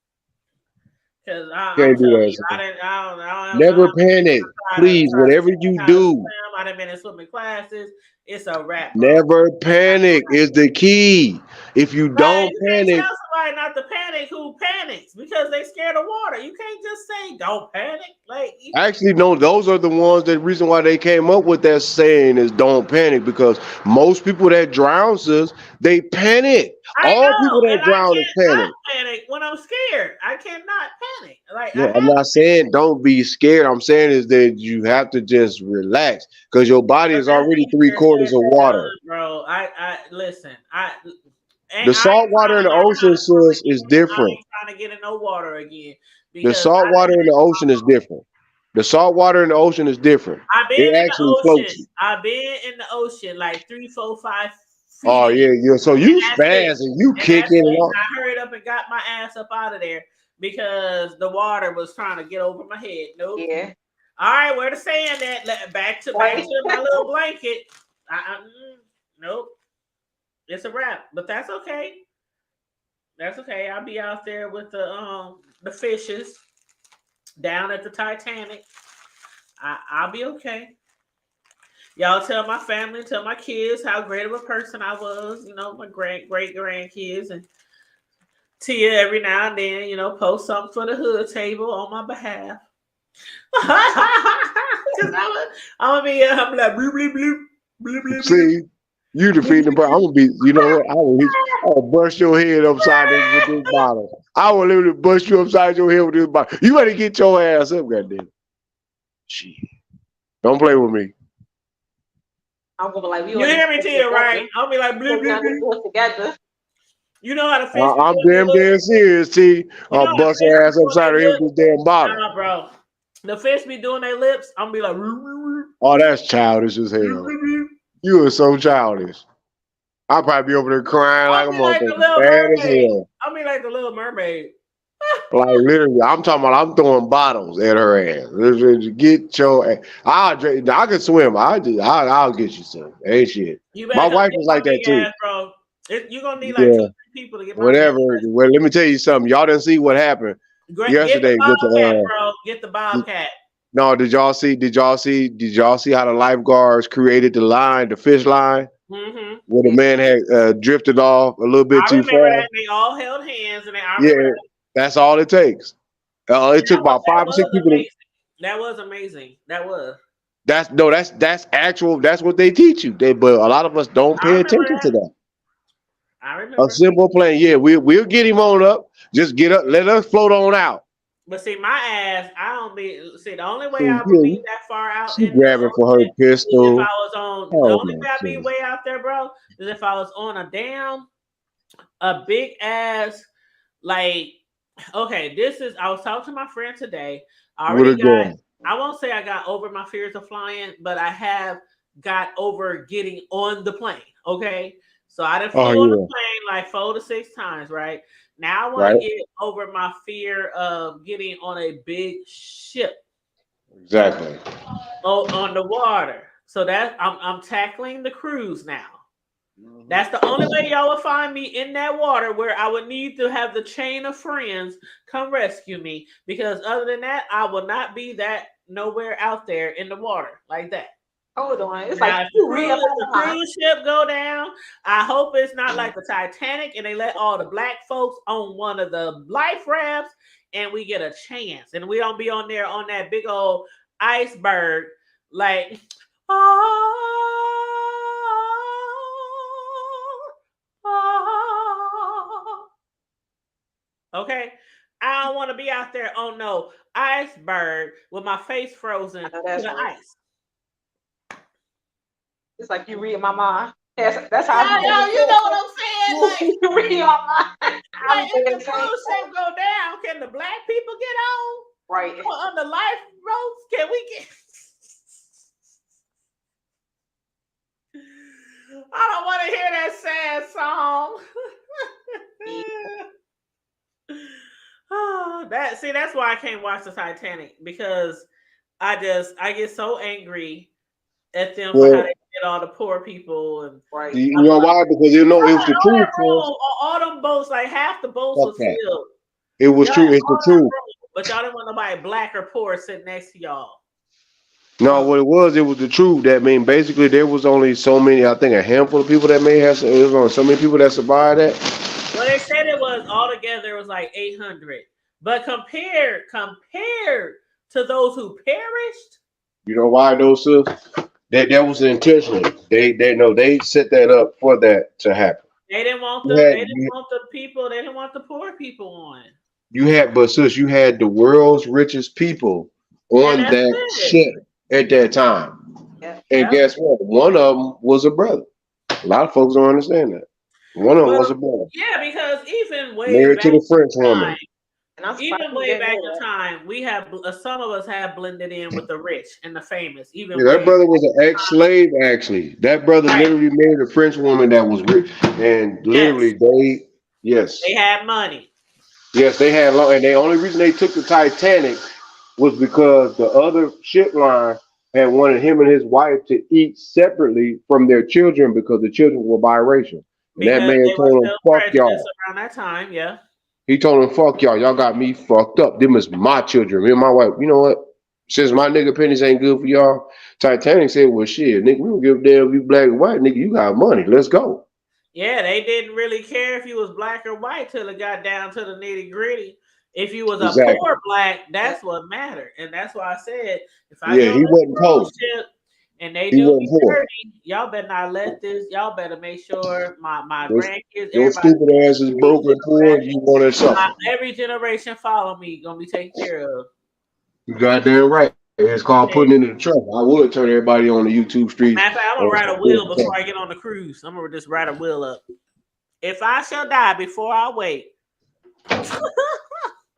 Cause I don't never panic, please. Whatever you do, I done been in swimming classes. It's a wrap. Never panic is the key. If you don't panic, tell somebody not to panic who panics because they scared of water. You can't just say don't panic. Like actually, no, those are the ones that reason why they came up with that saying is don't panic, because most people that drown us, they panic. All people that drown is panic. Panic when I'm scared. I cannot panic. Like no, I'm not saying don't be scared. I'm saying is that you have to just relax because your body is already 3/4 of water. Bro, I listen. The salt water in the ocean, sis, is different. I ain't trying to get in no water again. The salt water in the ocean is different. The salt water in the ocean is different. I've been in the ocean. I've been in the ocean like 3, 4, 5 feet. Oh yeah. So you spaz and you kicking it off. I hurried up and got my ass up out of there because the water was trying to get over my head. Nope. Yeah. All right, where the sand at? Back to my little blanket. Nope. It's a wrap, but that's okay. That's okay. I'll be out there with the fishes down at the Titanic. I'll be okay. Y'all tell my family, tell my kids how great of a person I was. You know, my great grandkids, and Tia every now and then, you know, post something for the hood table on my behalf. Because I'm gonna be I'm like bloop bloop bloop bloop bloop. See. You defeating the problem. I'm gonna be, you know what? I'll bust your head upside with this bottle. I will literally bust you upside your head with this bottle. You better get your ass up, goddamn. Shit. Don't play with me. I'm gonna be like, you hear me, Tia, right? I'll be like, bloop, bloop, bloop. Together. You know how to fish. I'm damn serious, T. I'll bust her ass upside her head with this damn bottle. Nah, bro. The fish be doing their lips. I'm gonna be like, roop, roop, roop. Oh, that's childish as hell. You are so childish. I'll probably be over there crying like a motherfucker. Bad as hell. I'll be like the Little Mermaid. Like literally, I'm talking about. I'm throwing bottles at her ass. Literally, get your. I can swim. I'll get you some. Ain't shit. You My better come wife get was my like that big too. ass, bro. You're gonna need like two, Yeah, three people to get my big whatever. ass. Well, let me tell you something. Y'all didn't see what happened Get the yesterday with bobcat, the. bro. Get the bobcat. No, did y'all see? Did y'all see how the lifeguards created the line, the fish line, Mm-hmm. where the man had drifted off a little bit I too remember fast? that. They all held hands, and I remember Yeah, that. that's all it takes. It And took about that 5 or 6 was people. amazing. That was amazing. That was. That's actual. That's what they teach you. But a lot of us don't I pay remember attention to that. that. I A remember. simple plan. Yeah, we'll get him on up. Just get up. Let us float on out. But see, my ass, I don't be. See, the only way See, I would yeah, be that far out she in the grabbing for her ocean is if I pistol. was on. The Oh only my way I'd be god. way out there, bro, is if I was on a damn, a big ass, like. Okay, this is. I was talking to my friend today. I With already a got. gun. I won't say I got over my fears of flying, but I have got over getting on the plane. Okay, so I done Oh flew on the yeah. plane like 4 to 6 times. Right now, I want to Right. get over my fear of getting on a big ship Exactly. on the water. So that I'm tackling the cruise now. That's the only way y'all will find me in that water where I would need to have the chain of friends come rescue me. Because other than that, I will not be that nowhere out there in the water like that. Hold on. It's Now, like if you read the cruise ship go down, I hope it's not like the Titanic and they let all the black folks on one of the life rafts and we get a chance and we don't be on there on that big old iceberg like okay. I don't want to be out there on no iceberg with my face frozen I know to that's the right. ice. It's like you read my mind. That's how I Yeah, be you know what I'm saying? Like, you read my mind. I like be if thinking the the same cruise thing. ship go down, can the black people get on? Right. Or on the life ropes? Can we get? I don't want to hear that sad song. Oh, that's why I can't watch the Titanic because I get so angry at them for how Well, they did all the poor people and Right. you know why? Because you know it was the all truth. that Sis. room, all them boats, like half the boats Fuck was that. filled. It was Y'all true. had It's the all that truth. room, but y'all didn't want nobody black or poor sitting next to y'all. No, what it was the truth. That mean basically there was only so many. I think a handful of people that may have. There was only so many people that survived that. Well, they said it was altogether it was like 800, but compared to those who perished, You know why those sis? That was intentional. They set that up for that to happen. they didn't want You them. had They didn't you, want the people. They didn't want the poor people on. you had, but sis, you had the world's richest people And on that's that it. ship at that time. Yeah. And Yep. guess what? One of them was a brother. A lot of folks don't understand that. One of them Well, was a brother, yeah, because even way married to back the French in time, woman. And I'm surprised even you way didn't back know in time, we have some of us have blended in with the rich and the famous. Even Yeah, that way brother was an ex-slave. Actually, that brother right. literally married a French woman that was rich, and Yes, literally yes, they had money they had long, and the only reason they took the Titanic was because the other ship line had wanted him and his wife to eat separately from their children because the children were biracial, and that because man they were told them, still "Fuck prejudiced y'all." around that time. Yeah. He told them, "Fuck y'all. Y'all got me fucked up. Them is my children. Me and my wife. You know what? Since my nigga pennies ain't good for y'all, Titanic said, well, shit, nigga, we don't give a damn if you black or white. Nigga, you got money. Let's go." Yeah, they didn't really care if you was black or white till it got down to the nitty gritty. If you was a Exactly. poor black, that's what mattered. And that's why I said, if I Yeah, get on he this wasn't cruise poor. ship and they He do wasn't me poor. dirty, y'all better not let this, y'all better make sure my Your, grandkids, your everybody, stupid ass is broken poor. You want to suffer. every generation follow me, gonna be taken care of. You goddamn right. It's called putting it in the trunk. I would turn everybody on the YouTube streets Matter of fact, I'm gonna on write a some will business. before I get on the cruise. I'm gonna just write a will up. If I shall die before I wait.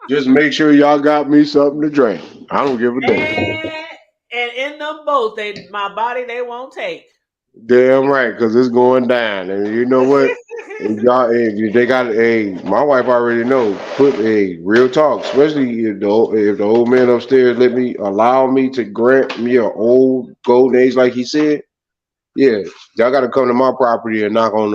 Just make sure y'all got me something to drink. I don't give a damn. And in them boats, my body they won't take. Damn right, because it's going down. And you know what? They got a. My wife already know. Put a real talk, especially if the old man upstairs allow me to grant me an old golden age, like he said. Yeah, y'all got to come to my property and knock on.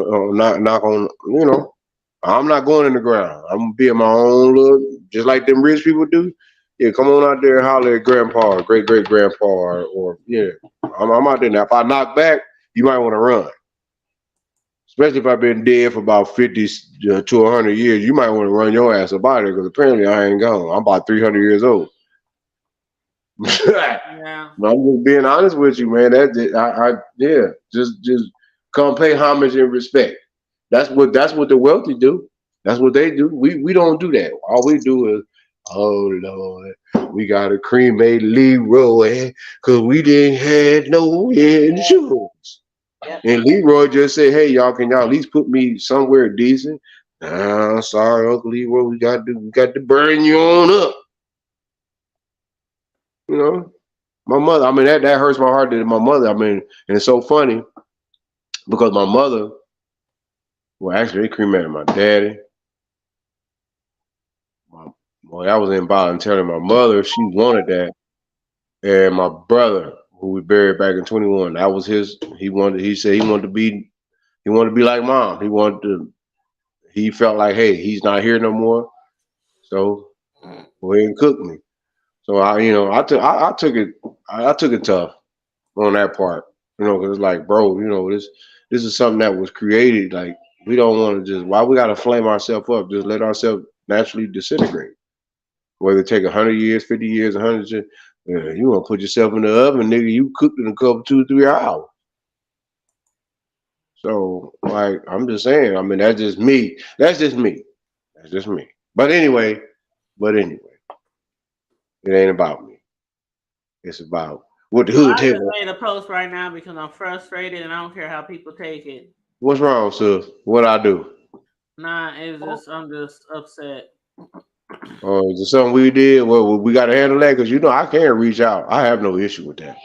I'm not going in the ground. I'm gonna be in my own little, just like them rich people do. Yeah, come on out there and holler at grandpa, or great great grandpa, or yeah. I'm out there now. If I knock back, you might want to run. Especially if I've been dead for about 50 to 100 years, you might want to run your ass up out of there because apparently I ain't gone. I'm about 300 years old. Yeah. I'm just being honest with you, man. Yeah, just come pay homage and respect. That's what the wealthy do. That's what they do. We don't do that. All we do is, oh Lord, we got to cremate Leroy because we didn't have no insurance. Yep. And Leroy just said, "Hey, can y'all at least put me somewhere decent?" Nah, sorry, Uncle Leroy, we got to burn you on up. You know, my mother. I mean, that hurts my heart. That my mother. I mean, and it's so funny because my mother. Well, actually, they cremated my daddy. Well, that was involuntary. My mother, she wanted that, and my brother, who we buried back in 21, that was his. He wanted. He said he wanted to be. He wanted to be like mom. He wanted to. He felt like, hey, he's not here no more, so go ahead and cook me. So I took it tough on that part, because it's like, bro, this is something that was created. Like we don't want to just why we got to flame ourselves up. Just let ourselves naturally disintegrate. Whether it take 100 years, 50 years, 100 years, you want to put yourself in the oven, nigga. You cooked in a couple, 2, 3 hours. So, like, I'm just saying. I mean, that's just me. That's just me. That's just me. But anyway, it ain't about me. It's about what the Well, hood I tell just us. made a post right now because I'm frustrated and I don't care how people take it. What's wrong, sis? What I do? Nah, it's just I'm just upset. Or is it something we did? Well, we got to handle that because I can't reach out. I have no issue with that.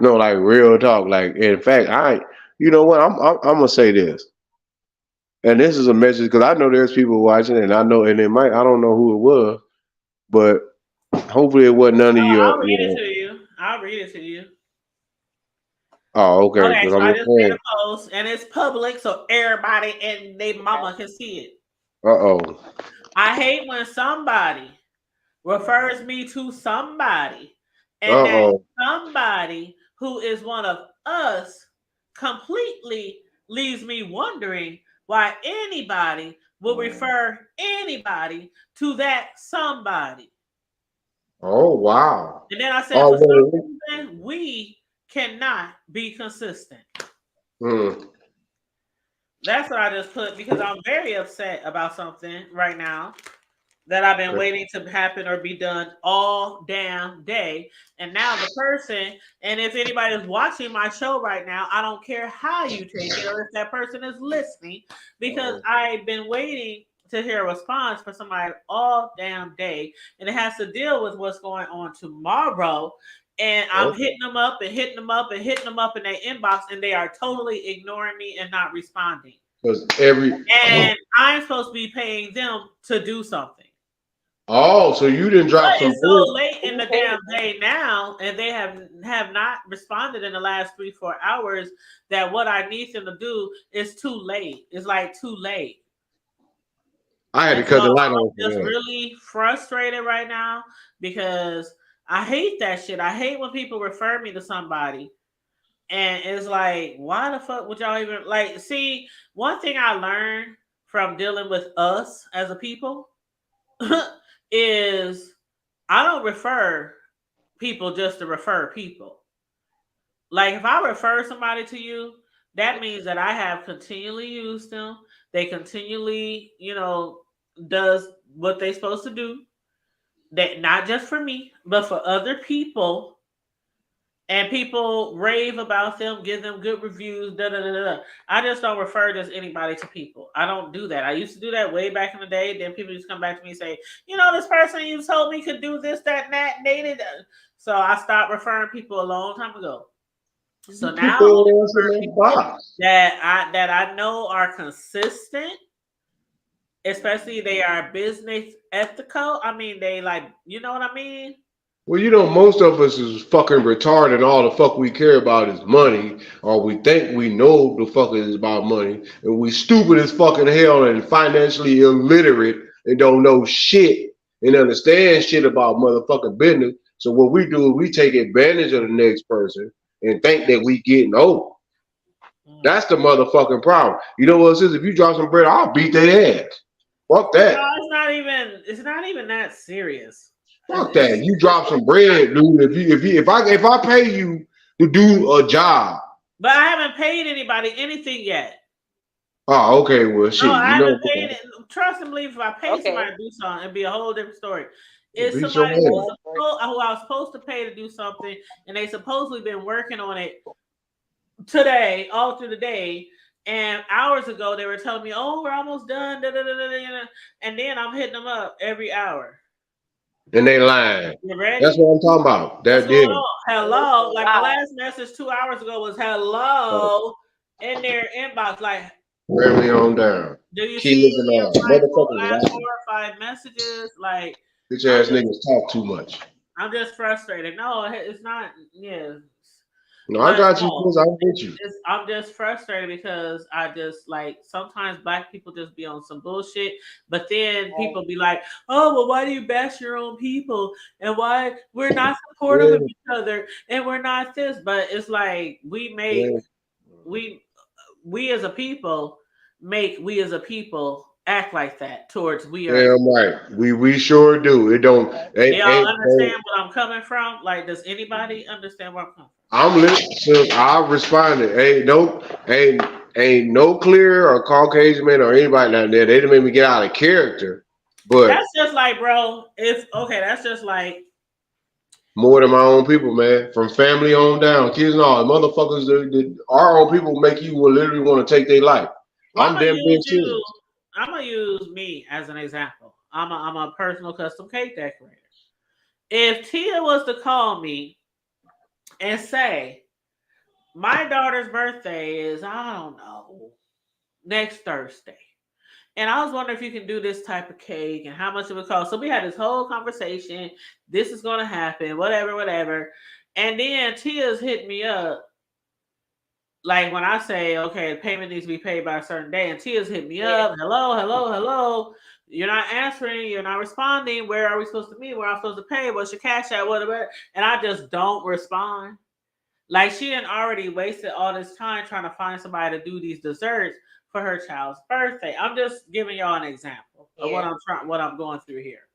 No, like real talk. Like in fact, You know what? I'm gonna say this, and this is a message because I know there's people watching, and I know, and it might. I don't know who it was, but hopefully it wasn't none of Oh, your. I'll read it to you. I'll read it to you. Oh, okay. Okay, Because so I'm I just just made saying. a post and it's public so everybody and their mama can see it. Uh oh. I hate when somebody refers me to somebody and Uh that oh. somebody who is one of us completely leaves me wondering why anybody will refer anybody to that somebody. Oh wow. And then I said, Oh for some wait. reason, we cannot be consistent. Hmm. That's what I just put because I'm very upset about something right now that I've been Okay. waiting to happen or be done all damn day. And now the person, and if anybody's watching my show right now, I don't care how you take it or if that person is listening, because Uh-oh. I've been waiting to hear a response from somebody all damn day. And it has to deal with what's going on tomorrow. And I'm Oh. hitting them up and hitting them up and hitting them up in their inbox, and they are totally ignoring me and not responding. Because every. And I'm supposed to be paying them to do something. Oh, so you didn't But drop some it's so bull. late in the damn day now, and they have not responded in the last 3-4 hours. That what I need them to do is too late. It's like too late, I had to and so cut the light I'm on for just that. really frustrated right now because I hate that shit. I hate when people refer me to somebody, and it's like, why the fuck would y'all even like? See, one thing I learned from dealing with us as a people is I don't refer people just to refer people. Like if I refer somebody to you, that means that I have continually used them. They continually, does what they supposed to do. That not just for me, but for other people. And people rave about them, give them good reviews. Da da da da. I just don't refer just anybody to people. I don't do that. I used to do that way back in the day. Then people just come back to me and say, this person you told me could do this, that, and that, and they did. So I stopped referring people a long time ago. So Put now their ass in that box. that I know are consistent, especially they are business ethical. I mean, they like, you know what I mean? Well, you know, most of us is fucking retarded, and all the fuck we care about is money, or we think we know the fuck is about money, and we stupid as fucking hell and financially illiterate and don't know shit and understand shit about motherfucking business. So what we do is we take advantage of the next person and think that we getting old. That's the motherfucking problem. You know what it is? If you drop some bread, I'll beat their ass. Fuck No, that. it's not even that serious. Fuck that. You drop some bread, dude. If I pay you to do a job. But I haven't paid anybody anything yet. Oh, okay. Well, shit. No, I You know, haven't paid it. Trust and believe, if I pay somebody to do something, it'd be a whole different story. It's be so somebody who mad. I was supposed to pay to do something, and they supposedly been working on it today, all through the day. And hours ago, they were telling me, "Oh, we're almost done." And then I'm hitting them up every hour. And they lying. You ready? That's what I'm talking about. What's That going did. on? Hello. Like my last message 2 hours ago was hello in their inbox. Like, Bring me on down. do you Keep see looking on. last Motherfuckers, 4 or 5 messages? Like, bitch ass niggas talk too much. I'm just frustrated. No, it's not. Yeah. No, I got you, because I'm with you. I'm just frustrated because I just like sometimes black people just be on some bullshit, but then people be like, "Oh, well, why do you bash your own people? And why we're not supportive of each other? And we're not this." But it's like we as a people act like that towards we are. Damn right. We sure do. It don't. Y'all understand what I'm coming from? Like, does anybody understand where I'm coming from? I'm listening. I responded. Ain't no clear or Caucasian man or anybody out there. They didn't make me get out of character. But that's just like, bro. That's just like more than my own people, man. From family on down, kids and all. Motherfuckers, our own people make you literally want to take their life. Well, I'm damn big too. I'm gonna use me as an example. I'm a personal custom cake decorator. If Tia was to call me and say, my daughter's birthday is, I don't know, next Thursday. And I was wondering if you can do this type of cake and how much it would cost. So we had this whole conversation. This is going to happen, whatever. And then Tia's hit me up. Like when I say, okay, the payment needs to be paid by a certain day. And Tia's hit me up. Hello. You're not answering. You're not responding. Where are we supposed to meet? Where am I supposed to pay? What's your cash at? Whatever. And I just don't respond. Like she had already wasted all this time trying to find somebody to do these desserts for her child's birthday. I'm just giving y'all an example of what I'm going through here.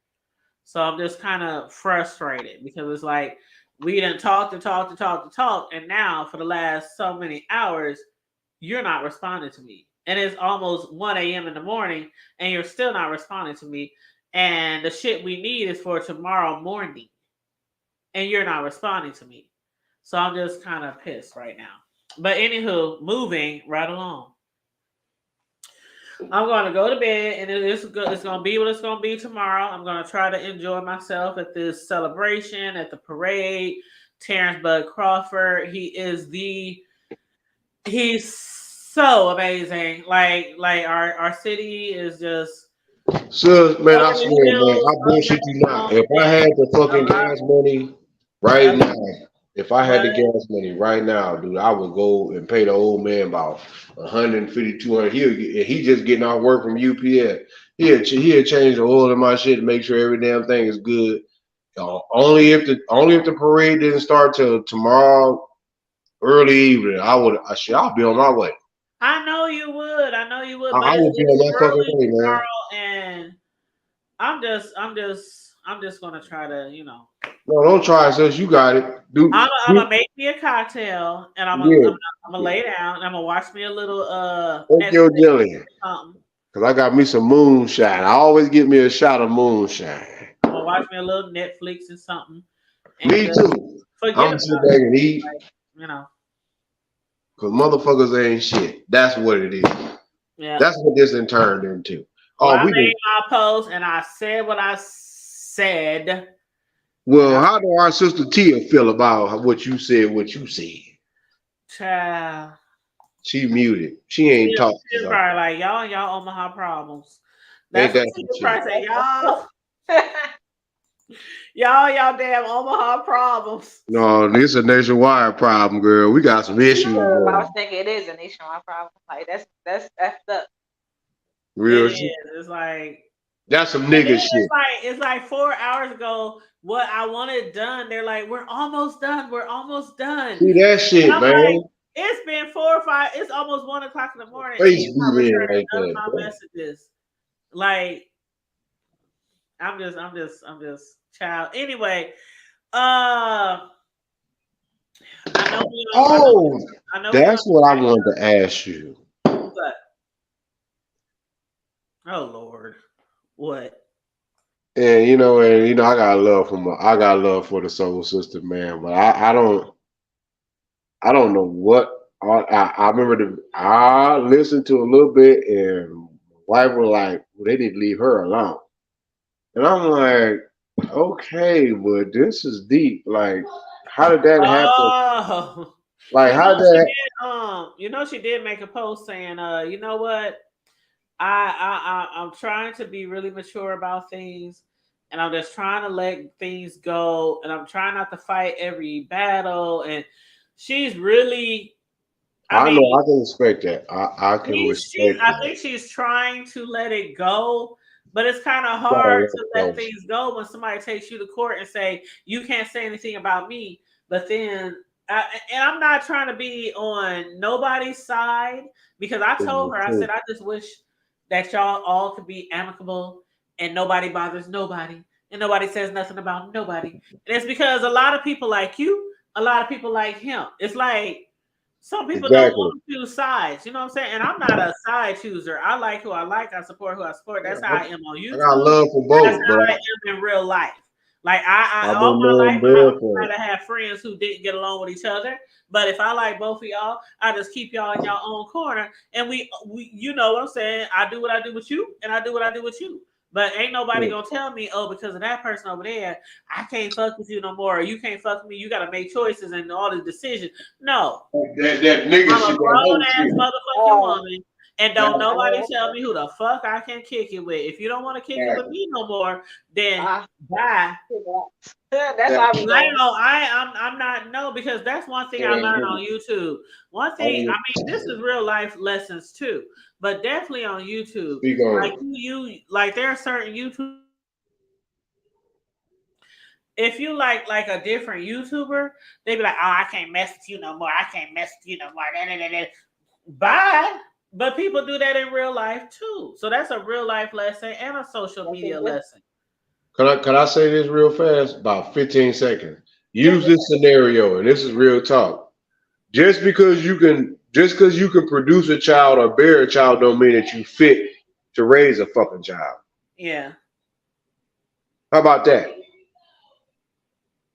So I'm just kind of frustrated because it's like we didn't talk, and now for the last so many hours, you're not responding to me. And it's almost 1 a.m. in the morning, and you're still not responding to me. And the shit we need is for tomorrow morning, and you're not responding to me. So I'm just kind of pissed right now. But anywho, moving right along. I'm going to go to bed, and it's going to be what it's going to be tomorrow. I'm going to try to enjoy myself at this celebration, at the parade. Terrence Bud Crawford, he's so amazing. Like our city is just. So, man, I swear, man, I bullshit you not. If I had the fucking gas money right now, if I had the gas money right now, dude, I would go and pay the old man about 150, 200. He just getting out work from UPS. He'll change the oil in my shit to make sure every damn thing is good. Only if the parade didn't start till tomorrow early evening, I'll be on my way. I know you would. I I would be on that fucking way, man. And I'm just gonna try to, No, don't try it, sis. You got it. Dude, I'm gonna make me a cocktail and I'm gonna lay down and I'm gonna watch me a little jelly. Cause I got me some moonshine. I always get me a shot of moonshine. I'm gonna watch me a little Netflix and something. And me too. I'm gonna sit back and eat. Cause motherfuckers ain't shit. That's what it is. Yeah. That's what this then turned into. I made my post and I said what I said. Well, how do our sister Tia feel about what you said? Child. She muted. She ain't talking. She's probably like, y'all Omaha problems. Ain't That's that what she some probably shit? say, y'all damn Omaha problems. No, this is a nationwide problem, girl. We got some issues. I Bro. was thinking it is a nationwide problem. Like that's effed up. Real It shit. is. It's like That's some and then nigga shit. it's like 4 hours ago. What I wanted done, they're like, we're almost done. We're almost done. See that shit, And I'm man. like, it's been 4 or 5. It's almost 1 o'clock in the morning. And Face you're not beat in returning like none of that. my bro. messages. Like, I'm just child. Anyway, I know. Oh, I know. that's what I wanted to ask you. What? Oh Lord, what? And I got love for the soul sister, man. But I don't know what. I remember I listened to a little bit, and my wife was like, well, they didn't leave her alone. And I'm like, okay, but this is deep. Like, how did that happen? Oh, Like, how did that? she did make a post saying, you know what? I'm trying to be really mature about things, and I'm just trying to let things go, and I'm trying not to fight every battle. And she's really, I know I can respect that. I can respect I that. think she's trying to let it go, but it's kind of Gotta hard let to it let go. things go when somebody takes you to court and say you can't say anything about me. But then, and I'm not trying to be on nobody's side because I told her, I said, I just wish that y'all all could be amicable and nobody bothers nobody and nobody says nothing about nobody. And it's because a lot of people like you, a lot of people like him. It's like some people don't Exactly. want to choose sides. You know what I'm saying? And I'm not a side chooser. I like who I like. I support who I support. That's how I am on I got YouTube. love for That's both, how but I am in real life. Like I I've all been my life, knowing I Bill always for try to have friends who didn't get along with each other. But if I like both of y'all, I just keep y'all in your own corner, and we you know what I'm saying. I do what I do with you, and I do what I do with you. But ain't nobody gonna tell me, oh, because of that person over there, I can't fuck with you no more, or you can't fuck with me. You gotta make choices and all the decisions. No, that nigga I'm a shit. grown ass motherfucking woman, and don't That- nobody tell me who the fuck I can kick it with. If you don't want to kick it with me no more, then bye. That's how we I going. know I'm not no because that's one thing I learned on YouTube. One thing I mean this is real life lessons too, but definitely on YouTube. Speak on Like it. you like there are certain YouTube. If you like a different YouTuber, they be like, oh, I can't mess with you no more. I can't mess with you no more. Bye. But people do that in real life too. So that's a real life lesson and a social media lesson. Can I say this real fast? About 15 seconds. Use this scenario, and this is real talk. Just because you can produce a child or bear a child don't mean that you fit to raise a fucking child. Yeah. How about that?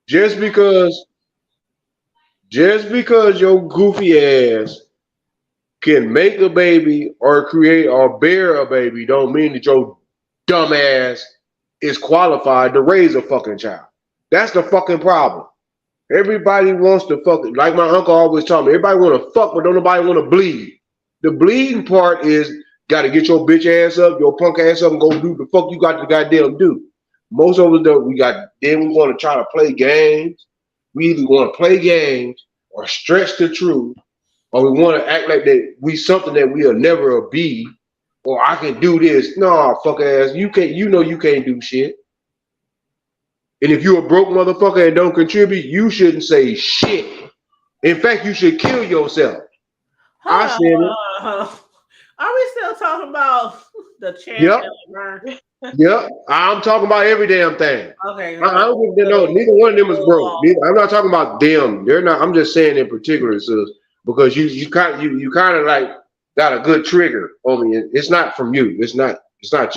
Just because your goofy ass can make a baby or create or bear a baby don't mean that your dumb ass is qualified to raise a fucking child. That's the fucking problem. Everybody wants to fuck, like my uncle always told me, everybody want to fuck, but don't nobody want to bleed. The bleeding part is got to get your bitch ass up, your punk ass up, and go do the fuck you got to goddamn do. Most of us don't. We want to try to play games. We either want to play games or stretch the truth, or we want to act like that we something that we'll never be, or I can do this. No, fuck ass, you can't. You know you can't do shit. And if you're a broke motherfucker and don't contribute, you shouldn't say shit. In fact, you should kill yourself. I said it. Are we still talking about the champ Yep. that burned? Yep. I'm talking about every damn thing. Okay. I don't think no, neither one of them is broke. I'm not talking about them. They're not. I'm just saying in particular, sis, because you kind of like got a good trigger on me. It's not from you. It's not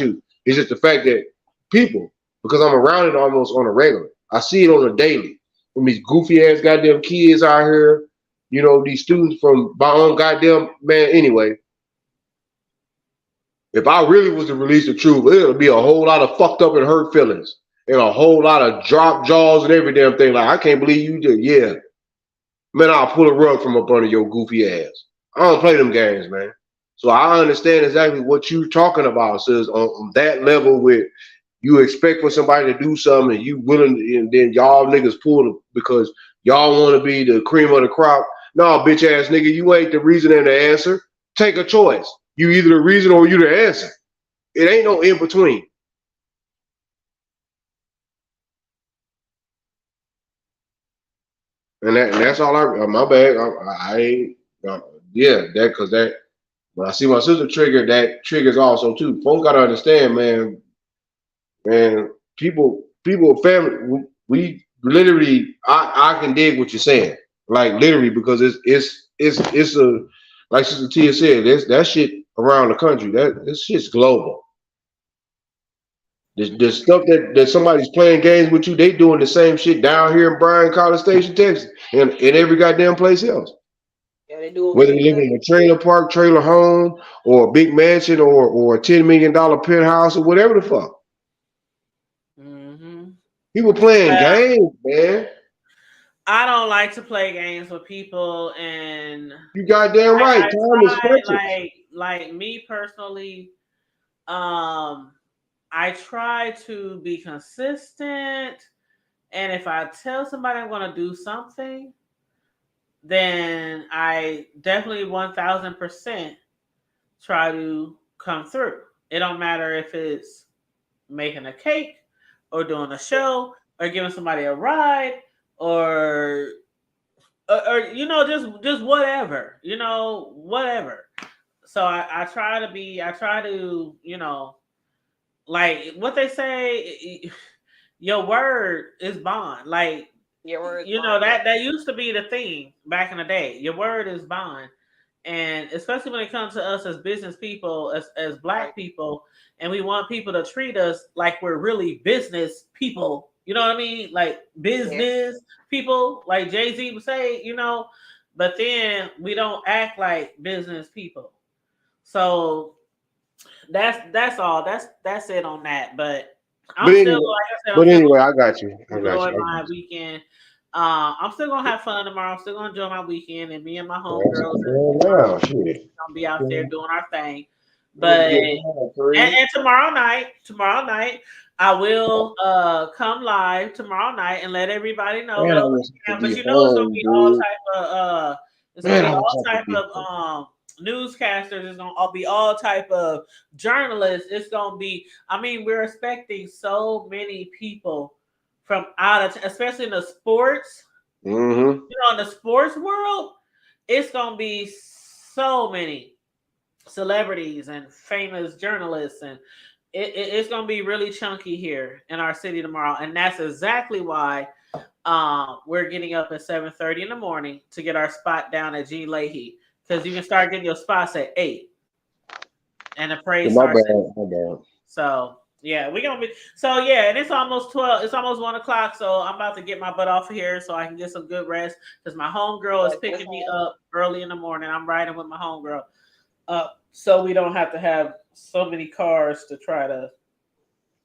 you. It's just the fact that people, because I'm around it almost on a regular. I see it on a daily. From these goofy ass goddamn kids out here, these students from my own goddamn man. Anyway, if I really was to release the truth, it'll be a whole lot of fucked up and hurt feelings and a whole lot of drop jaws and every damn thing. Like, I can't believe you did. Yeah. man, I'll pull a rug from up under your goofy ass. I don't play them games, man. So I understand exactly what you're talking about. Says on that level with you expect for somebody to do something and you willing, and then y'all niggas pull it because y'all want to be the cream of the crop. No, bitch ass nigga, you ain't the reason and the answer. Take a choice. You either the reason or you the answer. It ain't no in between. And that's all my bad. I ain't, yeah, that because that when I see my sister trigger, that triggers also too. Folks gotta understand, man, people, family, we literally, I can dig what you're saying, like literally, because it's a, like Sister Tia said, that shit around the country, this shit's global. The stuff that somebody's playing games with you, they doing the same shit down here in Bryan, College Station, Texas, and in every goddamn place else. Yeah, they do. Whether you live in a trailer park, trailer home, or a big mansion, or a $10 million penthouse, or whatever the fuck. Mm-hmm. People playing games, man. I don't like to play games with people, and You goddamn right. Time is precious. Like me personally, I try to be consistent, and if I tell somebody I'm going to do something, then I definitely 1000% try to come through. It don't matter if it's making a cake or doing a show or giving somebody a ride or you know, just whatever, you know, whatever. So I try to, you know, like what they say, your word is bond. Like, Your word, you know, that used to be the thing back in the day. Your word is bond. And especially when it comes to us as business people, as black people, and we want people to treat us like we're really business people. You know what I mean? Like business people, like Jay-Z would say, you know, but then we don't act like business people. So that's all. That's it on that. But I'm But still, anyway, like I said, I got you. enjoy my weekend. I'm still gonna have fun tomorrow. I'm still gonna enjoy my weekend, and me and my homegirls are gonna be out there doing our thing. But and tomorrow night, I will come live tomorrow night and let everybody know. But you know, it's gonna be all type of newscasters. It's gonna all be all type of journalists. It's gonna be. I mean, we're expecting so many people from out of, especially in the sports. Mm-hmm. You know, in the sports world, it's gonna be so many celebrities and famous journalists, and it's gonna be really chunky here in our city tomorrow, and that's exactly why we're getting up at 7:30 in the morning to get our spot down at Gene Leahy, because you can start getting your spots at 8, and the parade starts at 8. So yeah, we're gonna be and it's almost 12. It's almost 1:00. So I'm about to get my butt off of here so I can get some good rest, because my homegirl is picking me up early in the morning. I'm riding with my homegirl. So we don't have to have so many cars to try to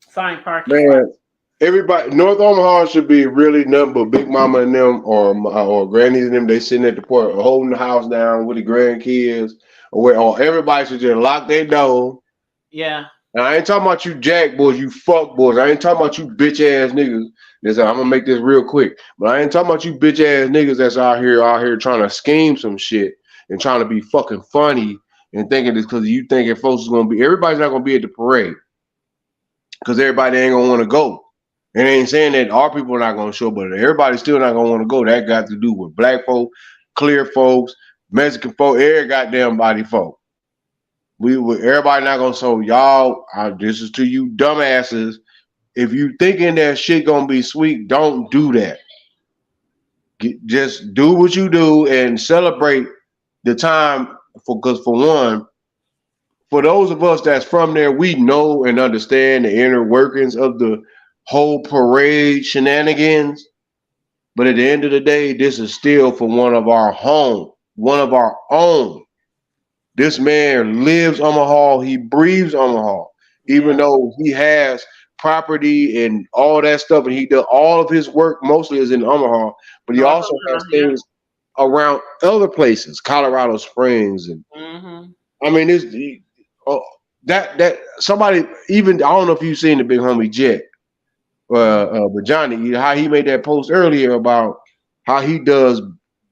find parking spots. Everybody, North Omaha should be really nothing but Big Mama and them, or grannies and them. They sitting at the porch, holding the house down with the grandkids, or everybody should just lock their door. Yeah. And I ain't talking about you jack boys, you fuck boys. I ain't talking about you bitch ass niggas. I'm gonna make this real quick, but I ain't talking about you bitch ass niggas that's out here trying to scheme some shit and trying to be fucking funny and thinking this because you thinking folks is gonna be. Everybody's not gonna be at the parade because everybody ain't gonna want to go. And ain't saying that our people are not gonna show, but everybody's still not gonna want to go. That got to do with black folk, clear folks, Mexican folk, every goddamn body folk. Everybody not gonna. So y'all, this is to you dumbasses. If you thinking that shit gonna be sweet, don't do that. Just do what you do and celebrate the time. Because for one, for those of us that's from there, we know and understand the inner workings of the whole parade shenanigans. But at the end of the day, this is still for one of our own. This man lives Omaha. He breathes Omaha, even though he has property and all that stuff, and he does all of his work mostly is in Omaha. But he also has things. around other places, Colorado Springs, and Mm-hmm. I mean, this that somebody even I don't know if you've seen the big homie Jet, but Johnny, how he made that post earlier about how he does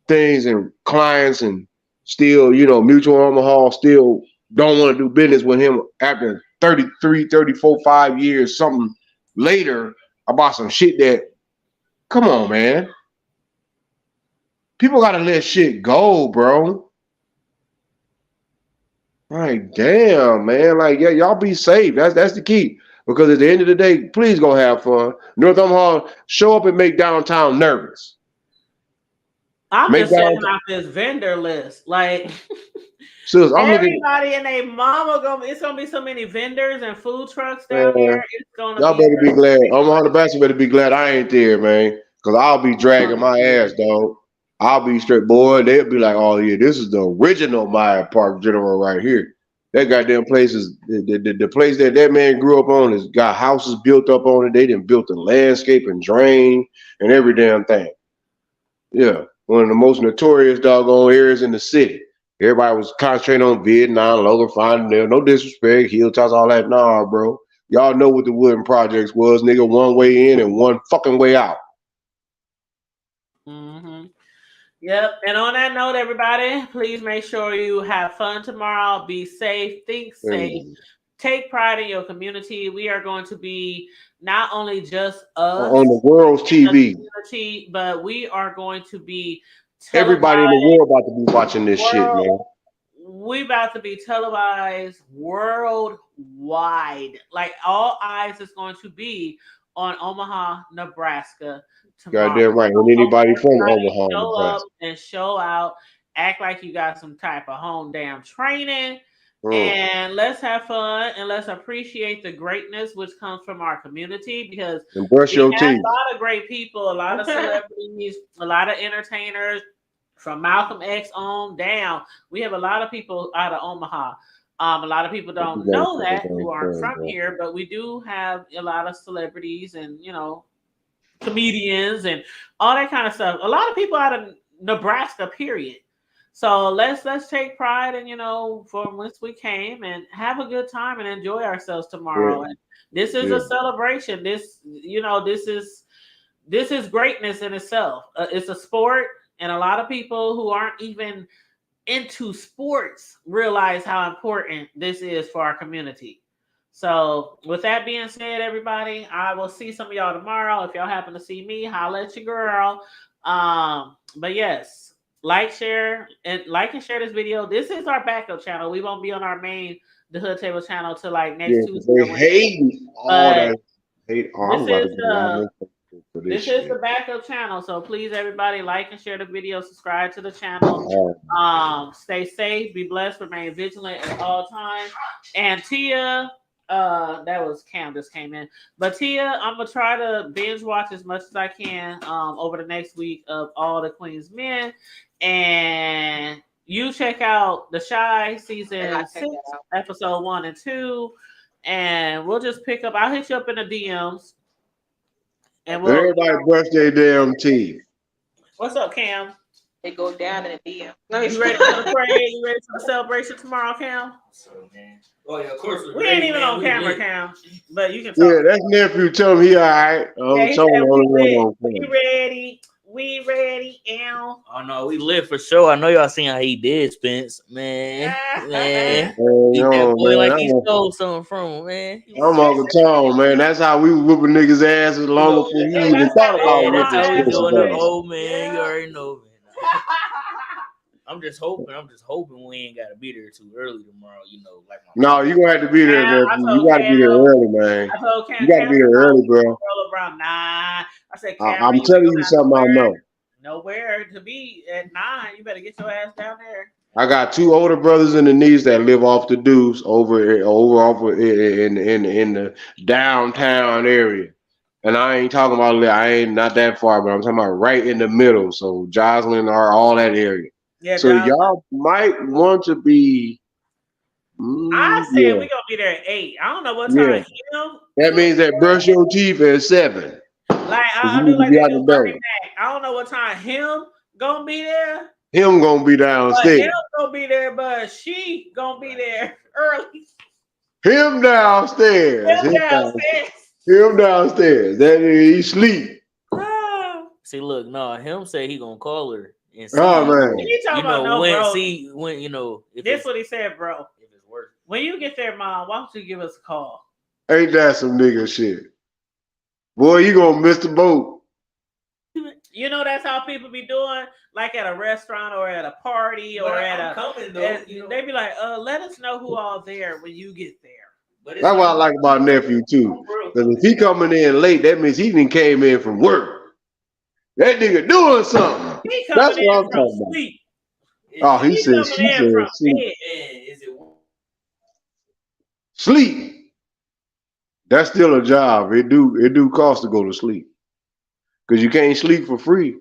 things and clients and still, Mutual Omaha still don't want to do business with him after 33, 34, 5 years, something later about some shit that, come on, man. People got to let shit go, bro. Like, damn, man. Like, yeah, y'all be safe. That's the key. Because at the end of the day, please go have fun. North Omaha, show up and make downtown nervous. I'm Make just checking downtown. out this vendor list. Like Sis, I'm looking. everybody and their mama it's gonna be so many vendors and food trucks down Man, there. It's gonna y'all be better be glad. Omaha the Bastard better be glad I ain't there, man. Because I'll be dragging my ass, dog. I'll be straight, boy. They'll be like, oh, yeah, this is the original Maya Park General right here. That goddamn place is the place that man grew up on has got houses built up on it. They done built the landscape and drain and every damn thing. Yeah, one of the most notorious doggone areas in the city. Everybody was concentrating on Vietnam, Logan Finding, no disrespect, Hilltops, all that. Nah, bro. Y'all know what the Wooden Projects was, nigga. One way in and one fucking way out. Mm-hmm. Yep. And on that note, everybody, please make sure you have fun tomorrow. Be safe. Think safe. Take pride in your community. We are going to be not only just us on the world's TV, community, but we are going to be everybody in the world about to be watching this shit, man. We about to be televised worldwide. Like all eyes is going to be on Omaha, Nebraska tomorrow. Goddamn right. And anybody from Omaha, show Nebraska. up and show out. Act like you got some type of home damn training. And let's have fun and let's appreciate the greatness which comes from our community because and brush your teeth. A lot of great people, a lot of celebrities, a lot of entertainers from Malcolm X on down. We have a lot of people out of Omaha. A lot of people don't know that who aren't from here, but we do have a lot of celebrities and comedians and all that kind of stuff. A lot of people out of Nebraska, period. So let's take pride in from whence we came and have a good time and enjoy ourselves tomorrow. And this is a celebration. This is greatness in itself. It's a sport, and a lot of people who aren't even into sports realize how important this is for our community. So with that being said, everybody, I will see some of y'all tomorrow. If y'all happen to see me, holla at your girl. But yes. Like, share, and share this video. This is our backup channel. We won't be on our main The Hood Table channel till like next Tuesday. They hate all that. This is the backup channel. So please, everybody, like and share the video. Subscribe to the channel. Stay safe. Be blessed. Remain vigilant at all times. And Tia, that was Cam just came in. But Tia, I'm gonna try to binge watch as much as I can over the next week of All the Queen's Men. And you check out The Chi season 6, episode 1 and 2, and we'll just pick up. I'll hit you up in the DMs, and everybody brush their damn teeth. What's up, Cam? They go down in the DM. You ready for the parade? You ready for the celebration tomorrow, Cam? So, man. Oh yeah, of course. We ain't even on camera, Cam, but you can talk. Yeah, that's nephew. Tell him he all right. We ready. We ready, Al. Oh no, we live for sure. I know y'all seen how he did, Spence. Man. That boy like he stole something from him, man. I'm Uncle Tom, man. That's how we whooping niggas' asses long before he even thought about it. That's how we doing it, old man. You already know, man. I'm just hoping we ain't gotta be there too early tomorrow. Like no, you gonna have to be there, man. You gotta be there early, man. You gotta be there early, bro. Around 9. I said, I'm telling you something I know. Nowhere to be at 9. You better get your ass down there. I got 2 older brothers and a niece that live off the Deuce over in the downtown area. And I ain't talking about, I ain't not that far, but I'm talking about right in the middle. So Joslyn or all that area. Yeah, so y'all might want to be. I said we're gonna be there at 8. I don't know what time. That means that brush your teeth at 7. Like I do like that. I don't know what time him, gonna be there. Him gonna be But downstairs. him gonna be there, but she gonna be there early. Him downstairs. Him downstairs. Him downstairs. That nigga, he sleep. Ah. See, look, no, him say he gonna call her and see. Oh man. He talking You know about no, when bro. see when you know if This it's, what he said, bro. if it's worth. When you get there, Mom, why don't you give us a call? Ain't that some nigga shit? Boy, you gonna miss the boat. You know that's how people be doing, like at a restaurant or at a party or at a. coming They be like, let us know who all there when you get there. But it's That's what I like about nephew too. Because if he coming in late, that means he didn't came in from work. That nigga doing something. He That's coming what I'm in from talking about. sleep. Oh, he He said, coming she in said, from sleep. bed. Is it? Sleep. That's still a job. It do cost to go to sleep. Because you can't sleep for free.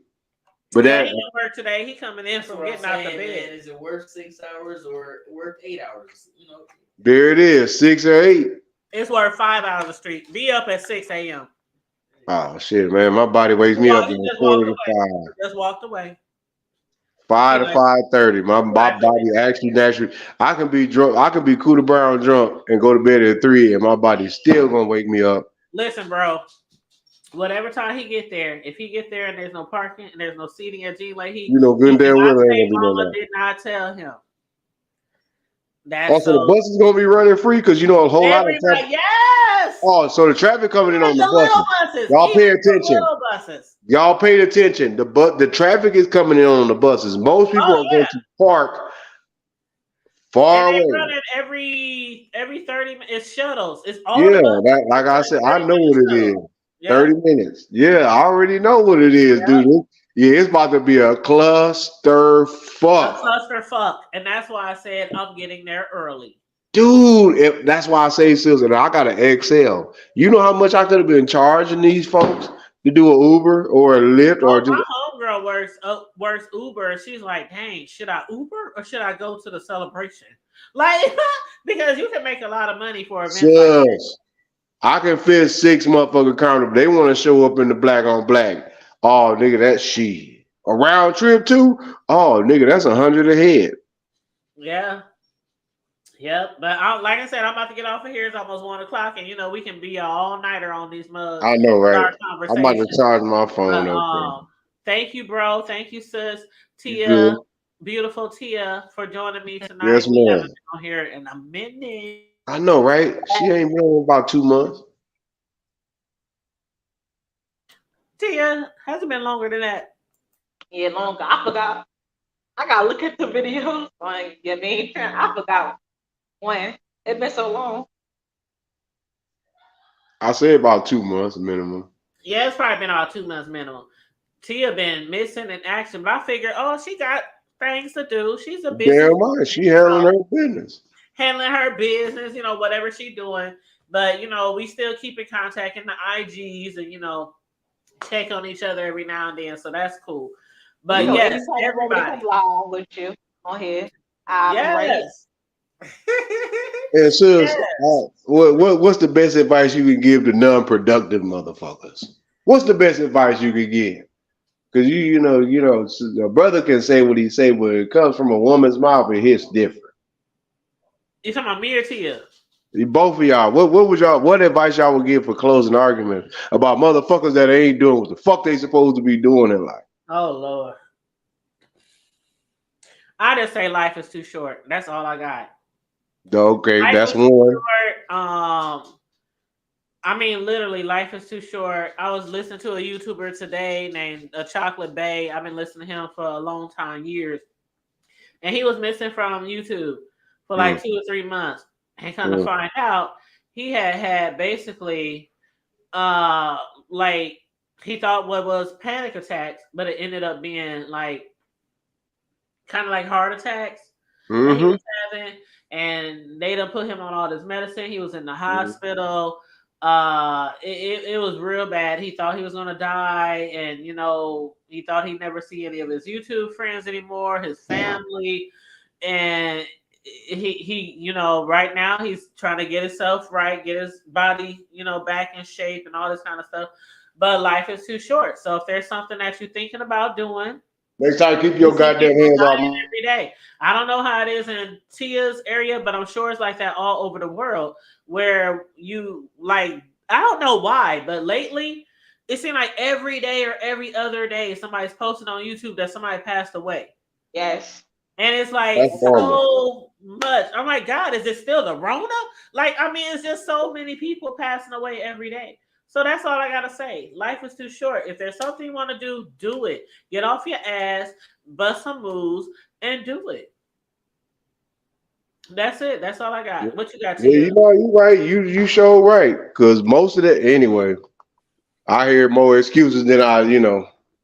But Yeah, that he didn't work today. He coming in from getting out the bed. Is it worth 6 hours or worth 8 hours? You know. there it is, 6 or 8. It's worth 5 hours a street. Be up at 6 a.m. Oh shit, man. My body wakes me Well, up he at just 4 walked to away. 5. Just walked away. 5 to Like- 5:30. My body actually naturally. I can be drunk. I can be Cooter Brown drunk and go to bed at 3, and my body's still gonna wake me up. Listen, bro. Whatever time he get there, if he get there and there's no parking and there's no seating at G Lake Heat, You know, good and damn well there ain't gonna be no Mama line. did not tell him. That's Also, the bus is gonna be running free because you know a whole lot of traffic. yes. Oh, so the traffic coming in on the little buses. buses. Y'all pay even the attention. Little buses. Y'all paid attention. The traffic is coming in on the buses. Most people Oh, are going to park far And they away. run it every 30 minutes. It's shuttles. It's all Yeah, the buses. that, like I said, I know what it is. Yeah. 30 minutes. Yeah, I already know what it is, dude. Yeah, it's about to be a cluster A fuck. cluster fuck. And that's why I said I'm getting there early. Dude, that's why I say, Susan, I got an XL. You know how much I could have been charging these folks to do an Uber or a Lyft or just My homegirl works Uber. And she's like, dang, should I Uber or should I go to the celebration? Like, because you can make a lot of money for events like that. sus. I can fit 6 motherfucking carnival. They want to show up in the black on black. Oh, nigga, that's shit. A round trip too? Oh, nigga, that's 100 a head. Yeah. Yep. But like I said, I'm about to get off of here. It's almost 1 o'clock. And, we can be all nighter on these mugs. I know, right? Our I'm about to conversation. charge my phone up. But, thank you, bro. Thank you, sis. Tia, good. beautiful Tia, for joining me tonight. Yes, We ma'am. haven't been on here in a minute. I know, right? She ain't been on about 2 months. Tia, hasn't been longer than that. Yeah, longer. I forgot. I gotta look at the videos. Like, you mean? I forgot when. It's been so long. I say about 2 months minimum. Yeah, it's probably been all 2 months minimum. Tia been missing in action, but I figured, she got things to do. She's a business Damn right, she handling her business. handling her business, whatever she doing. But we still keep in contact in the IGs and check on each other every now and then. So that's cool. But yes, everybody. Come live with you on here. Right. Yes. And sis, Yes. what's the best advice you can give to non-productive motherfuckers? What's the best advice you can give? Because a brother can say what he say, but it comes from a woman's mouth, it hits different. You talking about me or Tia? Both of y'all, what advice y'all would give for closing arguments about motherfuckers that ain't doing what the fuck they supposed to be doing in life? Oh Lord. I just say life is too short. That's all I got. Okay, Life that's is too one. short. Literally, life is too short. I was listening to a YouTuber today named Chocolate Bay. I've been listening to him for a long time, years. And he was missing from YouTube for like 2 or 3 months. And kind of find out he had basically he thought what was panic attacks, but it ended up being like kind of like heart attacks that he was having. And they done put him on all this medicine. He was in the hospital. It was real bad. He thought he was gonna die, and he thought he'd never see any of his YouTube friends anymore, his family, and he right now he's trying to get himself right, get his body back in shape and all this kind of stuff. But life is too short. So if there's something that you're thinking about doing, Next time, keep your You see goddamn people hands off. dying every day. I don't know how it is in Tia's area, but I'm sure it's like that all over the world. Where you like, I don't know why, but lately it seems like every day or every other day somebody's posting on YouTube that somebody passed away. Yes. And it's like That's horrible. so much. I'm like, God, is it still the Rona? Like, I mean, it's just so many people passing away every day. So that's all I gotta say. Life is too short. If there's something you want to do it. Get off your ass, bust some moves, and do it. That's it. That's all I got. What you got to Yeah, you know, you right. You show right. Because most of that, anyway, I hear more excuses than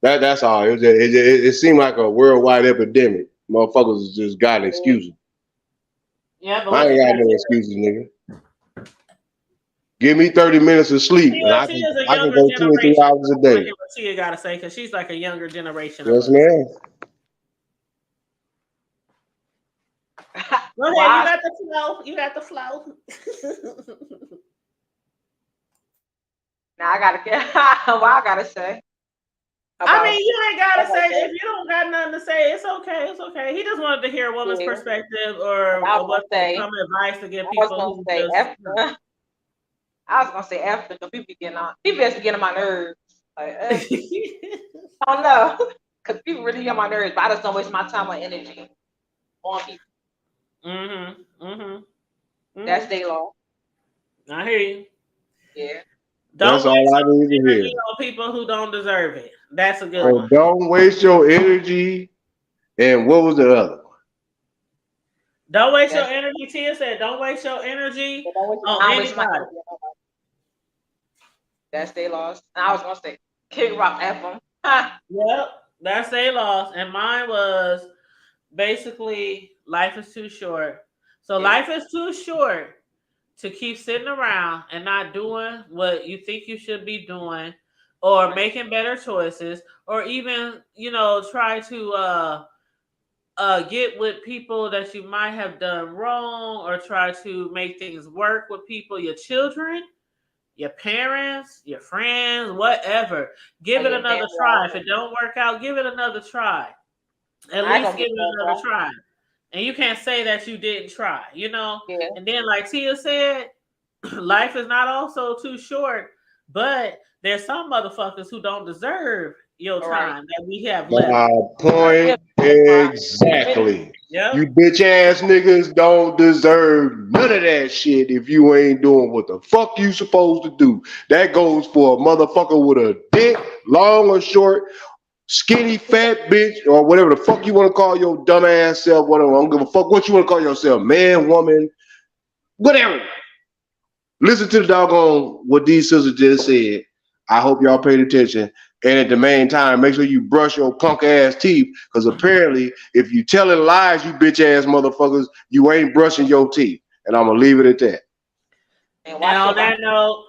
that's all. It seemed like a worldwide epidemic. Motherfuckers just got excuses. Yeah, but I ain't got no excuses, nigga. Give me 30 minutes of sleep, and I can go 2 or 3 hours a day. What Tia got to say, because she's like a younger generation. Yes, ma'am. Go ahead, you got the flow. Now I gotta get what I gotta say. I mean, you ain't gotta say if you don't got nothing to say. It's okay. It's okay. He just wanted to hear a woman's perspective or what some advice to give people. I was gonna say after because people getting on my nerves. Like, I don't know, because people really get on my nerves, but I just don't waste my time or energy on people. That's their law. I hear you. Yeah. That's all I need to hear. On people who don't deserve it. That's a good one. Don't waste your energy. And what was the other one? Don't waste your energy. Tia said, "Don't waste your energy on anybody." That's their loss. And I was gonna say, Kid Rock FM. Yep, that's their loss. And mine was basically, life is too short. So life is too short to keep sitting around and not doing what you think you should be doing, or making better choices, or even try to get with people that you might have done wrong, or try to make things work with people, your children, your parents, your friends, whatever. Give it another try. If it don't work out, give it another try. At least give it another try. And you can't say that you didn't try, Yeah. And then, like Tia said, life is not also too short, but there's some motherfuckers who don't deserve your time that we have left. Point exactly. Yep. You bitch ass niggas don't deserve none of that shit if you ain't doing what the fuck you supposed to do. That goes for a motherfucker with a dick, long or short, skinny, fat bitch, or whatever the fuck you want to call your dumb ass self. Whatever. I don't give a fuck what you want to call yourself. Man, woman, whatever. Listen to the doggone what these sisters just said. I hope y'all paid attention. And at the main time, make sure you brush your punk ass teeth, because apparently, if you telling lies, you bitch ass motherfuckers, you ain't brushing your teeth. And I'm gonna leave it at that. And on that note,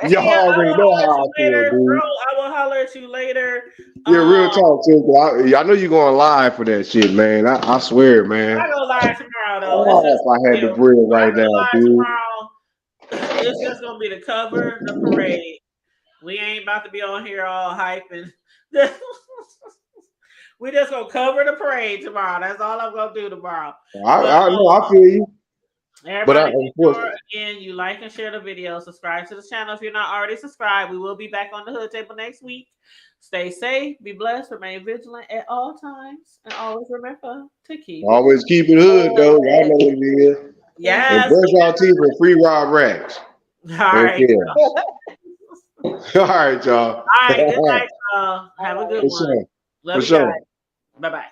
y'all already know how I feel, dude. Bro, I will holler at you later. Yeah, real talk, too. I know you're going live for that shit, man. I swear, man. I go live tomorrow, though. Oh, if I had the bread right now, dude. Tomorrow, it's just gonna be the cover, the parade. We ain't about to be on here all hyping. We just gonna cover the parade tomorrow. That's all I'm gonna do tomorrow. I know, I feel you. Everybody, again, you like and share the video. Subscribe to the channel if you're not already subscribed. We will be back on the Hood Table next week. Stay safe, be blessed, remain vigilant at all times, and always remember to keep it hood, though. Y'all know what it is. Yes. And brush our teeth with free Rob Racks. All right. All right, y'all. All right. Good night, y'all. Have a good one. Love you guys. Bye-bye.